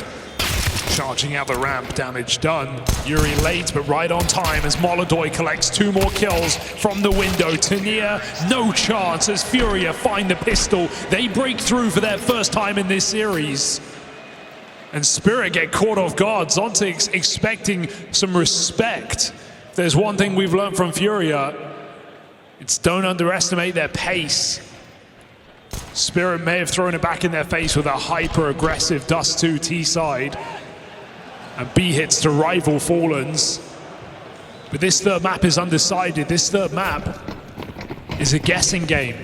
Charging out the ramp, damage done. Yuri late, but right on time as Molodoi collects 2 more kills from the window. Tania, no chance as Furia find the pistol. They break through for their first time in this series. And Spirit get caught off guard. Zontic's expecting some respect. If there's one thing we've learned from Furia, it's don't underestimate their pace. Spirit may have thrown it back in their face with a hyper-aggressive Dust 2 T side and B hits to rival Fallens. But this third map is undecided. This third map is a guessing game.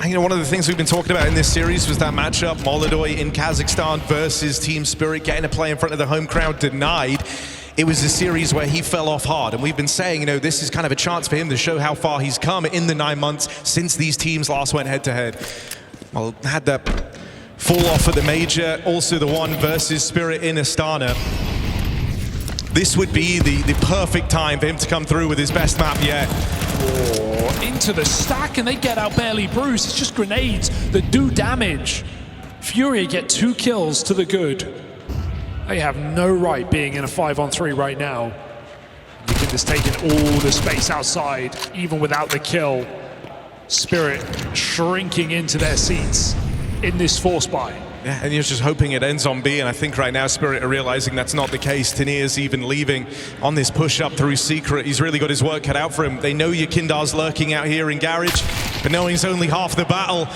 You know, one of the things we've been talking about in this series was that matchup, Molodoi in Kazakhstan versus Team Spirit, getting to play in front of the home crowd denied. It was a series where he fell off hard, and we've been saying, you know, this is kind of a chance for him to show how far he's come in the 9 months since these teams last went head-to-head. Well, had that fall off at the major, also the one versus Spirit in Astana. This would be the perfect time for him to come through with his best map yet. Oh, into the stack, and they get out barely bruised. It's just grenades that do damage. Furia get 2 kills to the good. They have no right being in a 5-on-3 right now. Just taking all the space outside, even without the kill. Spirit shrinking into their seats in this force buy. Yeah, and you're just hoping it ends on B, and I think right now Spirit are realizing that's not the case. Tania's even leaving on this push-up through Secret. He's really got his work cut out for him. They know Yakindar's lurking out here in Garage, but knowing it's only half the battle.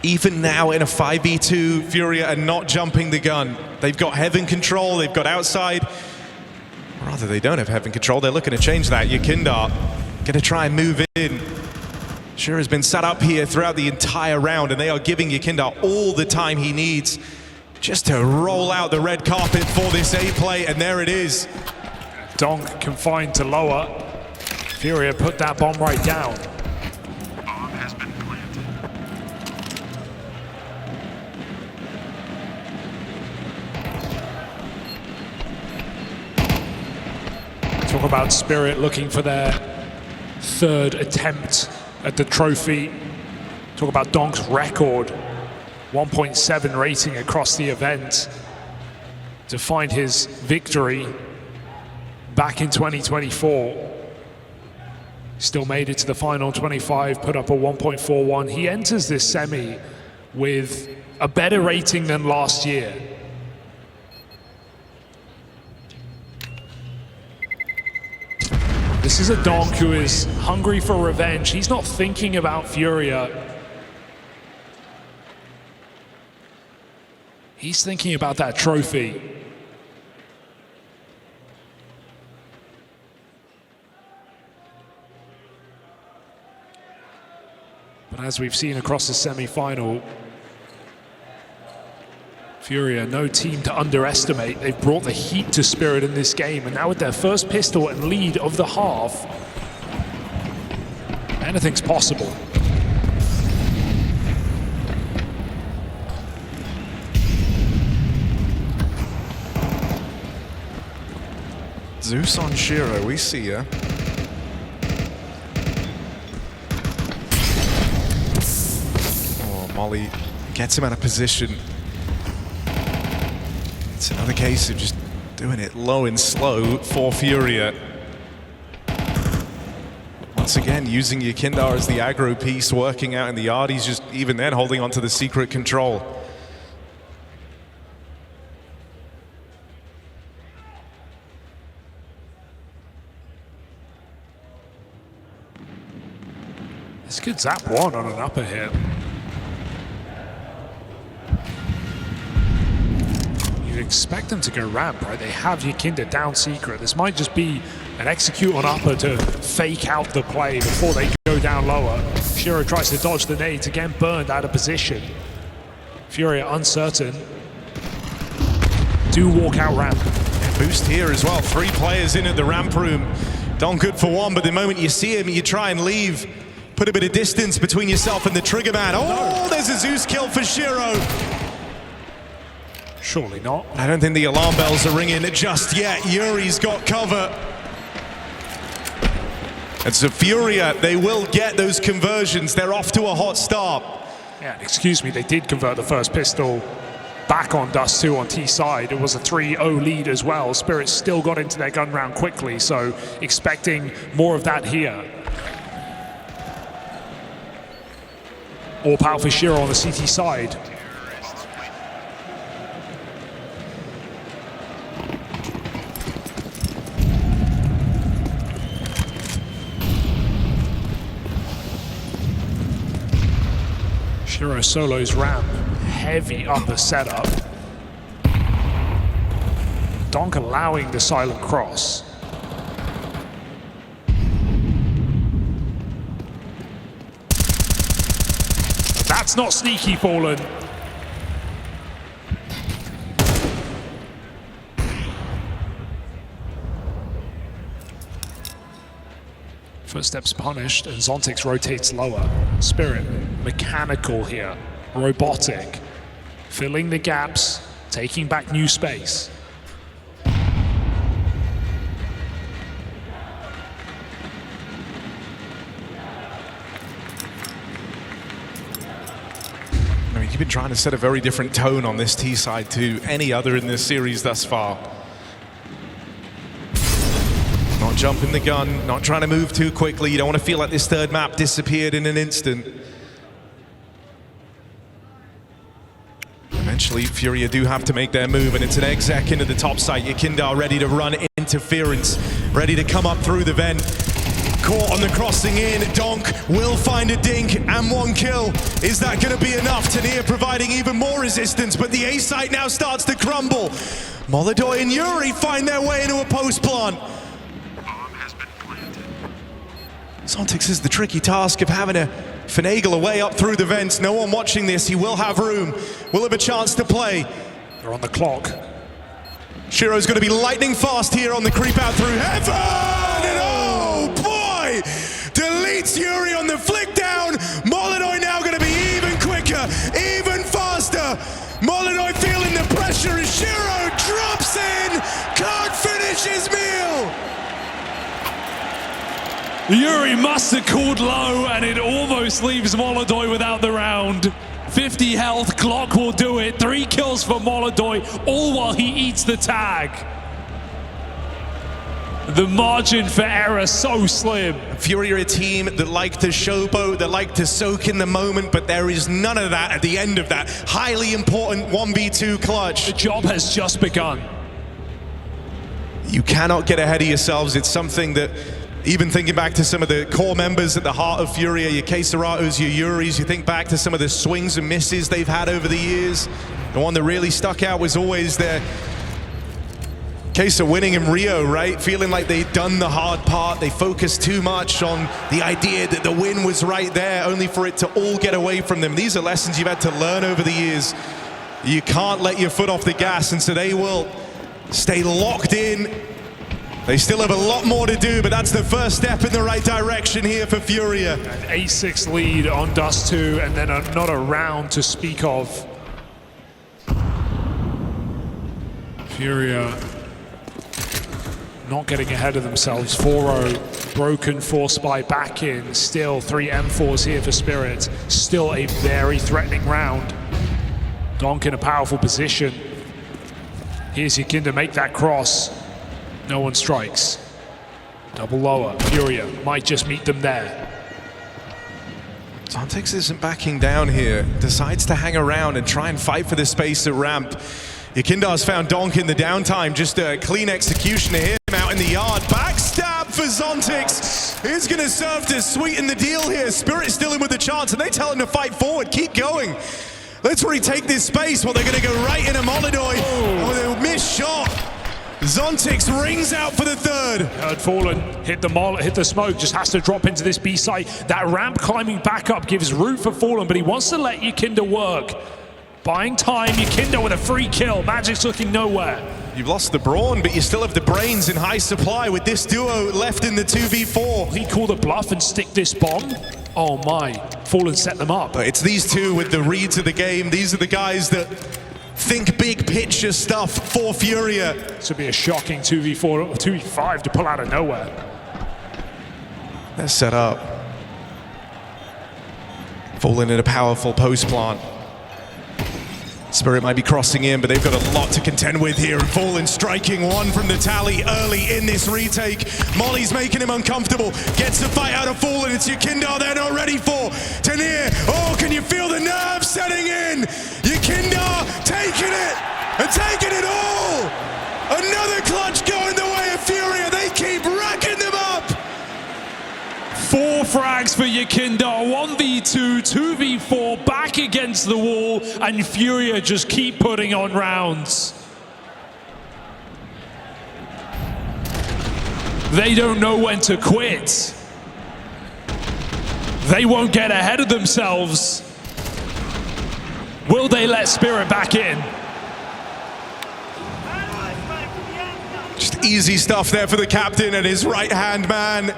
Even now in a 5v2, Furia are not jumping the gun. They've got heaven control, they've got outside. Or rather, they don't have heaven control. They're looking to change that. Yakindar gonna try and move in. Shira has been set up here throughout the entire round, and they are giving Yakindar all the time he needs just to roll out the red carpet for this A play, and there it is. Donk confined to lower. Furia put that bomb right down. Bomb has been planted. Talk about Spirit looking for their 3rd attempt at the trophy. Talk about Donk's record, 1.7 rating across the event to find his victory back in 2024. Still made it to the final 25, put up a 1.41. He enters this semi with a better rating than last year. This is a Donk who is hungry for revenge. He's not thinking about Furia. He's thinking about that trophy. But as we've seen across the semi-final, Furia, no team to underestimate. They've brought the heat to Spirit in this game, and now with their first pistol and lead of the half, anything's possible. Zeus on Shiro, we see ya. Oh, Molly gets him out of position. It's another case of just doing it low and slow for Furia. Once again, using Yakindar as the aggro piece, working out in the yard. He's just, even then, holding onto the secret control. This could zap one on an upper hit. You'd expect them to go ramp, right? They have Yakinda down secret. This might just be an execute on upper to fake out the play before they go down lower. Shiro tries to dodge the nades, again burned out of position. Furia uncertain. Do walk out ramp. And boost here as well. 3 players in at the ramp room. Don good for one, but the moment you see him, you try and leave. Put a bit of distance between yourself and the trigger man. Oh, there's a Zeus kill for Shiro. Surely not. I don't think the alarm bells are ringing just yet. Yuri's got cover. And so Furia, they will get those conversions. They're off to a hot start. Yeah, excuse me, they did convert the first pistol back on Dust 2 on T side. It was a 3-0 lead as well. Spirit still got into their gun round quickly, so expecting more of that here. All powerful Shiro on the CT side. Shiro solos ramp, heavy upper setup. Donk allowing the silent cross. That's not sneaky, Fallen. Footsteps punished, and Zontix rotates lower. Spirit, mechanical here, robotic, filling the gaps, taking back new space. I mean, you've been trying to set a very different tone on this T side to any other in this series thus far. Not jumping the gun, not trying to move too quickly. You don't want to feel like this third map disappeared in an instant. Eventually, FURIA do have to make their move, and it's an exec into the top site. Yakindar ready to run interference, ready to come up through the vent. Caught on the crossing in, Donk will find a dink and one kill. Is that going to be enough? Tania providing even more resistance, but the A site now starts to crumble. Molodoy and Yuri find their way into a post plant. Zontix is the tricky task of having to finagle away up through the vents. No one watching this, he will have room, will have a chance to play. They're on the clock. Shiro's going to be lightning fast here on the creep out through heaven, and oh boy! Deletes Yuri on the flick down. Molodoy now going to be even quicker, even faster. Molodoy feeling the pressure as Shiro drops in, can't finish his meal. Yuri must have called low, and it almost leaves Molodoy without the round. 50 health, Glock will do it. 3 kills for Molodoy, all while he eats the tag. The margin for error so slim. FURIA are a team that like to showboat, that like to soak in the moment, but there is none of that at the end of that highly important 1v2 clutch. The job has just begun. You cannot get ahead of yourselves. It's something that, even thinking back to some of the core members at the heart of FURIA, your Keseratos, your Yuris, you think back to some of the swings and misses they've had over the years. The one that really stuck out was always their case of winning in Rio, right? Feeling like they'd done the hard part. They focused too much on the idea that the win was right there, only for it to all get away from them. These are lessons you've had to learn over the years. You can't let your foot off the gas, and so they will stay locked in. They still have a lot more to do, but that's the first step in the right direction here for FURIA. An 8-6 lead on Dust 2, and then not a round to speak of. FURIA not getting ahead of themselves. 4-0, broken, force by back in. Still 3 M4s here for Spirit. Still a very threatening round. Donk in a powerful position. Here's Yakinda, make that cross. No one strikes. Double lower. FURIA might just meet them there. Zontix isn't backing down here. Decides to hang around and try and fight for the space at ramp. Yakindar's found Donk in the downtime. Just a clean execution of him out in the yard. Backstab for Zontix. Is going to serve to sweeten the deal here. Spirit still in with the chance, and they tell him to fight forward. Keep going. Let's retake this space. Well, they're going to go right into Molodoy. Oh, they missed shot. Zontix rings out for the third. Heard Fallen, hit the smoke, just has to drop into this B site. That ramp climbing back up gives room for Fallen, but he wants to let Yakinda work. Buying time, Yakinda with a free kill. Magic's looking nowhere. You've lost the brawn, but you still have the brains in high supply with this duo left in the 2v4. He called a bluff and stick this bomb. Oh my, Fallen set them up. It's these two with the reads of the game. These are the guys that think big picture stuff for FURIA. This would be a shocking 2v4 or 2v5 to pull out of nowhere. They're set up. Fallen in a powerful post plant. Spirit might be crossing in, but they've got a lot to contend with here. And Fallen striking one from the tally early in this retake. Molly's making him uncomfortable. Gets the fight out of Fallen. It's Yekindar they're not ready for. Tanir, oh, can you feel the nerves setting in? Yekindar taking it and taking it all. Another clutch going the way of FURIA. They keep racking them up. 4 frags for Yekindar, 1v2, 2v4, back against the wall, and FURIA just keep putting on rounds. They don't know when to quit. They won't get ahead of themselves. Will they let Spirit back in? Just easy stuff there for the captain and his right-hand man.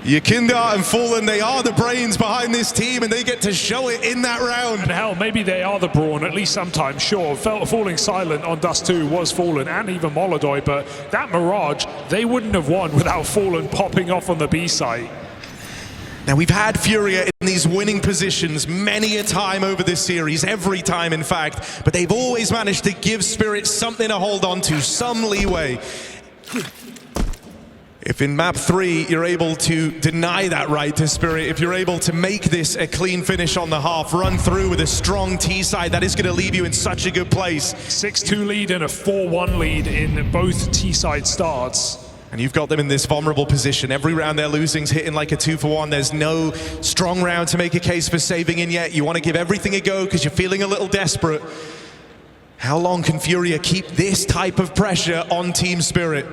Yekindar and Fallen, they are the brains behind this team, and they get to show it in that round. And hell, maybe they are the brawn, at least sometimes, sure. Falling silent on Dust 2 was Fallen, and even Molodoi, but that Mirage, they wouldn't have won without Fallen popping off on the B site. Now, we've had FURIA in these winning positions many a time over this series, every time in fact, but they've always managed to give Spirit something to hold on to, some leeway. If in map 3 you're able to deny that right to Spirit, if you're able to make this a clean finish on the half, run through with a strong T side, that is going to leave you in such a good place. 6-2 lead and a 4-1 lead in both T side starts. And you've got them in this vulnerable position. Every round they're losing's hitting like a 2-for-1. There's no strong round to make a case for saving in yet. You want to give everything a go because you're feeling a little desperate. How long can FURIA keep this type of pressure on Team Spirit?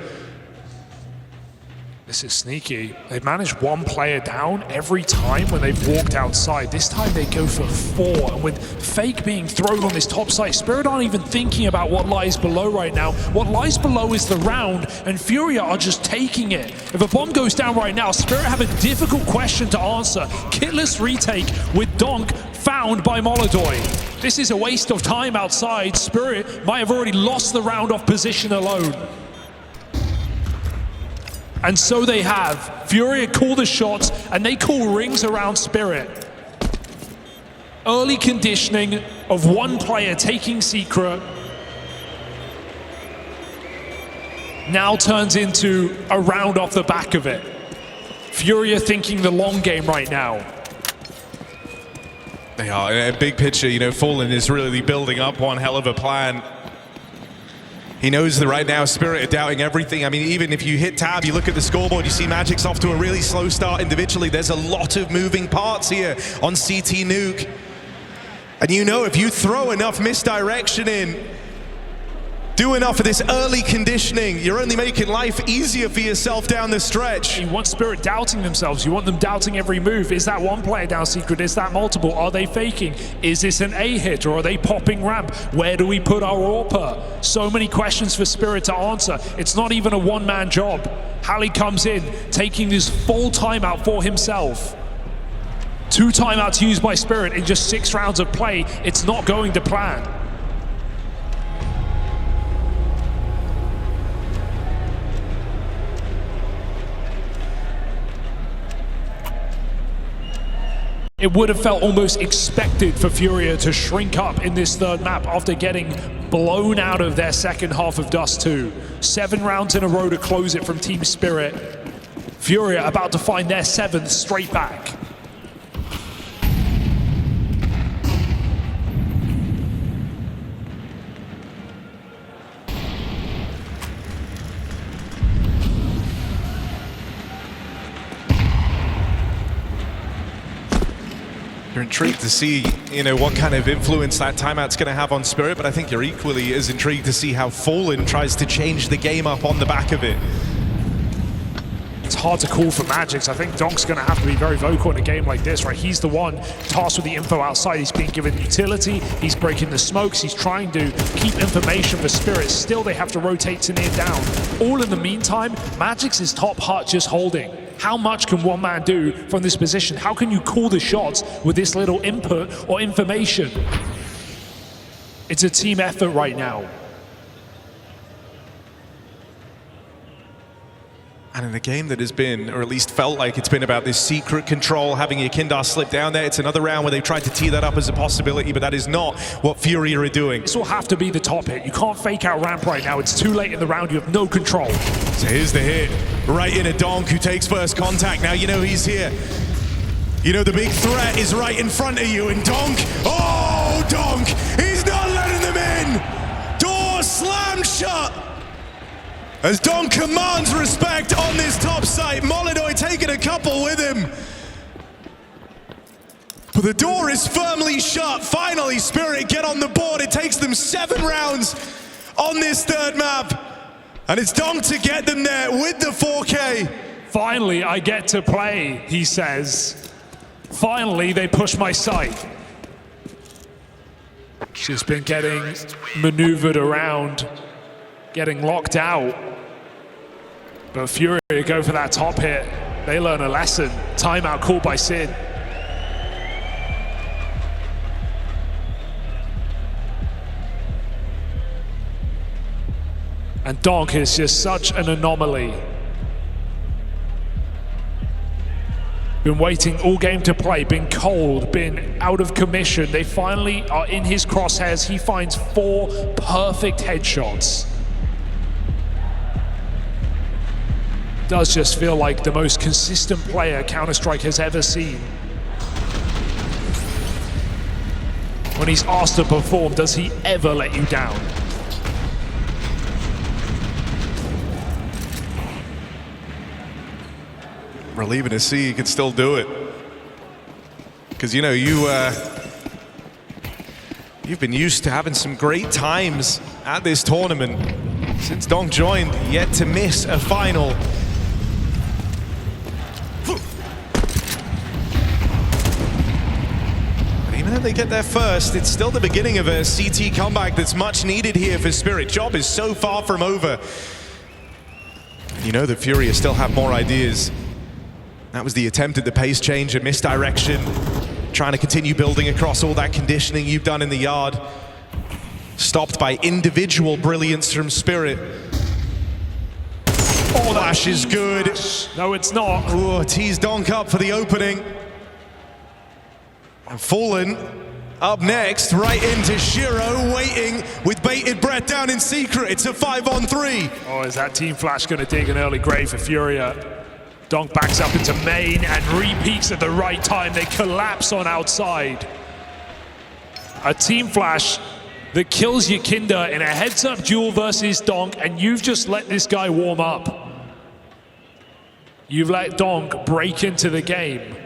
This is sneaky. They've managed 1 player down every time when they've walked outside. This time they go for 4. And with Fake being thrown on this top site, Spirit aren't even thinking about what lies below right now. What lies below is the round, and FURIA are just taking it. If a bomb goes down right now, Spirit have a difficult question to answer. Kitless retake with Donk found by Molodoi. This is a waste of time outside. Spirit might have already lost the round off position alone. And so they have. FURIA call the shots, and they call rings around Spirit. Early conditioning of 1 player taking Secret now turns into a round off the back of it. FURIA thinking the long game right now. They are. In a big picture, you know, Fallen is really building up one hell of a plan. He knows that right now Spirit are doubting everything. I mean, even if you hit tab, you look at the scoreboard, you see Magic's off to a really slow start individually. There's a lot of moving parts here on CT Nuke. And you know, if you throw enough misdirection in, do enough of this early conditioning, you're only making life easier for yourself down the stretch. You want Spirit doubting themselves. You want them doubting every move. Is that 1 player down Secret? Is that multiple? Are they faking? Is this an A hit or are they popping ramp? Where do we put our AWPer? So many questions for Spirit to answer. It's not even a 1-man job. Halley comes in, taking this full timeout for himself. 2 timeouts used by Spirit in just 6 rounds of play. It's not going to plan. It would have felt almost expected for FURIA to shrink up in this 3rd map after getting blown out of their second half of Dust 2. 7 rounds in a row to close it from Team Spirit. FURIA about to find their 7th straight back. You're intrigued to see, you know, what kind of influence that timeout's going to have on Spirit, but I think you're equally as intrigued to see how Fallen tries to change the game up on the back of it. It's hard to call for Magix. I think Donk's going to have to be very vocal in a game like this, right? He's the one tasked with the info outside. He's being given utility. He's breaking the smokes. He's trying to keep information for Spirit. Still, they have to rotate to near down. All in the meantime, Magix is top hut just holding. How much can 1 man do from this position? How can you call the shots with this little input or information? It's a team effort right now. And in a game that has been, or at least felt like it's been about this secret control, having Yakindar slip down there, it's another round where they've tried to tee that up as a possibility, but that is not what FURIA are doing. This will have to be the top hit. You can't fake out ramp right now. It's too late in the round. You have no control. So here's the hit, right into Donk, who takes first contact. Now you know he's here. You know the big threat is right in front of you, and Donk, oh, Donk, he's not letting them in! Door slammed shut! As Donk commands respect on this top site, Molidoy taking a couple with him. But the door is firmly shut. Finally, Spirit get on the board. It takes them 7 rounds on this third map. And it's Donk to get them there with the 4K. Finally, I get to play, he says. Finally, they push my site. She's been getting maneuvered around, getting locked out. But FURIA go for that top hit. They learn a lesson. Timeout called by Sid. And Donk is just such an anomaly. Been waiting all game to play, been cold, been out of commission. They finally are in his crosshairs. He finds 4 perfect headshots. Does just feel like the most consistent player Counter-Strike has ever seen. When he's asked to perform, does he ever let you down? Relieving to see he can still do it. Because, you know, you've been used to having some great times at this tournament. Since Donk joined, yet to miss a final. But even though they get there first, it's still the beginning of a CT comeback that's much needed here for Spirit. Job is so far from over. You know that FURIA still have more ideas. That was the attempt at the pace change, a misdirection, trying to continue building across all that conditioning you've done in the yard. Stopped by individual brilliance from Spirit. Oh, Flash is good. No, it's not. Oh, tees Donk up for the opening. And Fallen up next, right into Shiro, waiting with bated breath down in secret. It's a 5-on-3. Oh, is that Team Flash going to dig an early grave for FURIA? Donk backs up into main and re-peaks at the right time. They collapse on outside. A Team Flash that kills Yakindar in a heads-up duel versus Donk, and you've just let this guy warm up. You've let Donk break into the game.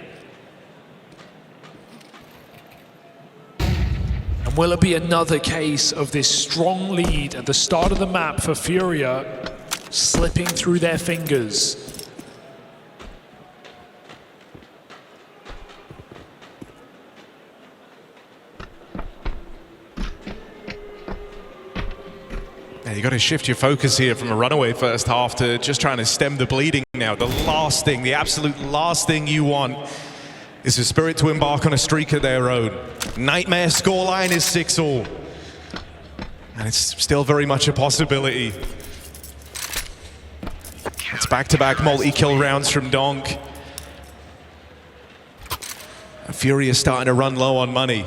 And will it be another case of this strong lead at the start of the map for FURIA slipping through their fingers? Yeah, you got to shift your focus here from a runaway first half to just trying to stem the bleeding now. The last thing, the absolute last thing you want is for Spirit to embark on a streak of their own. Nightmare scoreline is 6-all. And it's still very much a possibility. It's back-to-back multi-kill rounds from Donk. FURIA starting to run low on money.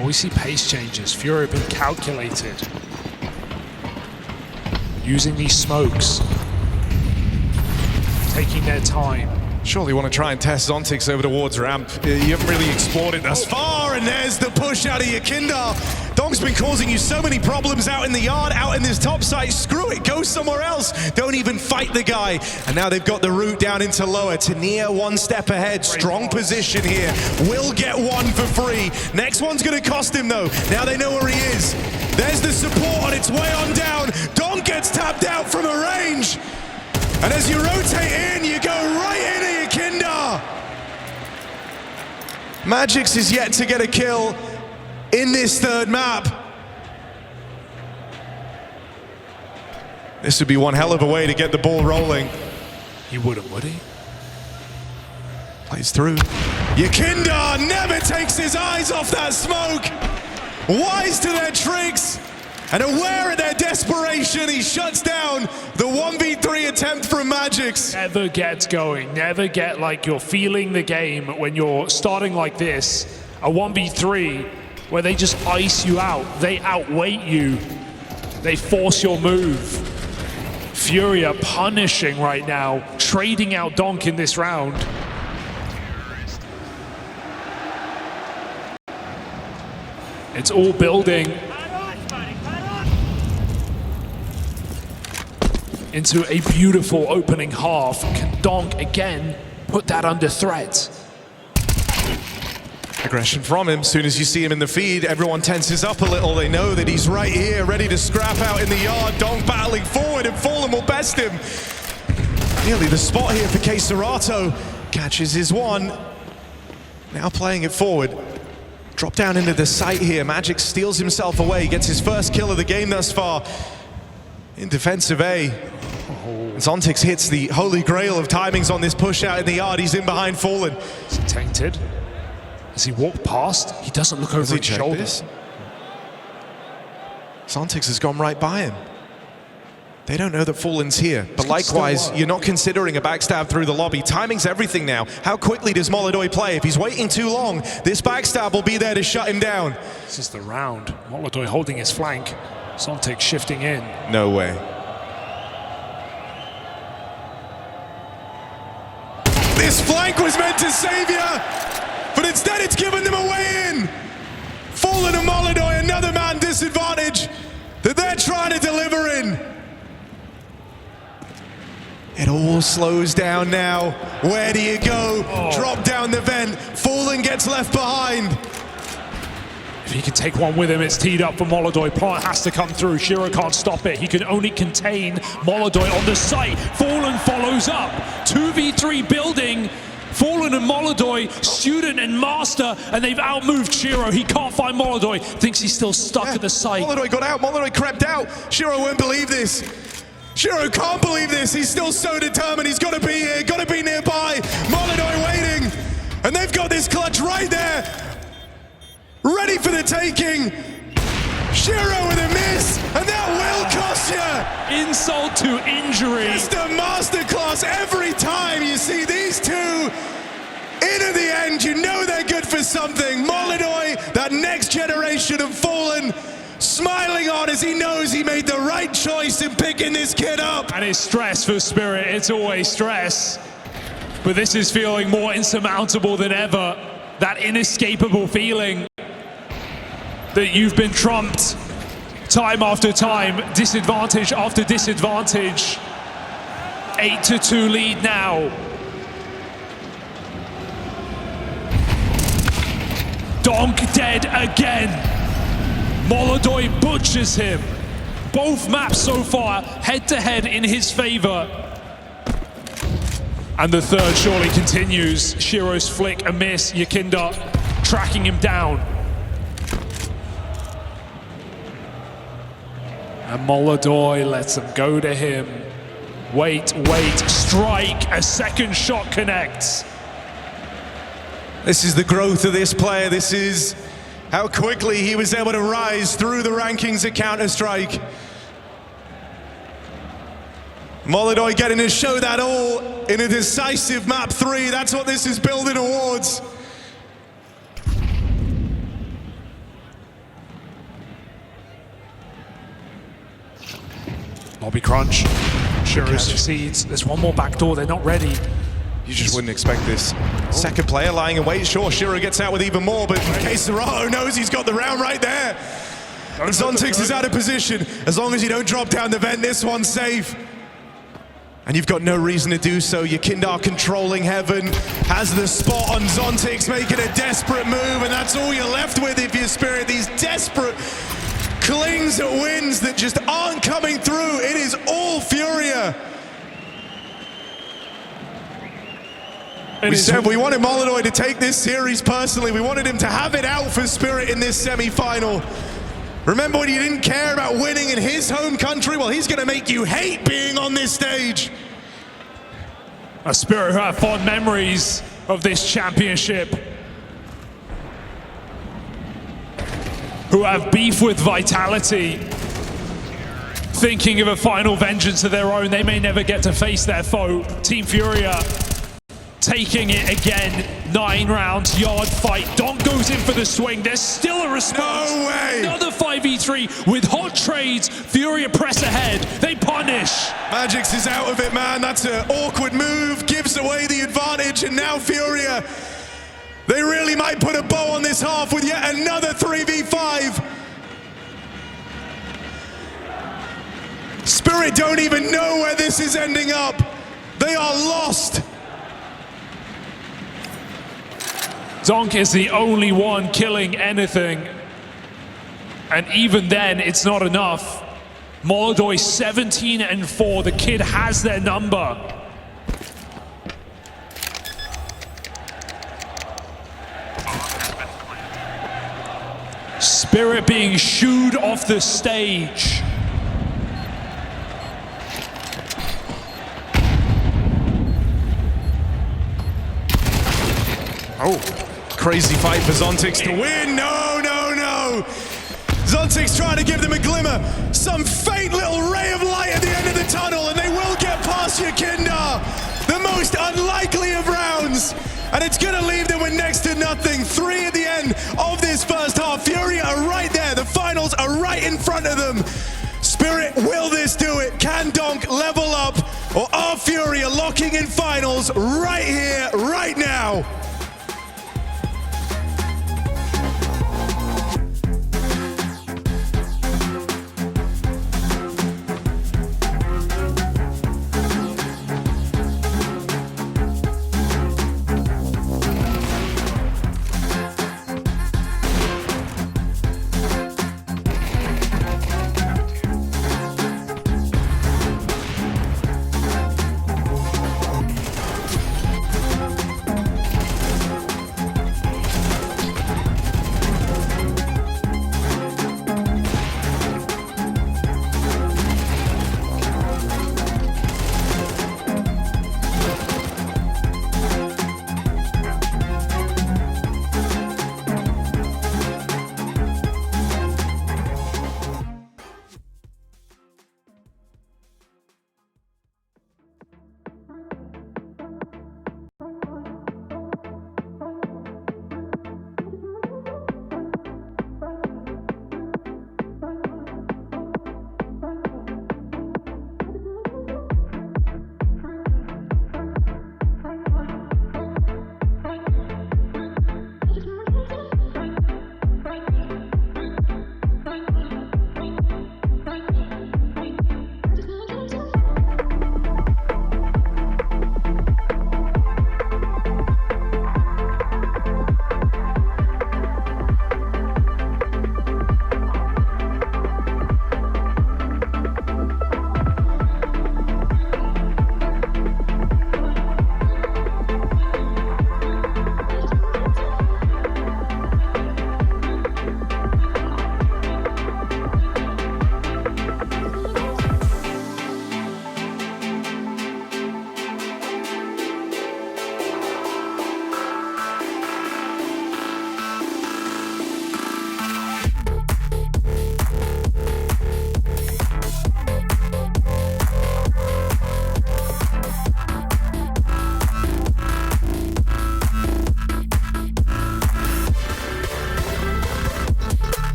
We see pace changes. FURIA have been calculated. Using these smokes. Taking their time. Surely want to try and test Zontix over towards ramp. You haven't really explored it thus far, and there's the push out of Yakindar. Donk's been causing you so many problems out in the yard, out in this top site. Screw it, go somewhere else. Don't even fight the guy. And now they've got the route down into lower. Tania 1 step ahead, strong position here. Will get 1 for free. Next one's gonna cost him though. Now they know where he is. There's the support on its way on down. Donk gets tapped out from a range. And as you rotate in, you go right into Yakindar. Magix is yet to get a kill in this third map. This would be one hell of a way to get the ball rolling. He wouldn't, would he? Plays through. Yakinda never takes his eyes off that smoke. Wise to their tricks and aware of their desperation, he shuts down the 1v3 attempt from Magix. Never gets going. Never get like you're feeling the game when you're starting like this. A 1v3 where they just ice you out. They outweight you. They force your move. FURIA punishing right now, trading out Donk in this round. It's all building into a beautiful opening half. Can Donk again put that under threat? Aggression from him. As soon as you see him in the feed, everyone tenses up a little. They know that he's right here, ready to scrap out in the yard. Donk battling forward, and Fallen will best him. Nearly the spot here for Keserato. Catches his one. Now playing it forward. Drop down into the site here. Magix steals himself away, gets his first kill of the game thus far. In defensive A. Zontix hits the holy grail of timings on this push out in the yard. He's in behind Fallen. Is he tainted? As he walked past, he doesn't look over his shoulder. Zontix has gone right by him. They don't know that Fallen's here, but likewise, you're not considering a backstab through the lobby. Timing's everything now. How quickly does Molodoi play? If he's waiting too long, this backstab will be there to shut him down. This is the round. Molodoi holding his flank. Zontix shifting in. No way. This flank was meant to save you, but instead it's given them a way in. Fallen and Molodoi, another man disadvantage that they're trying to deliver in. It all slows down now. Where do you go? Drop down the vent. Fallen gets left behind. If he can take one with him, it's teed up for Molodoi. Plant has to come through. Shiro can't stop it. He can only contain Molodoi on the site. Fallen follows up. 2v3 building. Fallen and Molodoi, student and master, and they've outmoved Shiro. He can't find Molodoi. Thinks he's still stuck at the site. Molodoi got out. Molodoi crept out. Shiro won't believe this. Shiro can't believe this. He's still so determined. He's got to be here, got to be nearby. Molodoi waiting. And they've got this clutch right there. Ready for the taking. Shiro with a miss. And that will cost you. Insult to injury. Just a masterclass every time you see these two. In at the end, you know they're good for something. Molodoi, that next generation of Fallen, smiling on as he knows he made the right choice in picking this kid up. And it's stress for Spirit. It's always stress. But this is feeling more insurmountable than ever. That inescapable feeling that you've been trumped time after time, disadvantage after disadvantage. 8-2 lead now. Donk dead again. Molodoi butchers him. Both maps so far head-to-head in his favor. And the third surely continues. Shiro's flick, a miss. Yakinda tracking him down. And Molodoi lets him go to him. Wait, strike. A second shot connects. This is the growth of this player. This is how quickly he was able to rise through the rankings at Counter-Strike. Molodoi getting to show that all in a decisive map 3. That's what this is building towards. Lobby crunch. Shiro succeeds. There's one more back door. They're not ready. You just wouldn't expect this. Second player lying in wait. Sure, Shiro gets out with even more, but Keserato knows he's got the round right there. And Zontix is out of position. As long as you don't drop down the vent, this one's safe. And you've got no reason to do so. Yakinda controlling heaven, has the spot on Zontix, making a desperate move, and that's all you're left with if you're Spirit. These desperate clings at wins that just aren't coming through. It is all FURIA. We said we wanted Molodoi to take this series personally. We wanted him to have it out for Spirit in this semi-final. Remember when you didn't care about winning in his home country? Well, he's going to make you hate being on this stage. A Spirit who have fond memories of this championship, who have beef with Vitality, thinking of a final vengeance of their own. They may never get to face their foe. Team Furia taking it again. 9 rounds, yard fight. Donk goes in for the swing. There's still a response. No way! Another 5v3 with hot trades. Furia press ahead. They punish. Magix is out of it, man. That's an awkward move. Gives away the advantage, and now Furia, they really might put a bow on this half with yet another 3v5. Spirit don't even know where this is ending up. They are lost. Donk is the only one killing anything. And even then, it's not enough. Molodoi 17-4. The kid has their number. Spirit being shooed off the stage. Oh, crazy fight for Zontix to win. No, no, no. Zontix trying to give them a glimmer. Some faint little ray of light at the end of the tunnel, and they will get past Yakinda. The most unlikely of rounds. And it's going to leave them with next to nothing. 3 at the end of this first half. Furia are right there. The finals are right in front of them. Spirit, will this do it? Can Donk level up? Or are Furia locking in finals right here, right now?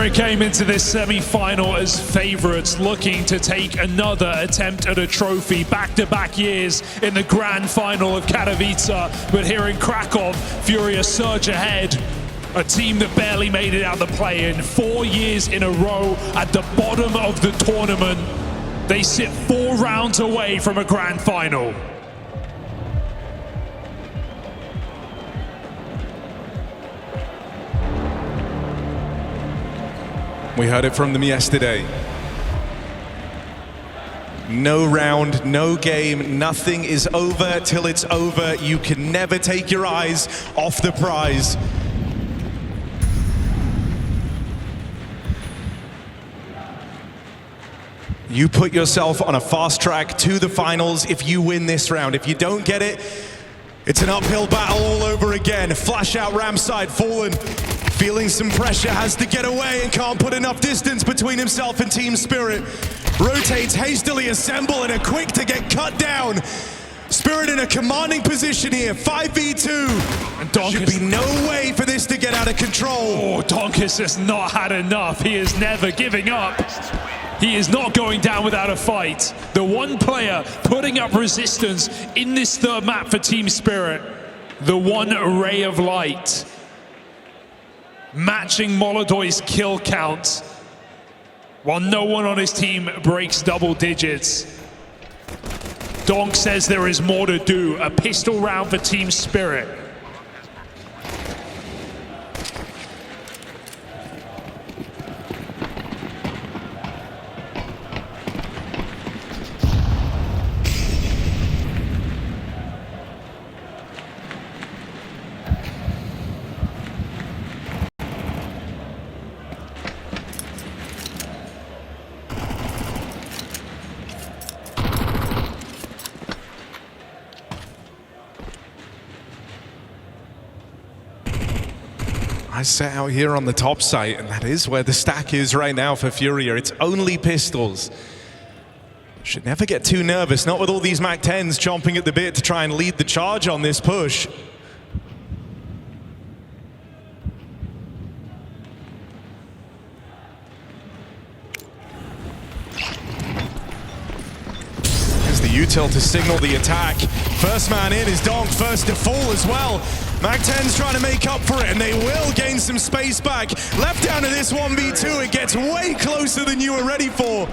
Spirit came into this semi-final as favorites, looking to take another attempt at a trophy. Back-to-back years in the grand final of Katowice, but here in Kraków, FURIA surge ahead. A team that barely made it out the play-in. 4 years in a row at the bottom of the tournament. They sit 4 rounds away from a grand final. We heard it from them yesterday. No round, no game, nothing is over till it's over. You can never take your eyes off the prize. You put yourself on a fast track to the finals if you win this round. If you don't get it, it's an uphill battle all over again. Flash out ramp side, Fallen. Feeling some pressure, has to get away and can't put enough distance between himself and Team Spirit. Rotates, hastily assemble and are quick to get cut down. Spirit in a commanding position here, 5v2. And Donk should be no way for this to get out of control. Oh, Donk has just not had enough. He is never giving up. He is not going down without a fight. The one player putting up resistance in this third map for Team Spirit. The one ray of light. Matching Molodoy's kill count, while no one on his team breaks double digits. Donk says there is more to do. A pistol round for Team Spirit. I set out here on the top site, and that is where the stack is right now for FURIA. It's only pistols. Should never get too nervous, not with all these MAC-10s chomping at the bit to try and lead the charge on this push. Here's the util to signal the attack. First man in is Donk, first to fall as well. MAC-10's trying to make up for it, and they will gain some space back. Left down to this 1v2, it gets way closer than you were ready for.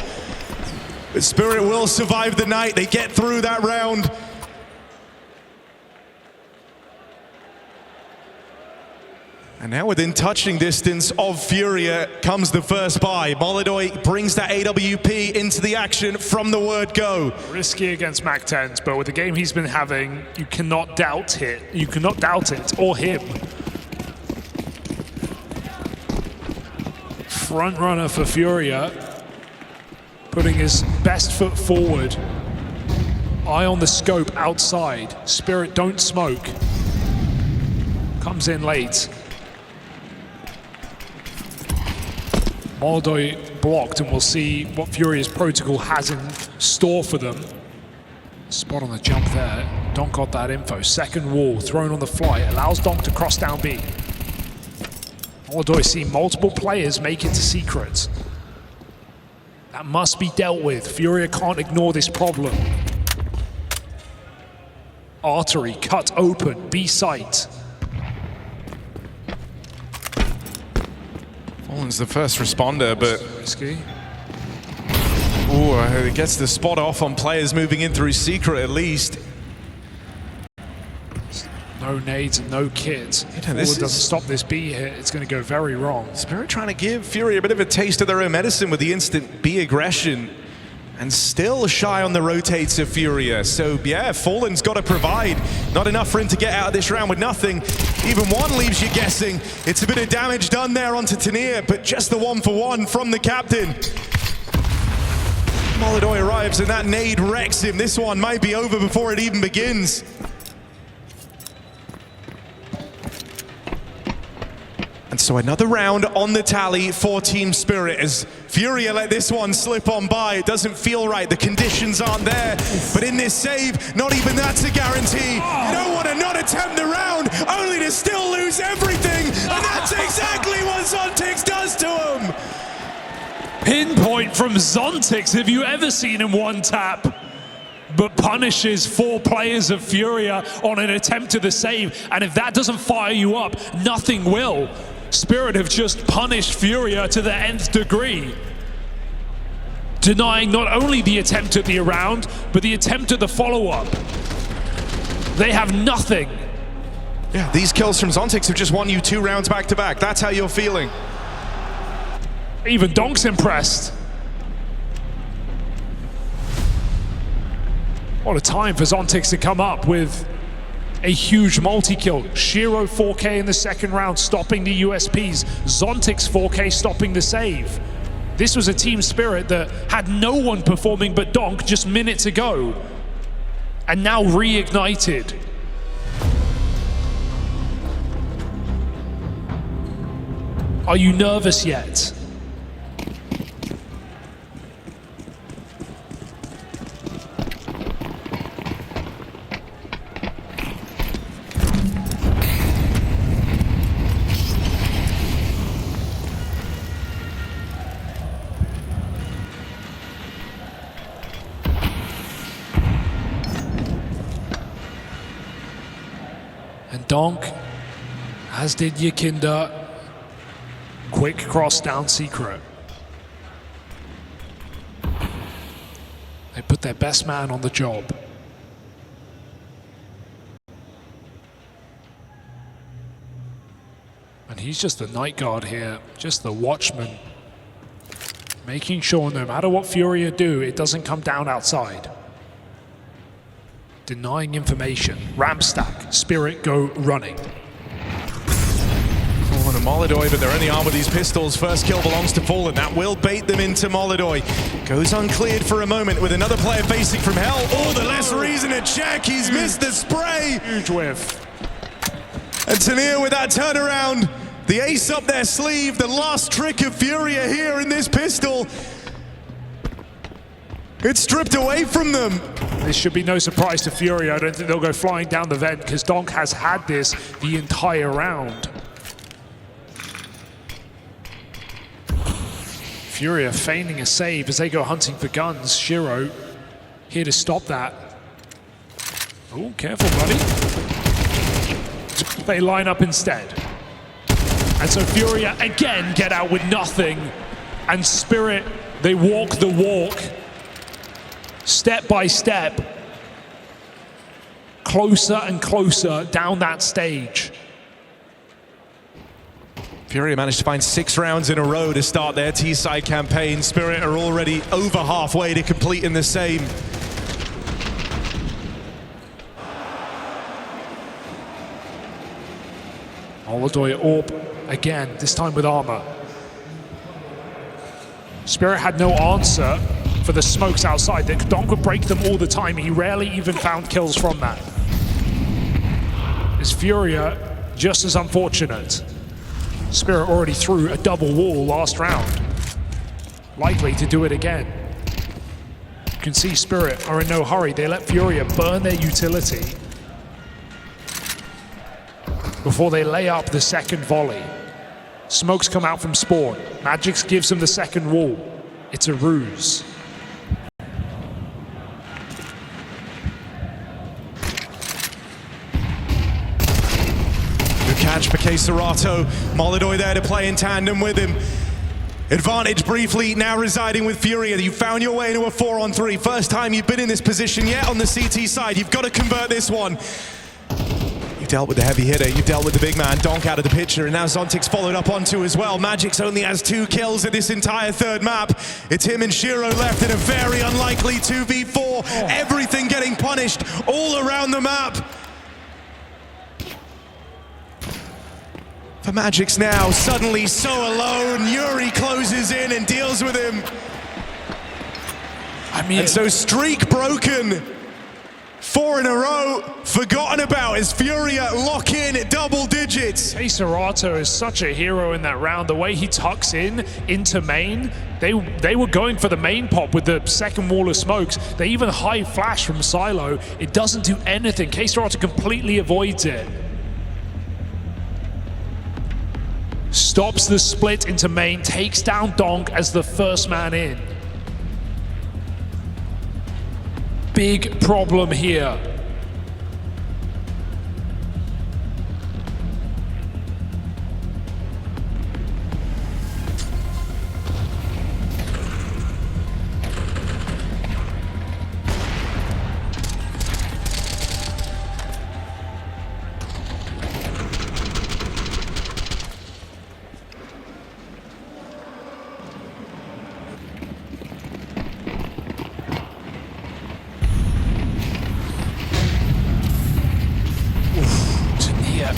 But Spirit will survive the night, they get through that round. And now within touching distance of FURIA comes the first buy. Molodoy brings that AWP into the action from the word go. Risky against MAC-10s, but with the game he's been having, you cannot doubt it. You cannot doubt it, or him. Front runner for FURIA, putting his best foot forward. Eye on the scope outside. Spirit don't smoke. Comes in late. Molodoy blocked, and we'll see what FURIA's protocol has in store for them. Spot on the jump there. Donk got that info. Second wall thrown on the fly. Allows Donk to cross down B. Molodoy see multiple players make it to secret. That must be dealt with. FURIA can't ignore this problem. Artery cut open. B site. Fallen's the first responder, but Risky. ooh, it gets the spot off on players moving in through secret at least. No nades and no kits. If Fallen doesn't stop this B hit, it's going to go very wrong. Spirit trying to give FURIA a bit of a taste of their own medicine with the instant B aggression, and still shy on the rotates of FURIA. So yeah, Fallen's got to provide. Not enough for him to get out of this round with nothing. Even one leaves you guessing. It's a bit of damage done there onto Tanir, but just the 1-for-1 from the captain. Molodoy arrives and that nade wrecks him. This one might be over before it even begins. And So another round on the tally for Team Spirit as FURIA let this one slip on by. It doesn't feel right, the conditions aren't there. But in this save, not even that's a guarantee. You don't want to not attempt the round, only to still lose everything. And that's exactly what Zontix does to him. Pinpoint from Zontix. Have you ever seen him one tap? But punishes 4 players of FURIA on an attempt to the save. And if that doesn't fire you up, nothing will. Spirit have just punished FURIA to the nth degree, denying not only the attempt at the round, but the attempt at the follow-up. They have nothing. Yeah, these kills from Zontix have just won you 2 rounds back to back. That's how you're feeling. Even Donk's impressed. What a time for Zontix to come up with a huge multi-kill. Shiro 4K in the second round, stopping the USPs. Zontix 4K stopping the save. This was a Team Spirit that had no one performing but Donk just minutes ago, and now reignited. Are you nervous yet? And Donk, as did Yakinda, quick cross down secret. They put their best man on the job. And he's just the night guard here, just the watchman, making sure no matter what FURIA do, it doesn't come down outside. Denying information. Ramp stack. Spirit go running. Fallen and Molidoy, but they're only armed with these pistols. First kill belongs to Fallen. That will bait them into Molidoy. Goes uncleared for a moment with another player facing from hell. Oh, the less reason to check. He's missed the spray. Huge whiff. And Tanir with that turnaround. The ace up their sleeve. The last trick of FURIA here in this pistol. It's stripped away from them. This should be no surprise to FURIA. I don't think they'll go flying down the vent because Donk has had this the entire round. FURIA feigning a save as they go hunting for guns. Shiro here to stop that. Oh, careful, buddy. They line up instead. And so FURIA again get out with nothing. And Spirit, they walk the walk. Step by step, closer and closer down that stage. FURIA managed to find 6 rounds in a row to start their T-side campaign. Spirit are already over halfway to completing the same. Molidoy AWP again, this time with armor. Spirit had no answer for the smokes outside. Donk would break them all the time. He rarely even found kills from that. Is FURIA just as unfortunate? Spirit already threw a double wall last round. Likely to do it again. You can see Spirit are in no hurry. They let FURIA burn their utility before they lay up the second volley. Smokes come out from spawn. Magix gives them the second wall. It's a ruse. Good catch for Serato. Molidoy there to play in tandem with him. Advantage briefly now residing with FURIA. You found your way into a 4-on-3. First time you've been in this position yet on the CT side. You've got to convert this one. You dealt with the heavy hitter, you dealt with the big man, Donk out of the picture, and now Zontix followed up onto as well. Magix only has 2 kills at this entire third map. It's him and Shiro left in a very unlikely 2v4. Everything getting punished all around the map. For Magix now, suddenly so alone. Yuri closes in and deals with him. And so streak broken. 4 in a row, forgotten about as FURIA lock in at double digits. Serato is such a hero in that round. The way he tucks into main, they were going for the main pop with the second wall of smokes. They even high flash from Silo. It doesn't do anything. Serato completely avoids it. Stops the split into main, takes down Donk as the first man in. Big problem here.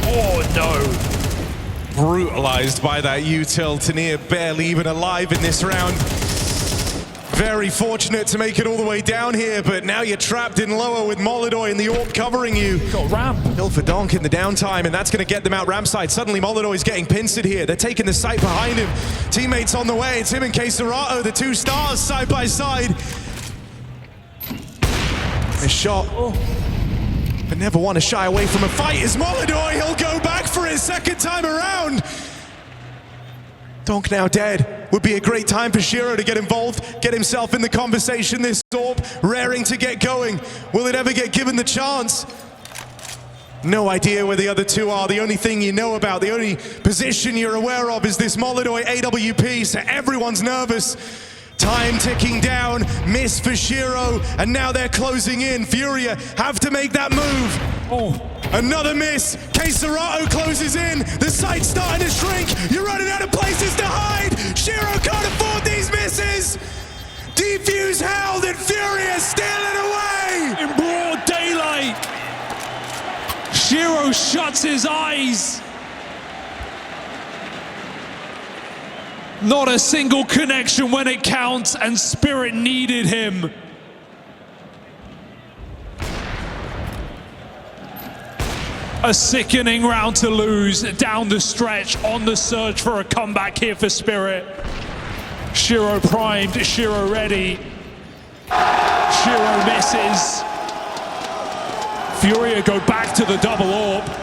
Oh no. Brutalized by that util. Tania barely even alive in this round. Very fortunate to make it all the way down here, but now you're trapped in lower with Molidoy and the AWP covering you. Got ramp. Bill for Donk in the downtime, and that's going to get them out ramp side. Suddenly Molidoy's getting pincered here. They're taking the site behind him. Teammates on the way. It's him and Serato, the two stars side by side. A shot. But never want to shy away from a fight is Molidoy. He'll go back for his second time around. Donk now dead. Would be a great time for Shiro to get involved, get himself in the conversation. This AWP raring to get going. Will it ever get given the chance? No idea where the other two are. The only thing you know about, the only position you're aware of is this Molidoy AWP, so everyone's nervous. Time ticking down, miss for Shiro, and now they're closing in. FURIA have to make that move. Oh. Another miss. Serato closes in. The site's starting to shrink. You're running out of places to hide. Shiro can't afford these misses. Defuse held and FURIA stealing away. In broad daylight. Shiro shuts his eyes. Not a single connection when it counts, and Spirit needed him. A sickening round to lose down the stretch on the search for a comeback here for Spirit. Shiro primed, Shiro ready. Shiro misses. FURIA go back to the double AWP.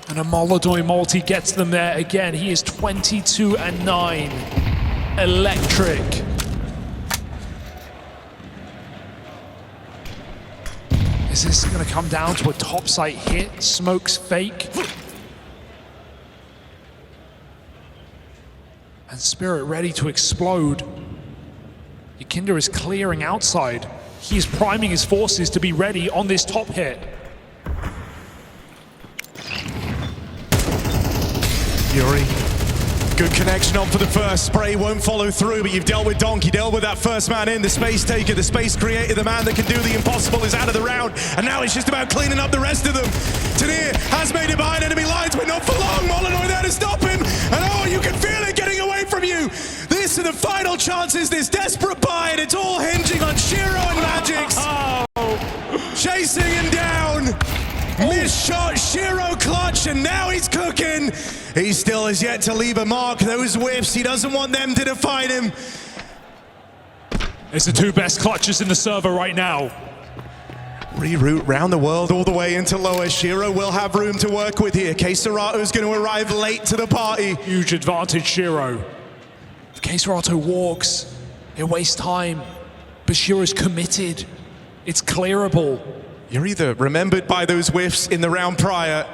And a Molidoy multi gets them there again. He is 22-9. Electric. Is this going to come down to a topside hit? Smokes fake. And Spirit ready to explode. Yakinda is clearing outside. He is priming his forces to be ready on this top hit. Yuri, good connection on for the first. Spray won't follow through, but you've dealt with Donk. You dealt with that first man in, the space taker, the space creator, the man that can do the impossible is out of the round, and now it's just about cleaning up the rest of them. Tania has made it behind enemy lines, but not for long. Molidoy there to stop him, and oh, you can feel it getting away from you. This are the final chances, this desperate buy, and it's all hinging on Shiro and Magix. Chasing him down. Missed shot, Shiro clutch, and now he's cooking. He still has yet to leave a mark. Those whiffs, he doesn't want them to define him. It's the two best clutches in the server right now. Reroute round the world all the way into lower. Shiro will have room to work with here. Serato's going to arrive late to the party. Huge advantage, Shiro. If Serato walks, it wastes time. But Shiro's committed. It's clearable. You're either remembered by those whiffs in the round prior,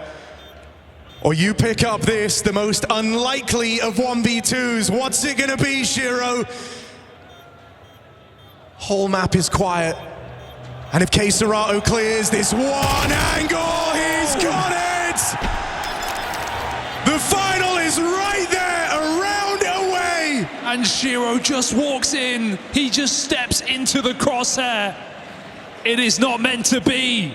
or you pick up this, the most unlikely of 1v2s. What's it gonna be, Shiro? Whole map is quiet. And if Serato clears this one angle, he's got it! The final is right there, a round away! And Shiro just walks in. He just steps into the crosshair. It is not meant to be.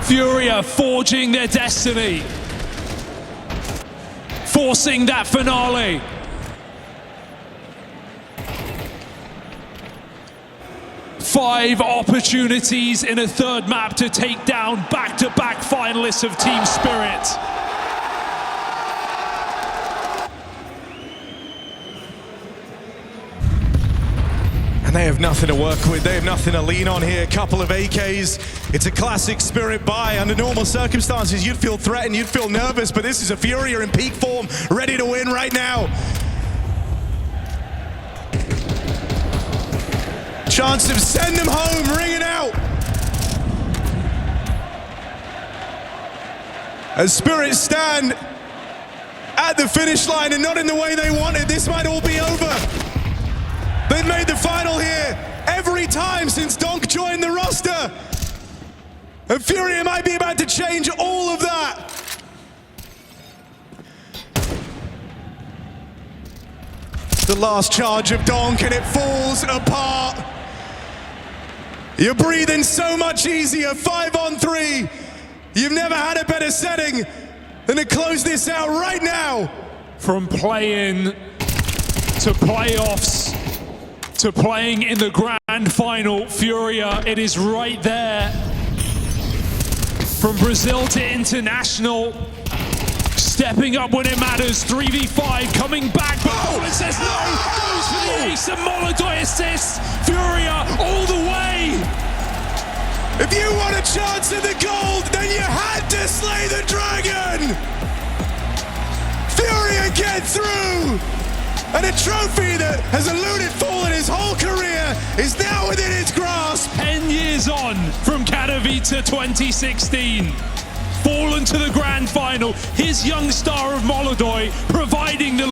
FURIA forging their destiny. forcing that finale. Five opportunities in a third map to take down back-to-back finalists of Team Spirit. And they have nothing to work with. They have nothing to lean on here. A couple of AKs. It's a classic Spirit buy. Under normal circumstances, you'd feel threatened, you'd feel nervous, but this is a FURIA in peak form, ready to win right now. Chance to send them home, ring it out. As Spirit stand at the finish line and not in the way they wanted, this might all be over. They've made the final here every time since Donk joined the roster. And FURIA might be about to change all of that. The last charge of Donk and it falls apart. You're breathing so much easier, 5-on-3. You've never had a better setting than to close this out right now. From play-in to playoffs to playing in the grand final, FURIA, it is right there. From Brazil to international, stepping up when it matters, 3v5, coming back, but Poland says no, goes for the ace, and Molodoi assists, FURIA all the way. If you want a chance at the gold, then you had to slay the dragon. FURIA get through. And a trophy that has eluded Fallen his whole career is now within its grasp. 10 years on from Katowice 2016. Fallen to the grand final, his young star of Molodoi providing the